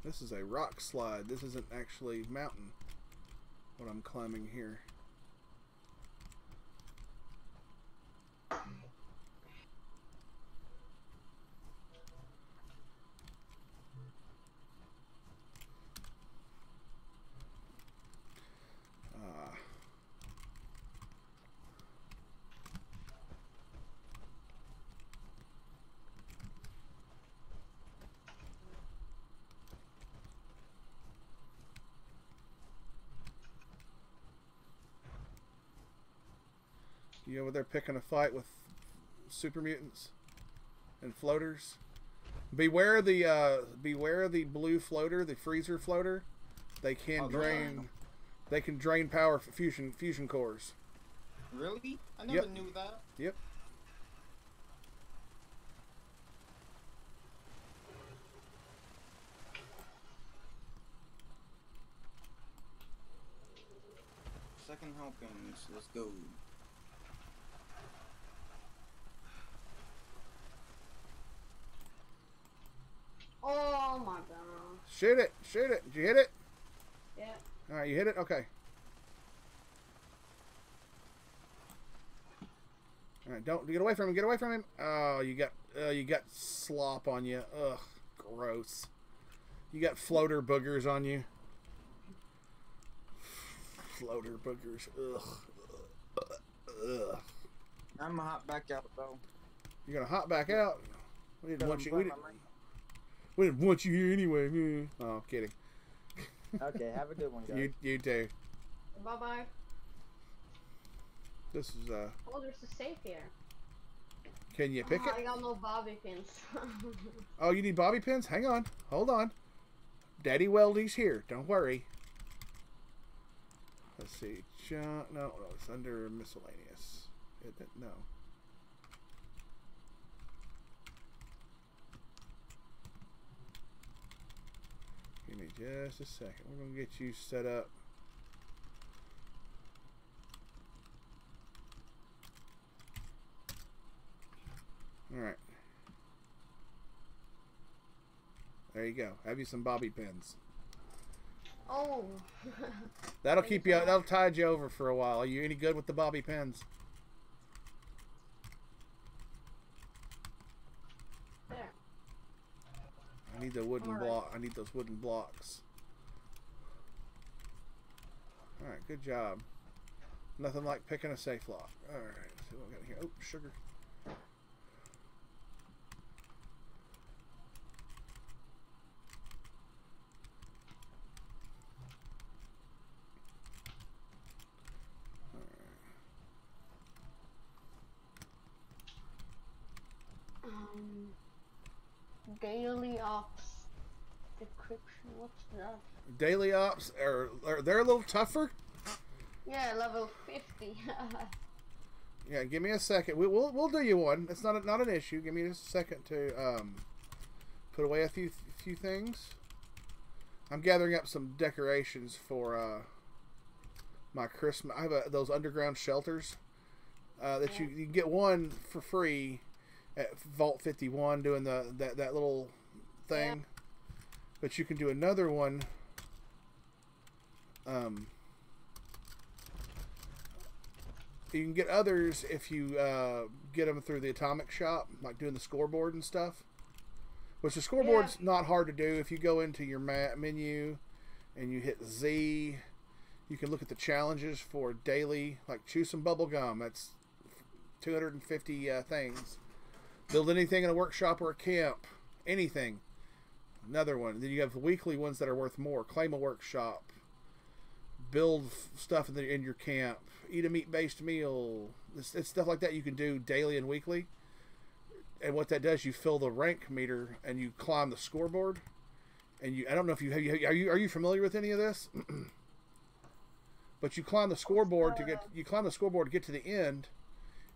This is a rock slide. This isn't actually mountain, what I'm climbing here. You over there picking a fight with super mutants and floaters. Beware the blue floater, the freezer floater. They can drain power for fusion cores. Really? I never knew that. Yep. Second helpings. Let's go. Oh my god. Shoot it! Shoot it! Did you hit it? Yeah. Alright, you hit it? Okay. Alright, don't get away from him, get away from him. Oh, you got slop on you. Ugh, gross. You got floater boogers on you. Floater boogers. Ugh. Ugh. I'm gonna hop back out though. You're gonna hop back out? We didn't want you. We didn't want you here anyway. Oh, kidding. Okay, have a good one, guys. You too. Bye bye. This is Oh, there's a safe here. Can you pick it? I got no bobby pins. Oh, you need bobby pins? Hang on. Hold on. Daddy Weldy's here. Don't worry. Let's see. No, it's under miscellaneous. No. Give me just a second. We're going to get you set up. Alright. There you go. Have you some bobby pins. Oh. That'll keep you, that'll tide you over for a while. Are you any good with the bobby pins? There. I need the wooden block. I need those wooden blocks. Alright, good job. Nothing like picking a safe lock. Alright, let's see what we got here. Oh, sugar. Daily ops decryption. What's that? Daily ops are they're a little tougher. Yeah, level 50. Yeah, give me a second. We'll do you one. It's not an issue. Give me just a second to put away a few things. I'm gathering up some decorations for my Christmas. I have those underground shelters that you can get one for free at Vault 51 doing that little thing, but you can do another one. You can get others if you get them through the Atomic Shop, like doing the scoreboard and stuff. Which the scoreboard's not hard to do. If you go into your menu and you hit Z, you can look at the challenges for daily, like chew some bubble gum. That's 250 things. Build anything in a workshop or a camp. Anything. Another one. Then you have the weekly ones that are worth more. Claim a workshop. Build stuff in your camp. Eat a meat-based meal. It's stuff like that you can do daily and weekly. And what that does, you fill the rank meter and you climb the scoreboard. And I don't know if are you familiar with any of this? But you climb the scoreboard to get to the end,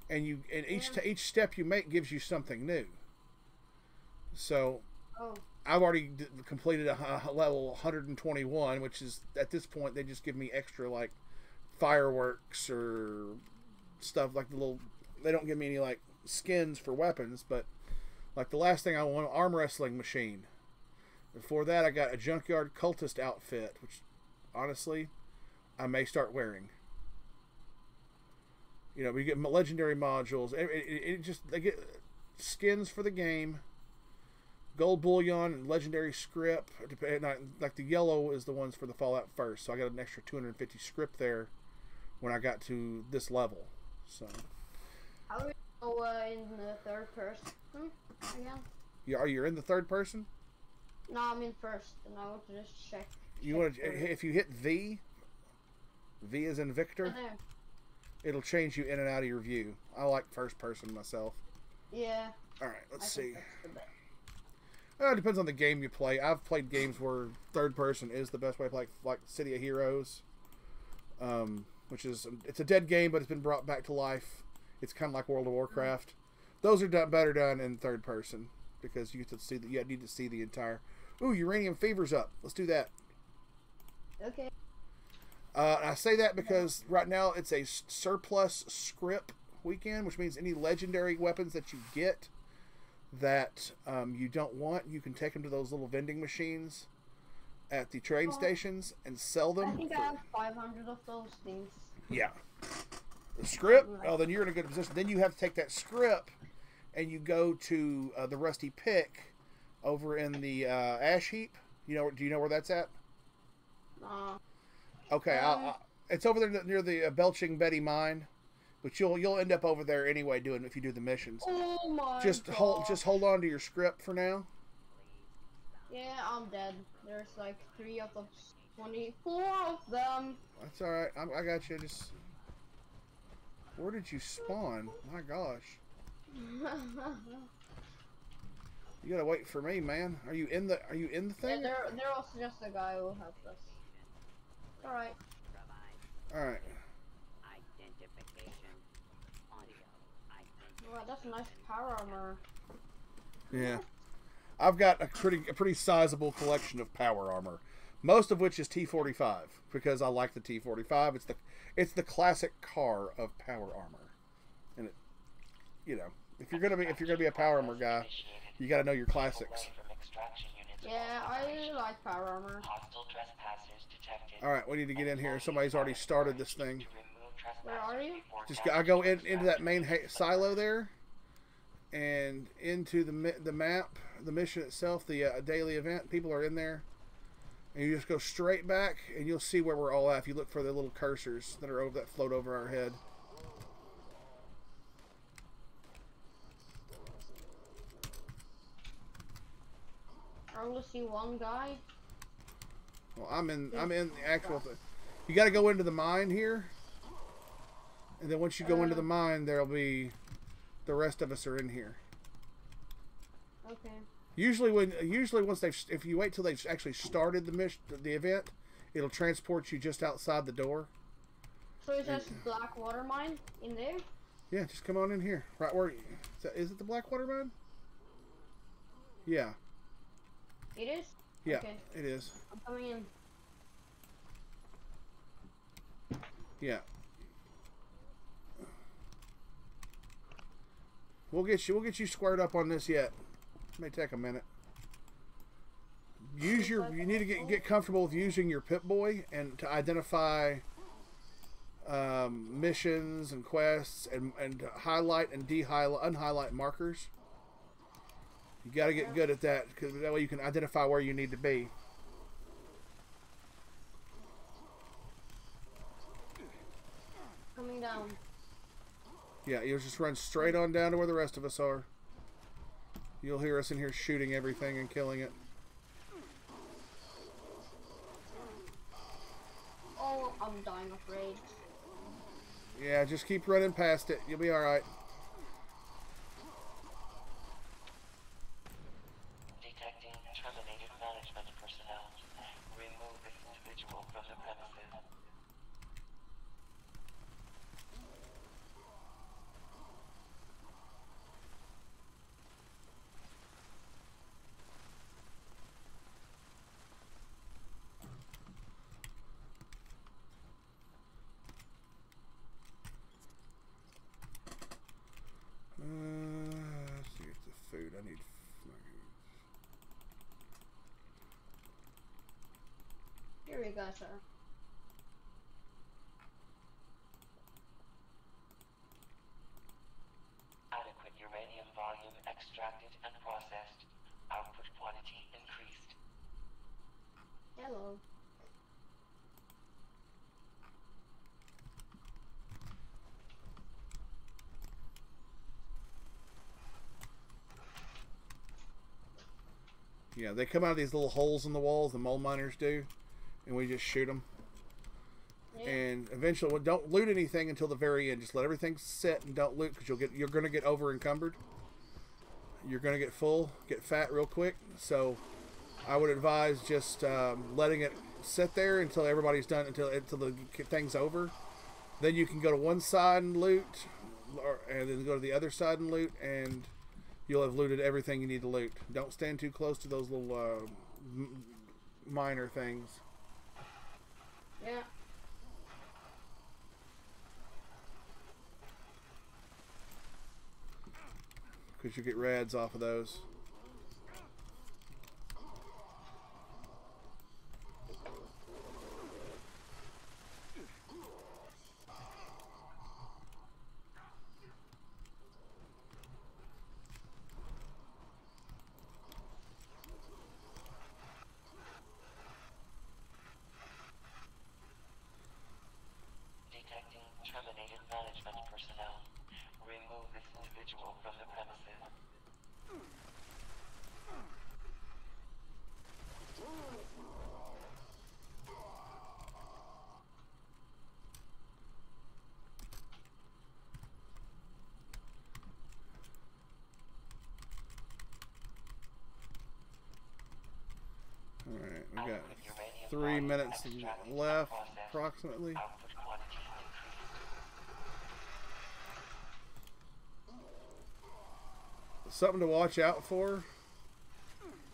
and each step you make gives you something new. So I've already completed a level 121, which is at this point they just give me extra like fireworks or stuff like they don't give me any like skins for weapons, but like the last thing I want, arm wrestling machine. Before that I got a junkyard cultist outfit, which honestly I may start wearing. You know, we get legendary modules. They get skins for the game, gold bullion, and legendary script. Like the yellow is the ones for the Fallout first, so I got an extra 250 script there when I got to this level. So. How do we go in the third person again? You're in the third person? No, I'm in first, and I want to just check. You want to, if you hit V is in Victor. It'll change you in and out of your view. I like first person myself. Yeah. All right, let's see. It depends on the game you play. I've played games where third person is the best way to play, like City of Heroes, which is it's a dead game, but it's been brought back to life. It's kind of like World of Warcraft. Those are better done in third person because you get to see you need to see the entire. Ooh, uranium fever's up. Let's do that. Okay. I say that because right now it's a surplus script weekend, which means any legendary weapons that you get that you don't want, you can take them to those little vending machines at the train stations and sell them. I think I have 500 of those things. Yeah. The script? Oh, then you're in a good position. Then you have to take that script and you go to the Rusty Pick over in the ash heap. Do you know where that's at? Okay, it's over there near the Belching Betty mine, but you'll end up over there anyway if you do the missions. Oh my! Just hold on to your script for now. Yeah, I'm dead. There's like 3 of them, 24 of them. That's all right. I got you. Just where did you spawn? My gosh! You gotta wait for me, man. Are you in the thing? Yeah, they're also just a guy who helped us. Alright. Alright. Wow, that's a nice power armor. Yeah. I've got a pretty sizable collection of power armor. Most of which is T45 because I like the T45. It's the classic car of power armor. And if you're gonna be a power armor guy, you gotta know your classics. Yeah, I really like power armor. Alright, we need to get in here. Somebody's already started this thing. Where are you? I go into that main silo there, and into the map, the mission itself, the daily event. People are in there, and you just go straight back, and you'll see where we're all at. If you look for the little cursors that float over our head. I only see one guy. Well, I'm in the actual thing. You got to go into the mine here, and then once you go into the mine, there'll be the rest of us are in here. Okay. Usually once if you wait till they've actually started the event, it'll transport you just outside the door. So it says Blackwater Mine in there? Yeah, just come on in here. Right where is it the Blackwater Mine? Yeah. It is? Yeah, okay. It is. I'm coming in. Yeah. We'll get you squared up on this yet. It may take a minute. You need to get comfortable with using your Pip-Boy and to identify missions and quests and highlight and unhighlight markers. You got to get good at that because that way you can identify where you need to be. Coming down. Yeah, you'll just run straight on down to where the rest of us are. You'll hear us in here shooting everything and killing it. Oh, I'm dying of rage. Yeah, just keep running past it. You'll be alright. Detecting terminated management personnel. Remove this individual from the premises. Let's see, it's the food. I need. Here we go, sir. Adequate uranium volume extracted and processed. Output quantity increased. Hello. Yeah, they come out of these little holes in the walls, the mole miners do, and we just shoot them. Yeah. And eventually, don't loot anything until the very end. Just let everything sit and don't loot because you're going to get over encumbered. You're going to get full, get fat real quick. So, I would advise just letting it sit there until everybody's done, until the thing's over. Then you can go to one side and loot, and then go to the other side and loot, and you'll have looted everything you need to loot. Don't stand too close to those little miner things. Yeah. Because you get rads off of those. Detecting terminated management personnel. Remove this individual from the premises. Alright, we got 3 minutes left, approximately. Something to watch out for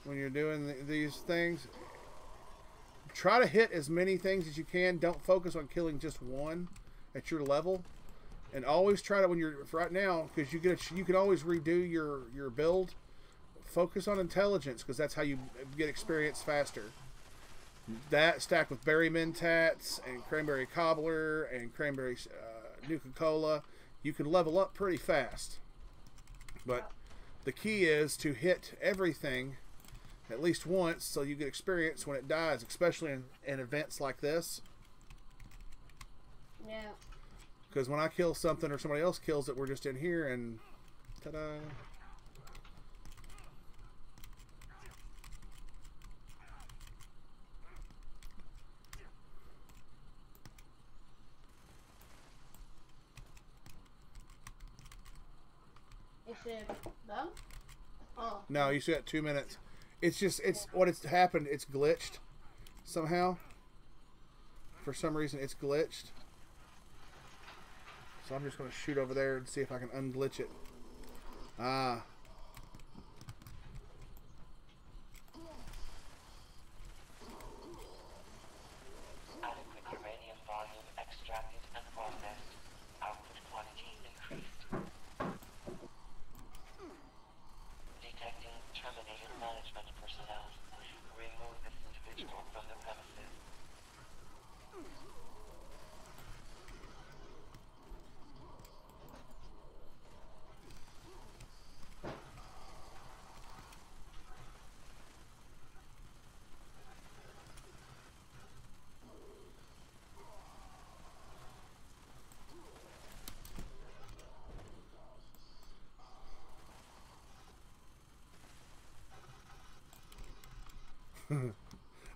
when you're doing these things. Try to hit as many things as you can. Don't focus on killing just one at your level. And always try to, when you're right now, because you can always redo your build. Focus on intelligence because that's how you get experience faster. That stacked with berry mentats and cranberry cobbler and cranberry Nuka-Cola, you can level up pretty fast. But the key is to hit everything at least once so you get experience when it dies, especially in events like this. Yeah. Because when I kill something or somebody else kills it, we're just in here and ta-da. Is it done? Oh. No, you still got 2 minutes. It's just, it's what it's happened. It's glitched somehow. For some reason, it's glitched. So I'm just going to shoot over there and see if I can unglitch it. Ah. Adequate uranium volume extracted and processed. Output quantity increased. Detecting terminated management personnel. Remove this individual from the premises.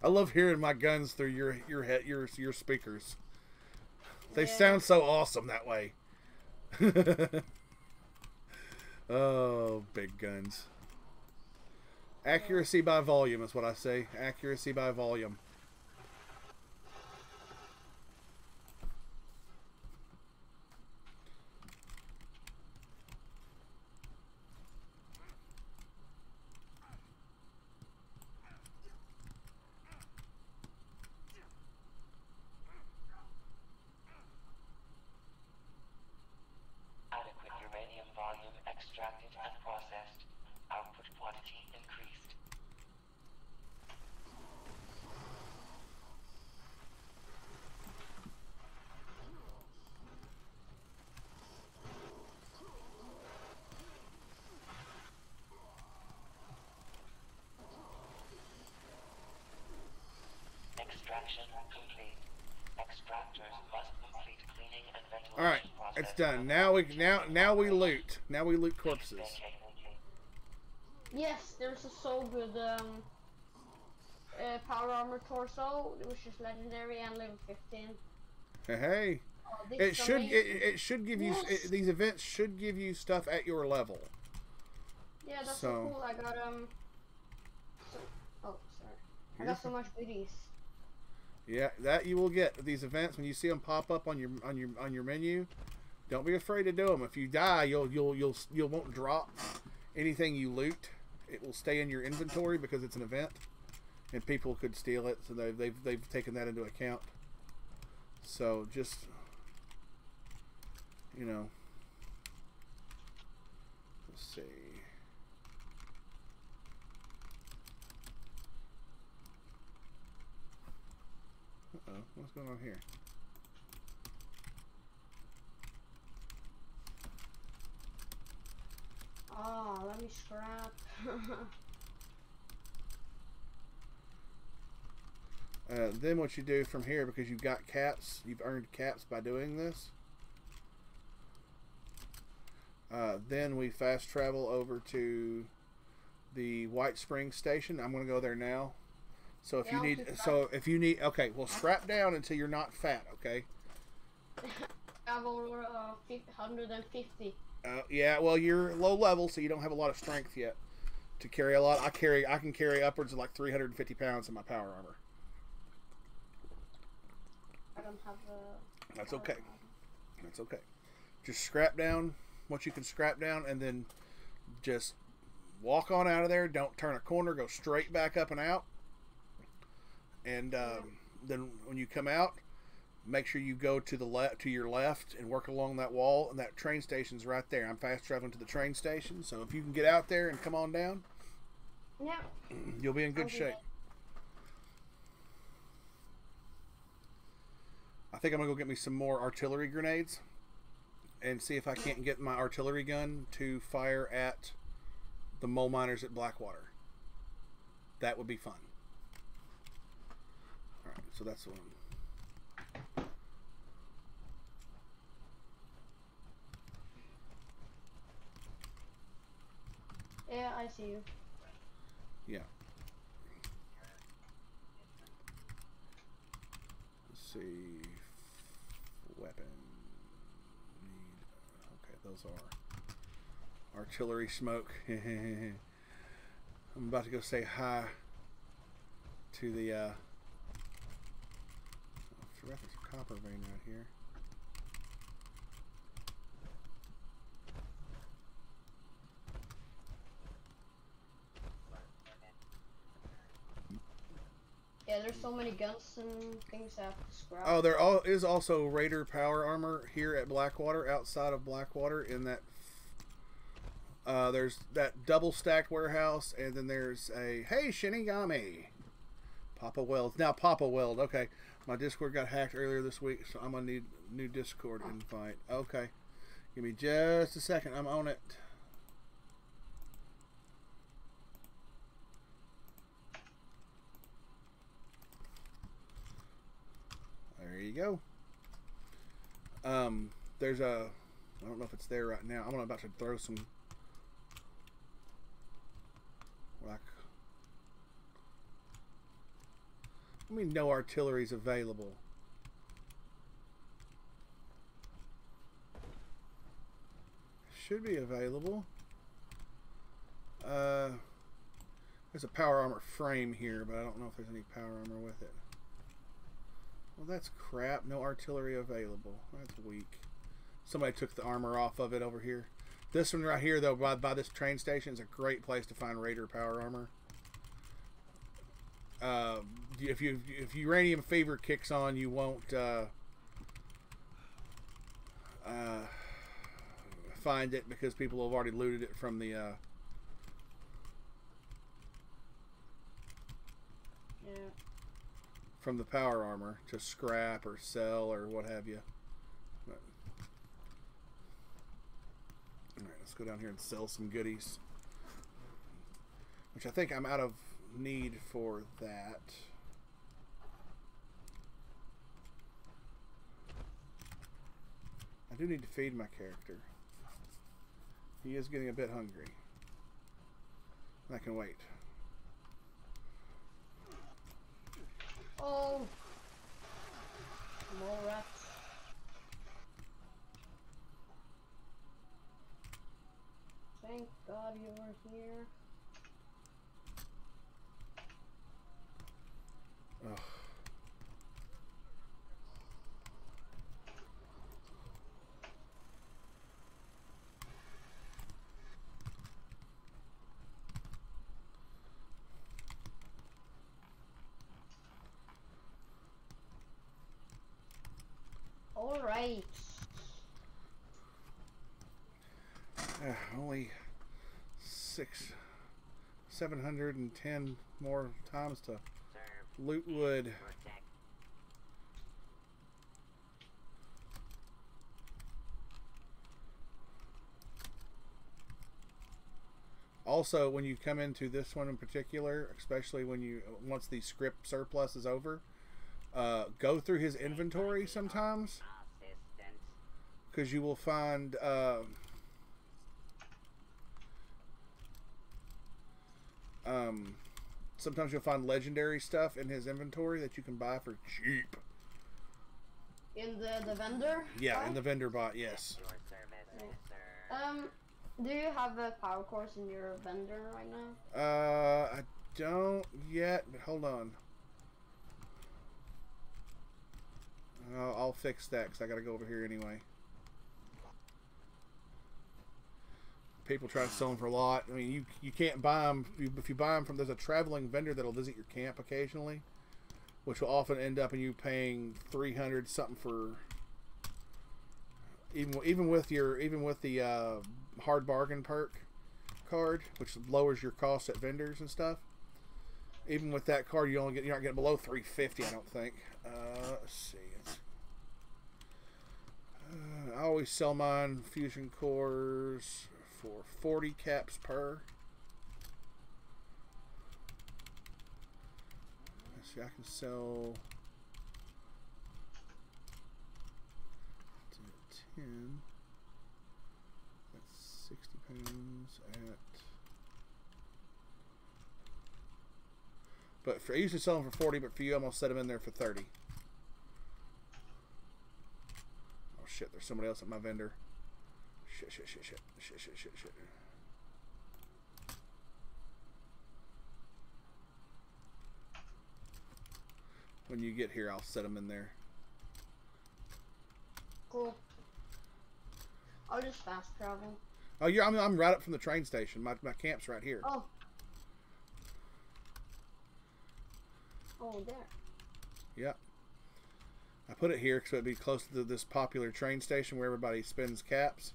I love hearing my guns through your speakers. They sound so awesome that way. Oh, big guns. Accuracy by volume is what I say. Accuracy by volume. Adequate uranium volume extracted and processed. Output quantity increased. Extraction complete. Extractors must complete cleaning and ventilation. All right, it's done. Now we loot. Now we loot corpses. Yes, there's a so good power armor torso, which is legendary and level 15. Hey, This is it should give you these events should give you stuff at your level. Yeah, that's so cool. I got oh, sorry. I got so much goodies. Yeah, that you will get these events when you see them pop up on your menu. Don't be afraid to do them. If you die, you won't drop anything you loot. It will stay in your inventory because it's an event, and people could steal it. So they've taken that into account. So just, you know, let's see. Uh-oh, what's going on here? Oh, let me scrap. Then what you do from here, because you've got caps, you've earned caps by doing this. Then we fast travel over to the White Springs station. I'm going to go there now. So if you need, okay, well, strap down until you're not fat, okay? I have over 150. Yeah, well, you're low level, so you don't have a lot of strength yet to carry a lot. I can carry upwards of like 350 pounds in my power armor. I don't have That's okay. That's okay. Just scrap down what you can scrap down, and then just walk on out of there. Don't turn a corner. Go straight back up and out. And then when you come out, make sure you go to your left and work along that wall, and that train station's right there. I'm fast traveling to the train station, so if you can get out there and come on down, yeah, you'll be in good shape. I think I'm gonna go get me some more artillery grenades and see if I can't get my artillery gun to fire at the mole miners at Blackwater. That would be fun. Alright, so that's the one. Yeah, I see you. Yeah. Let's see. Weapon. Need. Okay, those are artillery smoke. I'm about to go say hi to the oh, there's a copper vein right here. Yeah, there's so many guns and things I have to scrap. Oh, there is also Raider power armor here at Blackwater, outside of Blackwater, in that. There's that double stacked warehouse, and then there's a hey Shinigami, Papa Weld. Now Papa Weld. Okay, my Discord got hacked earlier this week, so I'm gonna need new Discord invite. Okay, give me just a second. I'm on it. There you go. There's a, I don't know if it's there right now. I'm about to throw some like, I mean, no artillery's available. Should be available. There's a power armor frame here, but I don't know if there's any power armor with it. Well, that's crap. No artillery available. That's weak. Somebody took the armor off of it over here. This one right here, though, by this train station, is a great place to find Raider power armor. If uranium fever kicks on, you won't find it because people have already looted it from the. Yeah. From the power armor to scrap or sell or what have you. But, all right, let's go down here and sell some goodies. Which I think I'm out of need for that. I do need to feed my character. He is getting a bit hungry. I can wait. Oh, more rats. Thank God you were here. Ugh. All right. Only 710 more times to loot wood. Also, when you come into this one in particular, especially when you once the script surplus is over, go through his inventory sometimes, because you will find sometimes you'll find legendary stuff in his inventory that you can buy for cheap. In the vendor? Yeah, bot? in the vendor bot, yes. Do you have a power course in your vendor right now? I don't yet, but hold on. I'll fix that because I gotta go over here anyway. People try to sell them for a lot. I mean, you can't buy them. If you buy them from, there's a traveling vendor that'll visit your camp occasionally, which will often end up in you paying 300 something for. Even with the hard bargain perk card, which lowers your costs at vendors and stuff. Even with that card, you're not getting below 350. I don't think. Let's see. I always sell mine fusion cores for 40 caps per. Let's see, I can sell 10. That's 60 pounds at. But I usually sell them for 40, but for you, I'm gonna set them in there for 30. Oh shit! There's somebody else at my vendor. Shit. When you get here, I'll set them in there. Cool. I'll just fast travel. Oh, yeah, I'm right up from the train station. My camp's right here. Oh. Oh, there. Yep. I put it here because it'd be close to this popular train station where everybody spends caps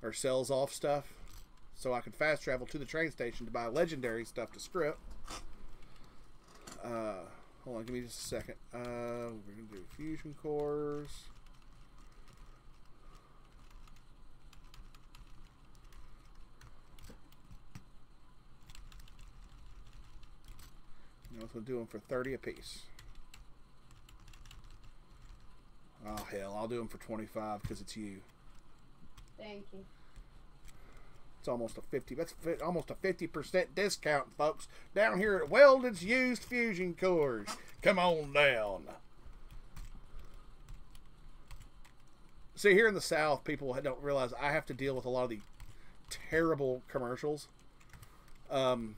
or sells off stuff. So I can fast travel to the train station to buy legendary stuff to script. Hold on, give me just a second. We're going to do fusion cores. I was going to do them for 30 apiece. Oh, hell, I'll do them for 25 because it's you. Thank you. It's almost a 50. That's almost a 50% discount, folks. Down here at Welded's Used Fusion Cores. Come on down. See, here in the South, people don't realize I have to deal with a lot of the terrible commercials. And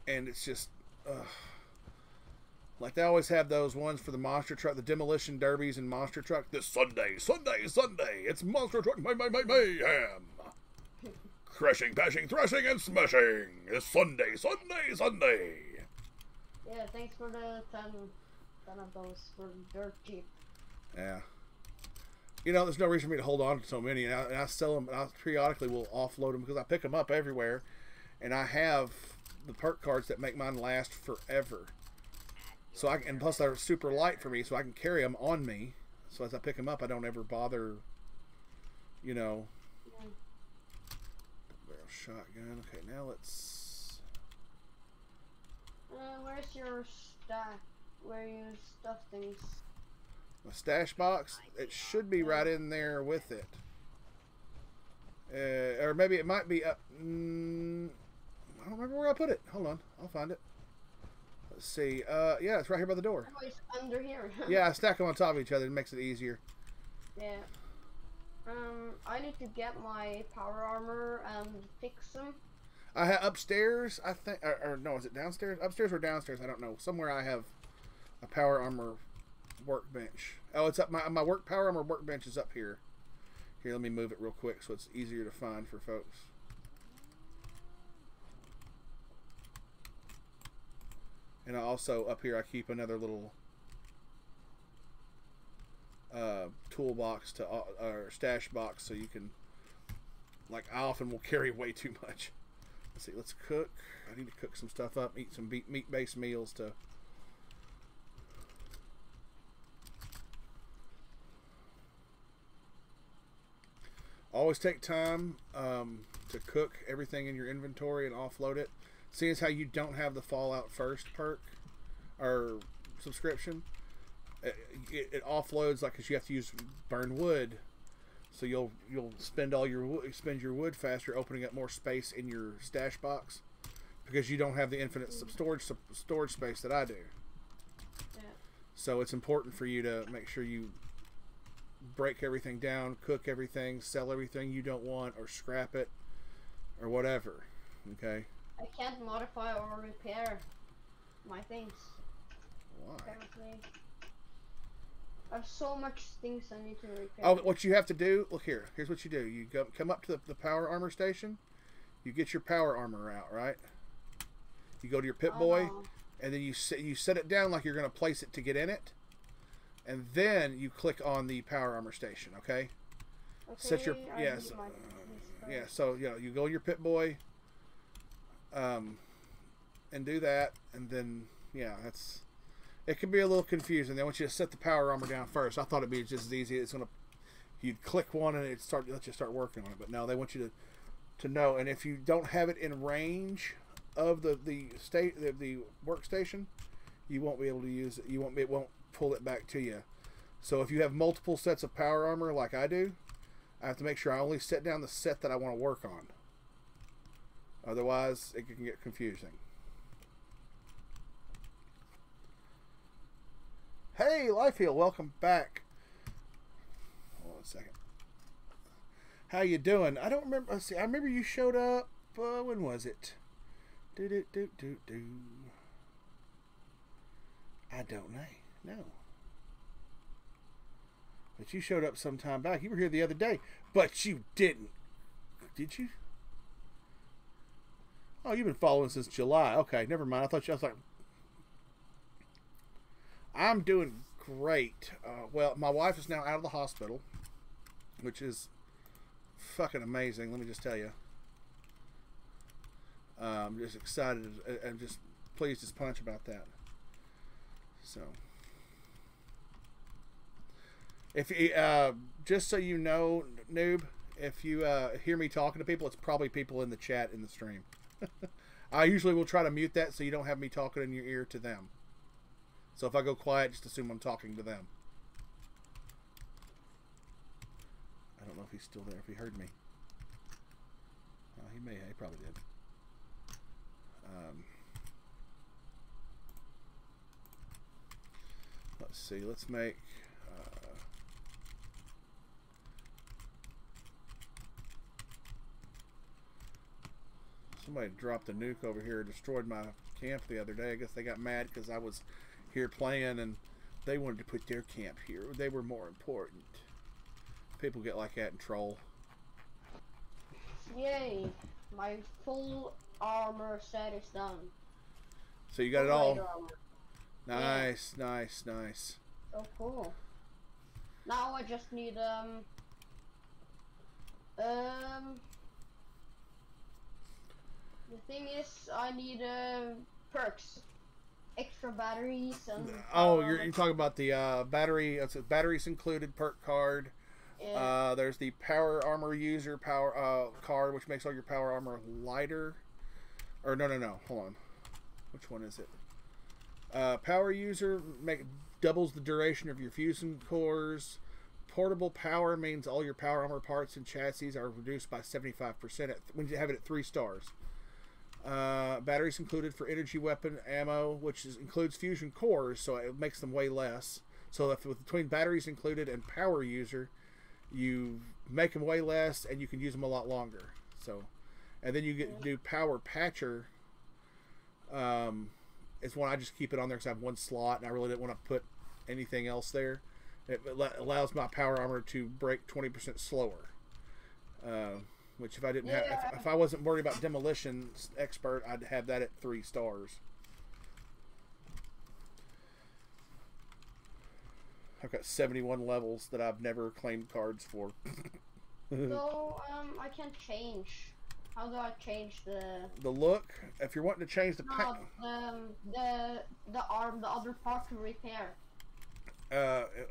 it's just, like they always have those ones for the monster truck, the demolition derbies and monster truck. This Sunday, it's monster truck mayhem. Crushing, bashing, thrashing, and smashing. It's Sunday. Yeah, thanks for the 10 of those for dirt cheap. Yeah. You know, there's no reason for me to hold on to so many, and I sell them, and I periodically will offload them because I pick them up everywhere, and I have the perk cards that make mine last forever. So and plus they're super light for me, so I can carry them on me. So as I pick them up, I don't ever bother, you know. Yeah. Barrel shotgun. Okay, now let's. Where's your stack? Where you stuff things? My stash box. It should be right in there with it. Or maybe it might be up. I don't remember where I put it. Hold on, I'll find it. Let's see. Yeah, it's right here by the door. Oh, it's under here. Yeah, I stack them on top of each other. It makes it easier. Yeah. I need to get my power armor and fix them. I have upstairs, I think, or no, is it downstairs? Upstairs or downstairs? I don't know. Somewhere I have a power armor workbench. Oh, it's up. My power armor workbench is up here. Here, let me move it real quick so it's easier to find for folks. And also up here I keep another little toolbox or stash box so you can, like, I often will carry way too much. Let's see, let's cook. I need to cook some stuff up, eat some meat-based meals to always take time to cook everything in your inventory and offload it. Seeing as how you don't have the Fallout First perk or subscription, it offloads, like, because you have to use burn wood, so you'll spend your wood faster, opening up more space in your stash box because you don't have the infinite storage space that I do. Yeah. So it's important for you to make sure you break everything down, cook everything, sell everything you don't want, or scrap it, or whatever. Okay. I can't modify or repair my things. Why? Apparently. I have so much things I need to repair. Oh, what you have to do, look here. Here's what you do. You come up to the power armor station. You get your power armor out, right? You go to your Pip-Boy, and then you set it down like you're going to place it to get in it. And then you click on the power armor station, okay? Set your, yes. Yeah, so, you know, you go to your Pip-Boy, and do that, and then, yeah, it can be a little confusing. They want you to set the power armor down first. I thought it'd be just as easy. It's gonna, you'd click one and let you start working on it. But no, they want you to know. And if you don't have it in range of the workstation, you won't be able to use it. It won't pull it back to you. So if you have multiple sets of power armor like I do, I have to make sure I only set down the set that I want to work on. Otherwise, it can get confusing. Hey, Lifeheal, welcome back. Hold on a second. How you doing? I don't remember. Let's see. I remember you showed up. When was it? I don't know. No. But you showed up some time back. You were here the other day, but you didn't. Did you? Oh, you've been following since July. Okay, never mind. I was like, I'm doing great. Well, my wife is now out of the hospital, which is fucking amazing. Let me just tell you. I'm just excited and just pleased as punch about that. So, if you, just so you know, noob, if you hear me talking to people, it's probably people in the chat in the stream. I usually will try to mute that so you don't have me talking in your ear to them. So if I go quiet, just assume I'm talking to them. I don't know if he's still there, if he heard me. He may, he probably did. Let's see, let's make somebody dropped a nuke over here, destroyed my camp the other day. I guess they got mad because I was here playing and they wanted to put their camp here. They were more important. People get like that and troll. Yay! My full armor set is done. So you got it all? Nice, yeah. Nice, nice. So cool. Now I just need the thing is, I need perks, extra batteries, and. Oh, you're talking about the battery. It's batteries included perk card. Yeah. There's the power armor user card, which makes all your power armor lighter. Or no, hold on. Which one is it? Power user doubles the duration of your fusion cores. Portable power means all your power armor parts and chassis are reduced by 75% when you have it at 3 stars. Batteries included for energy weapon ammo, which includes fusion cores, so it makes them way less. So if between batteries included and power user, you make them way less and you can use them a lot longer. So, and then you get to do power patcher. It's one I just keep it on there because I have one slot and I really didn't want to put anything else there. It allows my power armor to break 20% slower. Which if I didn't have, if I wasn't worried about demolition expert, I'd have that at 3 stars. I've got 71 levels that I've never claimed cards for. So I can change. How do I change the look? If you're wanting to change the pack, the arm, the other part to repair.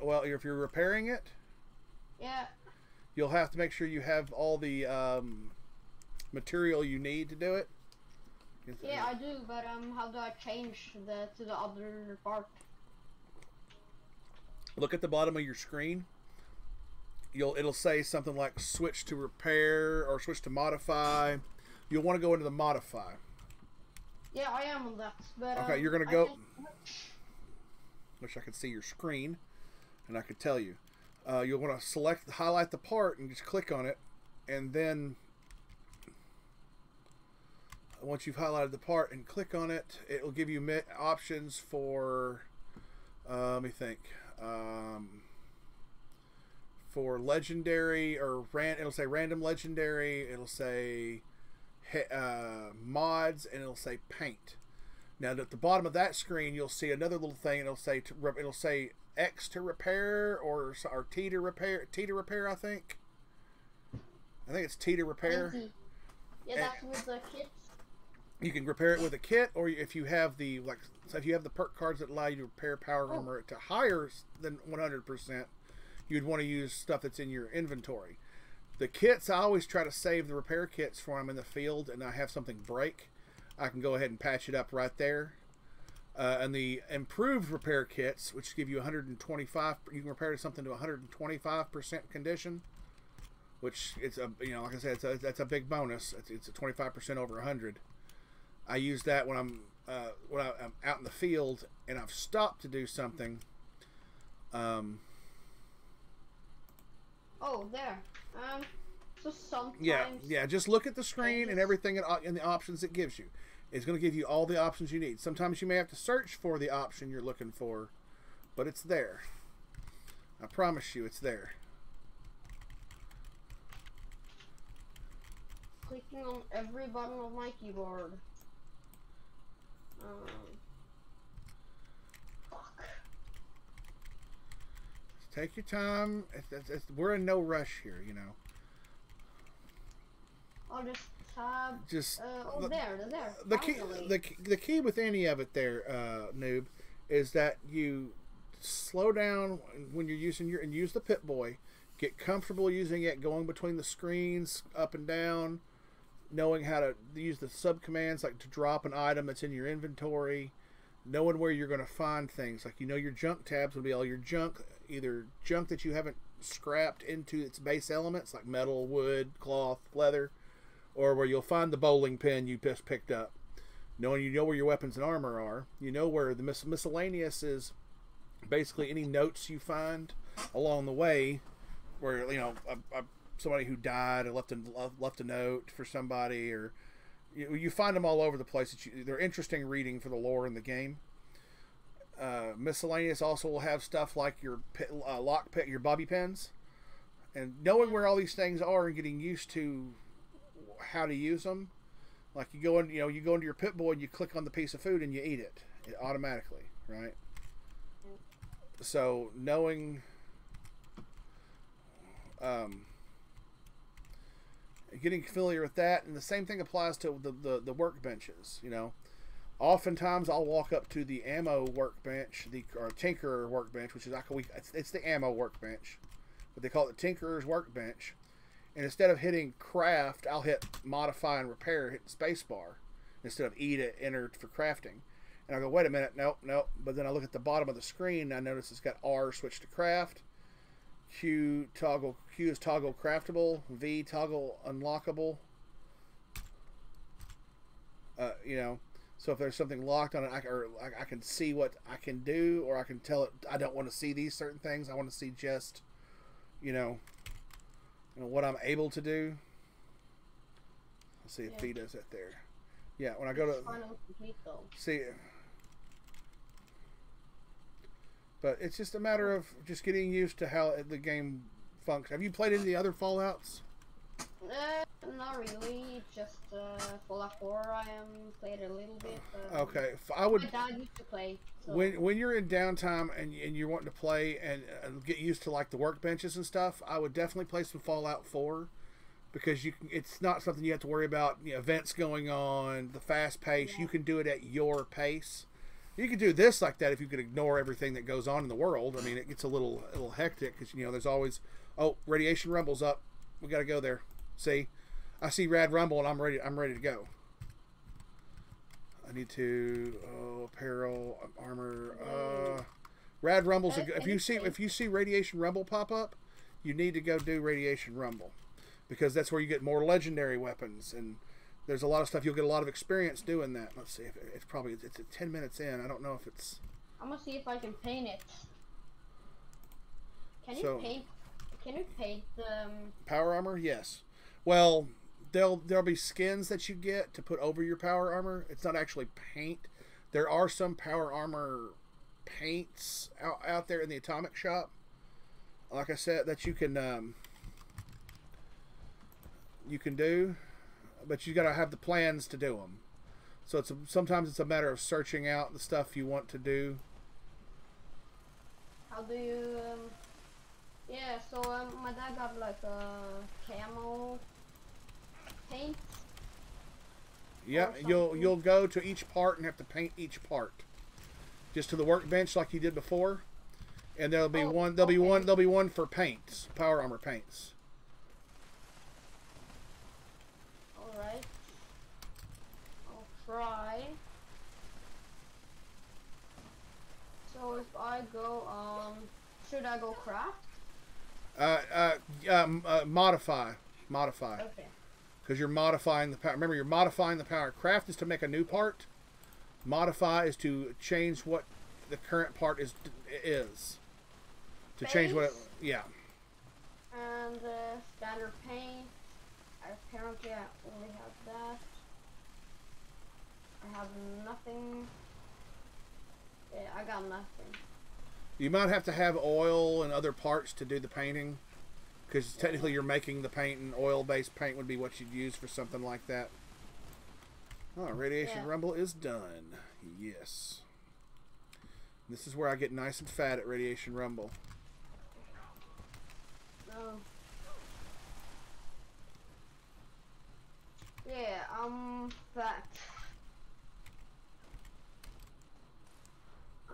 Well, if you're repairing it, yeah. You'll have to make sure you have all the material you need to do it. Yeah, I do, but how do I change to the other part? Look at the bottom of your screen. It'll say something like switch to repair or switch to modify. You'll want to go into the modify. Yeah, I am on that. But, okay, you're gonna go. Wish I could see your screen, and I could tell you. You'll want to highlight the part and just click on it, and then once you've highlighted the part and click on it, it will give you options for let me think, for legendary or it'll say random legendary, it'll say mods, and it'll say paint. Now at the bottom of that screen you'll see another little thing, and it'll say X to repair or T to repair. T to repair, I think it's T to repair. Yeah, that's with the kits. You can repair it with a kit, or if you have the if you have the perk cards that allow you to repair power armor to higher than 100%, you'd want to use stuff that's in your inventory. The kits, I always try to save the repair kits for them in the field, and I have something break, I can go ahead and patch it up right there. And the improved repair kits, which give you 125, you can repair something to 125% condition, which it's like I said, that's a big bonus. It's a 25% over 100. I use that when I'm out in the field and I've stopped to do something. Oh, there. So sometimes. Yeah. Just look at the screen and everything and the options it gives you. It's going to give you all the options you need. Sometimes you may have to search for the option you're looking for, but it's there. I promise you, it's there. Clicking on every button of my keyboard. Fuck. Take your time. We're in no rush here, you know. I'll just tab. They're there. The key with any of it there, noob, is that you slow down when you're using and use the Pip-Boy. Get comfortable using it, going between the screens, up and down, knowing how to use the sub-commands, like to drop an item that's in your inventory, knowing where you're going to find things. Like, you know, your junk tabs will be all your junk, either junk that you haven't scrapped into its base elements, like metal, wood, cloth, leather, or where you'll find the bowling pin you just picked up. Knowing you know where your weapons and armor are. You know where the miscellaneous is, basically any notes you find along the way, where, you know, somebody who died and left a note for somebody, or you find them all over the place. They're interesting reading for the lore in the game. Miscellaneous also will have stuff like your lockpick, your bobby pins, and knowing where all these things are and getting used to how to use them. Like you go into your Pip-Boy and you click on the piece of food and you eat it automatically, right? So knowing getting familiar with that, and the same thing applies to the workbenches. You know, oftentimes I'll walk up to the ammo workbench, or Tinkerer workbench, which is it's the ammo workbench, but they call it the Tinkerer's workbench. And instead of hitting craft, I'll hit modify and repair, hit spacebar, instead of E to enter for crafting. And I go, wait a minute, nope. But then I look at the bottom of the screen, and I notice it's got R switch to craft, Q is toggle craftable, V toggle unlockable. You know, so if there's something locked on it, I can see what I can do, or I can tell it I don't want to see these certain things. I want to see just, you know, what I'm able to do. Let's see if V does that there. Yeah, when I go to see, but it's just a matter of just getting used to how the game functions. Have you played any of the other Fallouts? Not really. Just Fallout 4. I played a little bit. Okay, I would. My dad used to play. So. When you're in downtime and you're wanting to play and get used to like the workbenches and stuff, I would definitely play some Fallout 4, because it's not something you have to worry about. You know, events going on, the fast pace. Yeah. You can do it at your pace. You could do this like that if you could ignore everything that goes on in the world. I mean, it gets a little hectic, because, you know, there's always, oh, radiation rumble's up. We got to go there. See, I see Rad Rumble and I'm ready to go. I need to apparel, armor. Rad Rumble's if you see Radiation Rumble pop up, you need to go do Radiation Rumble, because that's where you get more legendary weapons, and there's a lot of stuff. You'll get a lot of experience doing that. Let's see if it's 10 minutes in. I don't know if it's. I'm gonna see if I can paint it. Can you paint the power armor? Yes. Well, there'll be skins that you get to put over your power armor. It's not actually paint. There are some power armor paints out there in the Atomic Shop, like I said, that you can do, but you got to have the plans to do them. So sometimes it's a matter of searching out the stuff you want to do. How do you yeah, so my dad got like a camo paint. Yeah, you'll go to each part and have to paint each part, just to the workbench like you did before, and there'll be one for paints, power armor paints. All right, I'll try. So if I go should I go craft? Modify. Okay. Because you're modifying the power. Remember, you're modifying the power. Craft is to make a new part. Modify is to change what the current part is. To change what it, yeah. And standard paint. Apparently I only have that. I have nothing. Yeah, I got nothing. You might have to have oil and other parts to do the painting, because technically you're making the paint, and oil-based paint would be what you'd use for something like that. Oh, Radiation Rumble is done. Yes. This is where I get nice and fat at Radiation Rumble. Oh. Yeah, I'm fat.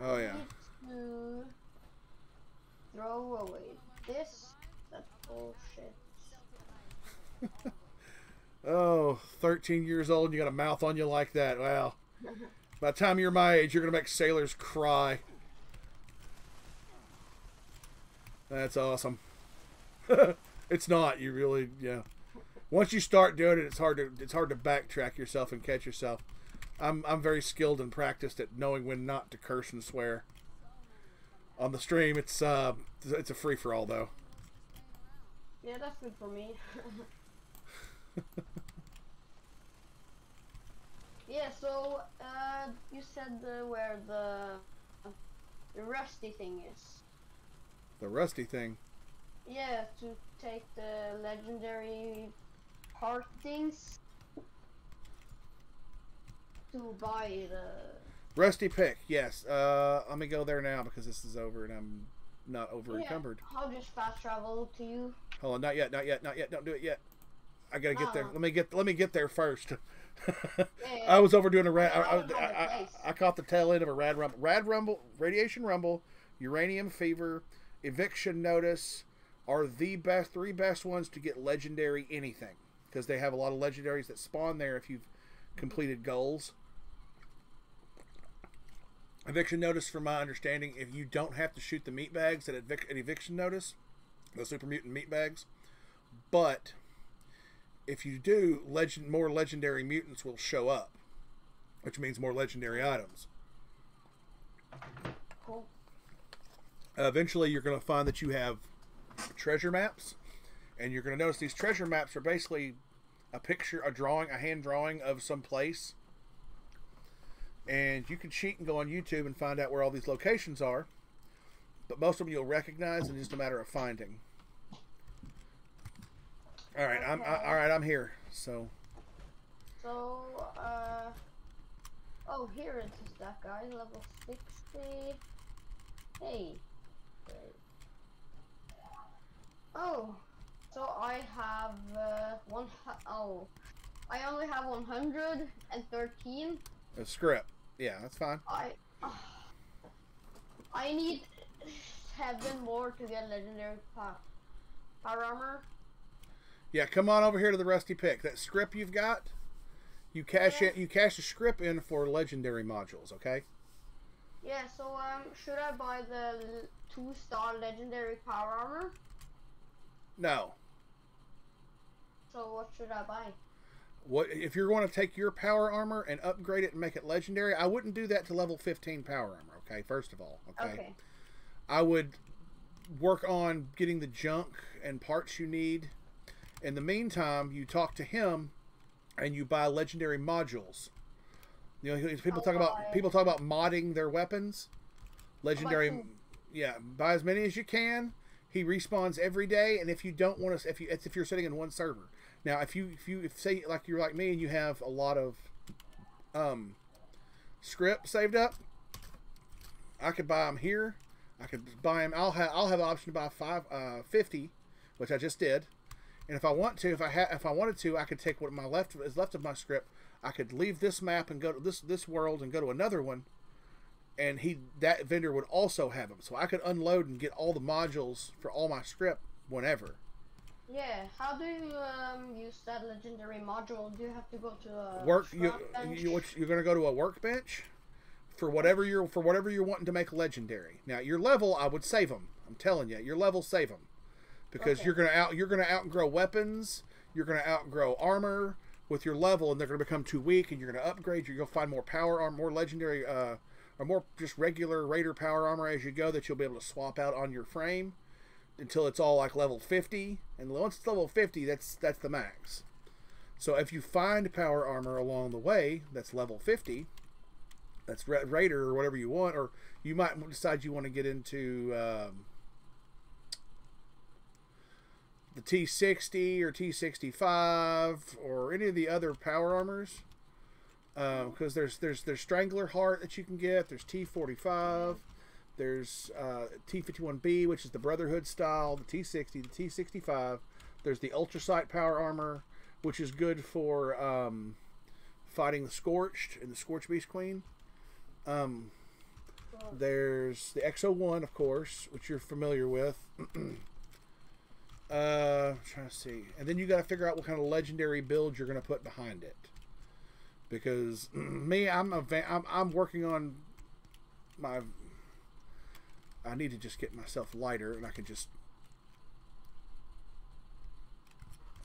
Oh yeah. I need to throw away this. That's bullshit. Oh, 13 years old and you got a mouth on you like that. Wow. By the time you're my age, you're going to make sailors cry. That's awesome. It's not. You really, yeah. Once you start doing it, it's hard to backtrack yourself and catch yourself. I'm very skilled and practiced at knowing when not to curse and swear. On the stream, it's a free for all though. Yeah, that's good for me. Yeah, so you said where the rusty thing is. The rusty thing? Yeah, to take the legendary part things to buy the Rusty Pick, yes. Let me go there now because this is over and I'm not over encumbered. Yeah, I'll just fast travel to you. Hold on, not yet. Don't do it yet. I gotta get there. Let me get there first. I was over doing a I caught the tail end of a Rad Rumble, Radiation Rumble, Uranium Fever, Eviction Notice are the three best ones to get legendary anything, because they have a lot of legendaries that spawn there if you've completed goals. Eviction Notice, from my understanding, if you don't have to shoot the meat bags at Eviction Notice, the Super Mutant meat bags, but if you do, more legendary mutants will show up, which means more legendary items. Cool. Eventually, you're going to find that you have treasure maps, and you're going to notice these treasure maps are basically a picture, a hand drawing of some place. And you can cheat and go on YouTube and find out where all these locations are, but most of them you'll recognize, and it's just a matter of finding. All right, okay. I'm here. So, oh, here it is, that guy, level 60. Hey. Oh, so I have I only have 113. A script. Yeah, that's fine. I need 7 more to get legendary power armor. Yeah, come on over here to the Rusty Pick. That script you've got, you cash a script in for legendary modules, okay? Yeah, so should I buy the 2-star legendary power armor? No. So what should I buy? What if you're going to take your power armor and upgrade it and make it legendary? I wouldn't do that to level 15 power armor, okay? First of all, okay? I would work on getting the junk and parts you need. In the meantime, you talk to him and you buy legendary modules. You know, people talk about modding their weapons. Legendary, yeah, buy as many as you can. He respawns every day, and if you don't want to, if you're sitting in one server. Now, if say like you're like me and you have a lot of script saved up, I could buy them here. I could buy them. I'll have an option to buy 50, which I just did. And if I want to, if I wanted to, I could take what is left of my script. I could leave this map and go to this world and go to another one, and that vendor would also have them. So I could unload and get all the modules for all my script whenever. Yeah, how do you use that legendary module? Do you have to go to a you're going to go to a workbench for whatever you're wanting to make legendary. Now your level, I would save them. I'm telling you, your level, save them, because you're going to outgrow weapons. You're going to outgrow armor with your level, and they're going to become too weak. And you're going to upgrade. You're going to find more power armor, more legendary, or more just regular Raider power armor as you go that you'll be able to swap out on your frame until it's all like level 50, and once it's level 50, that's the max. So if you find power armor along the way that's level 50, that's Raider or whatever you want, or you might decide you want to get into the T60 or T65 or any of the other power armors, because there's Strangler Heart that you can get. There's T45. There's T51B, which is the Brotherhood style. The T60, the T65. There's the Ultrasight power armor, which is good for fighting the Scorched and the Scorched Beast Queen. There's the XO1, of course, which you're familiar with. Trying to see, and then you got to figure out what kind of legendary build you're going to put behind it. Because me, I'm working on my. I need to just get myself lighter, and I can just.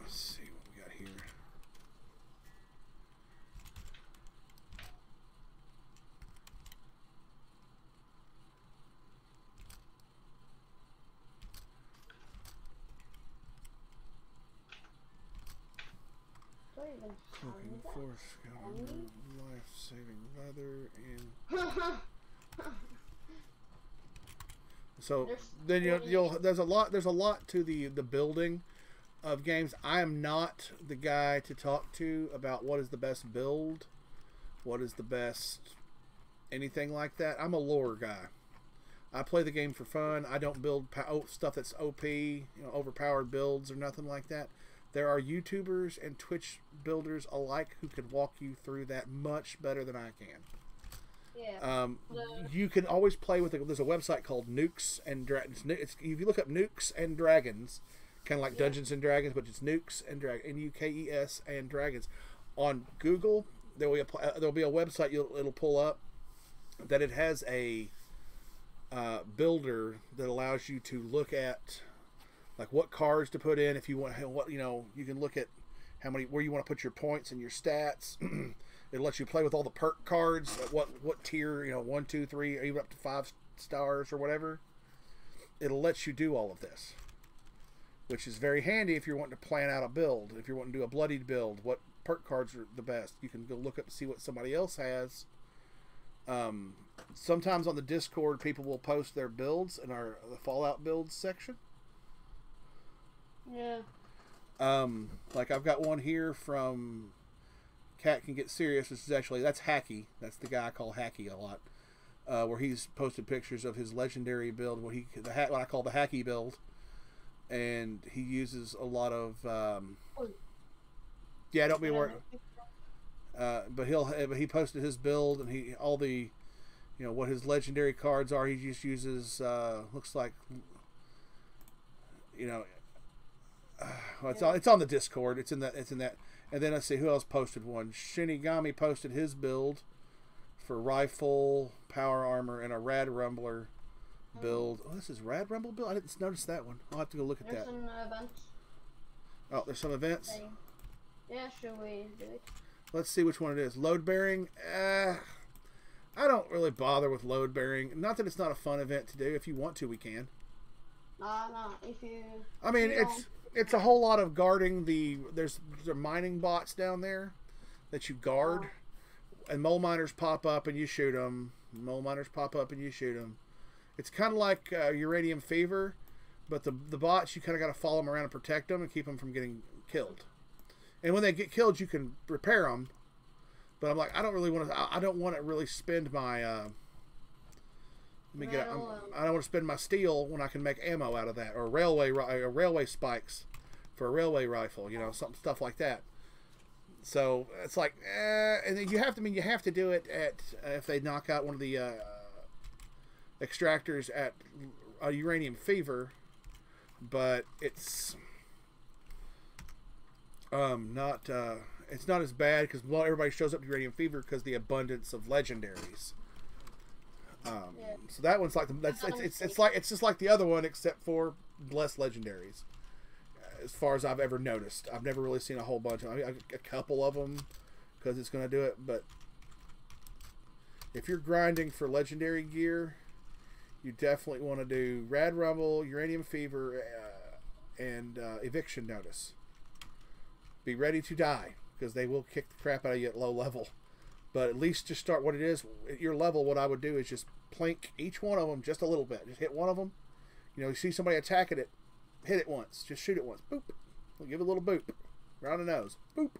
Let's see what we got here. Cloaking Force, life-saving leather, and so then there's a lot to the building of games. I am not the guy to talk to about what is the best build, what is the best anything like that. I'm a lore guy. I play the game for fun. I don't build stuff that's OP, overpowered builds or nothing like that. There are YouTubers and Twitch builders alike who can walk you through that much better than I can. Yeah. You can always play with there's a website called Nukes and Dragons. If you look up Nukes and Dragons, kind of like Dungeons and Dragons, but it's Nukes and Dragons, Nukes and Dragons. On Google, there'll be a website it'll pull up that it has a builder that allows you to look at like what cards to put in if you want. You can look at where you want to put your points and your stats. It lets you play with all the perk cards, what tier, 1, 2, 3, or even up to 5 stars or whatever. It'll let you do all of this, which is very handy if you're wanting to plan out a build. If you're wanting to do a bloodied build, what perk cards are the best? You can go look up and see what somebody else has. Sometimes on the Discord, people will post their builds in the Fallout builds section. Yeah. Like I've got one here from Cat Can Get Serious, which is that's Hacky. That's the guy I call Hacky a lot. Where he's posted pictures of his legendary build, what I call the Hacky build, and he uses a lot of. Don't be worried. But he posted his build and what his legendary cards are. He just uses looks like it's on the Discord. It's in that. And then let's see who else posted one. Shinigami posted his build for rifle, power armor, and a Rad Rumbler build. Oh, this is Rad Rumble build? I didn't notice that one. I'll have to go look at that. There's some events. Oh, there's some events? Yeah, should we do it? Let's see which one it is. Load bearing. I don't really bother with load bearing. Not that it's not a fun event to do. If you want to, we can. No. If you. I mean, it's a whole lot of guarding there's mining bots down there that you guard, and mole miners pop up and you shoot them. Mole miners pop up and you shoot them. It's kind of like Uranium Fever, but the bots, you kind of got to follow them around and protect them and keep them from getting killed. And when they get killed, you can repair them. But I'm like, I don't want to really spend my. I don't want to spend my steel when I can make ammo out of that, or railway spikes for a railway rifle, stuff like that. So it's like, and then you have to do it at if they knock out one of the extractors at Uranium Fever, but it's not as bad because everybody shows up to Uranium Fever because the abundance of legendaries. So that one's like it's just like the other one except for less legendaries. As far as I've ever noticed, I've never really seen a whole bunch. A couple of them because it's going to do it. But if you're grinding for legendary gear, you definitely want to do Rad Rumble, Uranium Fever, and Eviction Notice. Be ready to die because they will kick the crap out of you at low level. But at least just start what it is. At your level, what I would do is just plink each one of them just a little bit. Just hit one of them. You know, you see somebody attacking it, hit it once. Just shoot it once. Boop. We'll give it a little boop. Around the nose. Boop.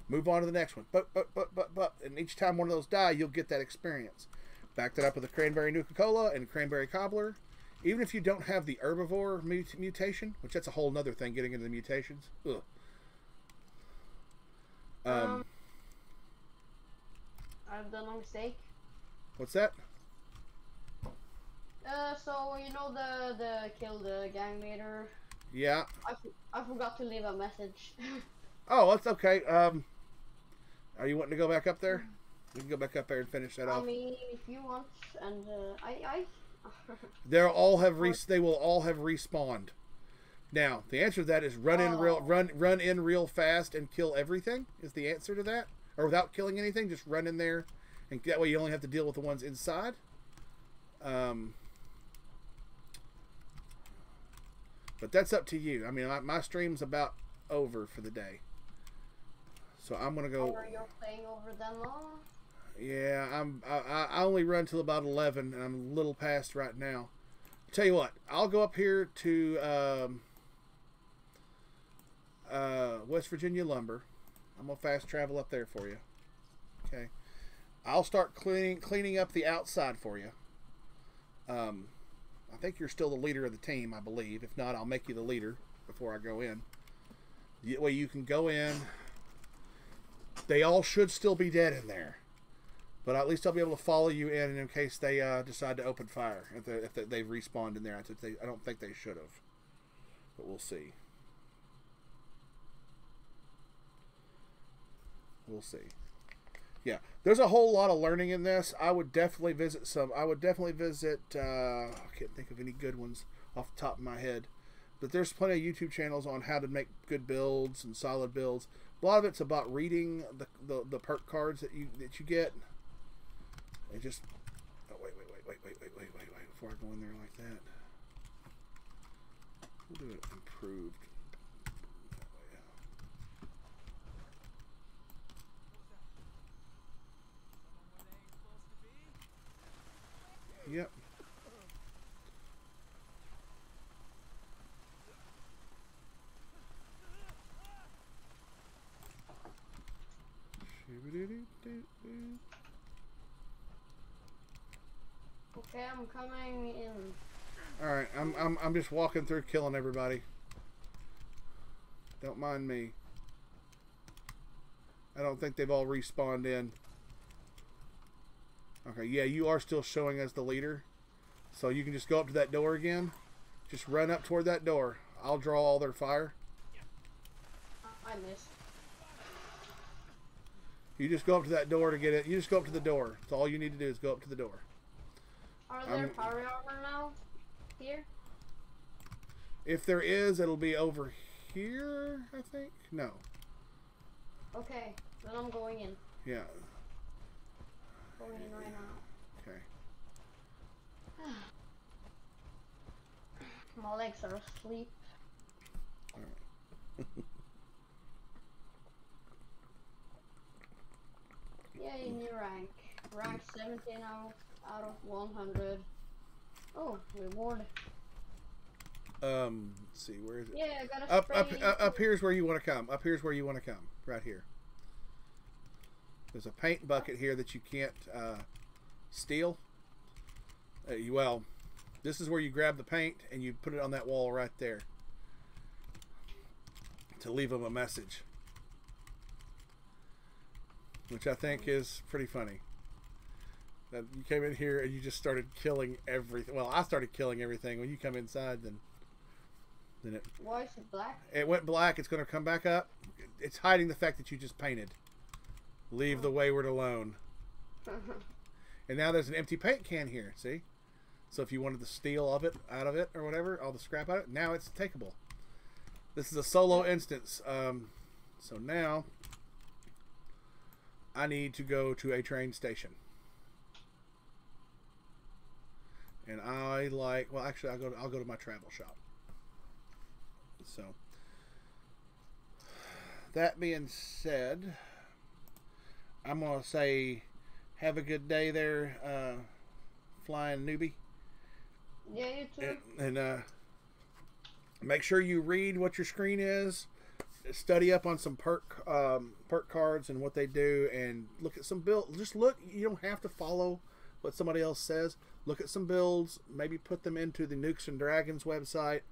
Move on to the next one. Boop, boop, boop, boop, boop. And each time one of those die, you'll get that experience. Back that up with a cranberry Nuka-Cola and cranberry cobbler. Even if you don't have the herbivore mutation, which that's a whole nother thing, getting into the mutations. Ugh. I've done a mistake. What's that? So you know the kill the gang leader. Yeah. I forgot to leave a message. Oh, that's okay. Are you wanting to go back up there? We can go back up there and finish that off. I mean, if you want, and They'll all have they will all have respawned. Now, the answer to that is run in real fast and kill everything. Is the answer to that? Or without killing anything, just run in there, and that way you only have to deal with the ones inside. But that's up to you. I mean, my stream's about over for the day, so I'm gonna go. Or you're playing over that long? Yeah, I only run till about 11, and I'm a little past right now. Tell you what, I'll go up here to West Virginia Lumber. I'm gonna fast travel up there for you. Okay, I'll start cleaning up the outside for you. I think you're still the leader of the team, I believe. If not, I'll make you the leader before I go in. That way you can go in. They all should still be dead in there, but at least I'll be able to follow you in case they decide to open fire. If they've respawned in there, I don't think they should have, but we'll see. We'll see. Yeah, there's a whole lot of learning in this. I would definitely visit I can't think of any good ones off the top of my head, but there's plenty of YouTube channels on how to make good builds and solid builds. A lot of it's about reading the perk cards that you get. And just wait before I go in there like that. We'll do it improved. Yep. Okay, I'm coming in. All right, I'm just walking through, killing everybody. Don't mind me. I don't think they've all respawned in. Okay, yeah, you are still showing as the leader. So you can just go up to that door again. Just run up toward that door. I'll draw all their fire. I missed. You just go up to that door to get it. You just go up to the door. That's all you need to do is go up to the door. Are there fire armor now? Here? If there is, it'll be over here, I think. No. Okay, then I'm going in. Yeah. Going in right now. Okay. My legs are asleep. Alright. Yay, new rank. Rank 17 out of 100. Oh, reward. Let's see, where is it? Yeah, I gotta up here's where you want to come. Up here's where you want to come. Right here. There's a paint bucket here that you can't steal. Well, this is where you grab the paint and you put it on that wall right there to leave them a message, which I think is pretty funny. That you came in here and you just started killing everything. Well, I started killing everything. When you come inside, then it. Why is it black? It went black. It's going to come back up. It's hiding the fact that you just painted. Leave the wayward alone. And now there's an empty paint can here. See? So if you wanted to steal out of it or whatever, all the scrap out of it, now it's takeable. This is a solo instance. So now I need to go to a train station. And well, actually, I'll go to my travel shop. So that being said, I'm going to say have a good day there, Flying Newbie. Yeah, you too. And make sure you read what your screen is. Study up on some perk cards and what they do, and look at some builds. Just look. You don't have to follow what somebody else says. Look at some builds. Maybe put them into the Nukes and Dragons website,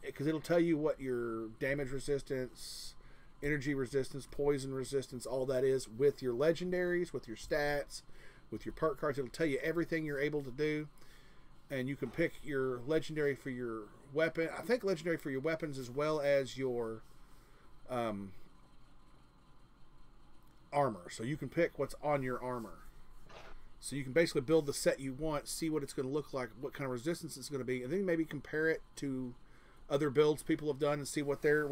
because it'll tell you what your damage resistance, energy resistance, poison resistance, all that is with your legendaries, with your stats, with your perk cards. It'll tell you everything you're able to do, and you can pick your legendary for your weapon. I think legendary for your weapons as well as your armor. So you can pick what's on your armor. So you can basically build the set you want, see what it's going to look like, what kind of resistance it's going to be, and then maybe compare it to other builds people have done and see what they're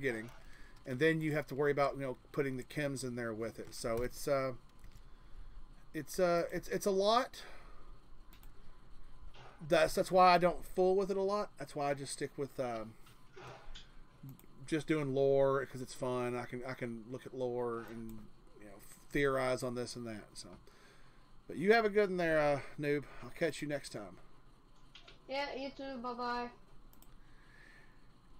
getting. And then you have to worry about, putting the chems in there with it. So it's a lot. That's why I don't fool with it a lot. That's why I just stick with just doing lore, because it's fun. I can look at lore and theorize on this and that. So, but you have a good one there, Noob. I'll catch you next time. Yeah, you too. Bye bye.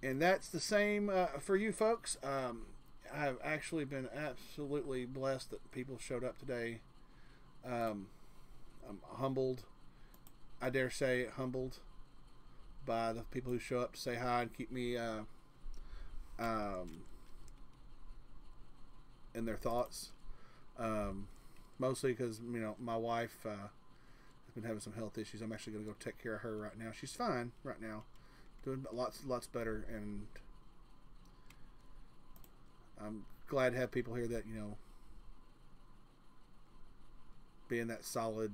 And that's the same for you folks. I've actually been absolutely blessed that people showed up today. I'm humbled. I dare say humbled by the people who show up to say hi and keep me in their thoughts. Mostly because my wife has been having some health issues. I'm actually going to go take care of her right now. She's fine right now, doing lots better, and I'm glad to have people here that being that solid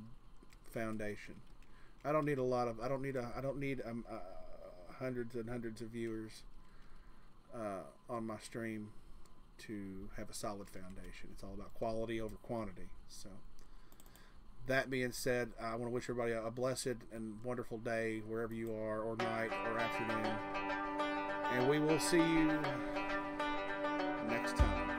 foundation. I don't need hundreds and hundreds of viewers on my stream to have a solid foundation. It's all about quality over quantity. So that being said, I want to wish everybody a blessed and wonderful day wherever you are, or night, or afternoon, and we will see you next time.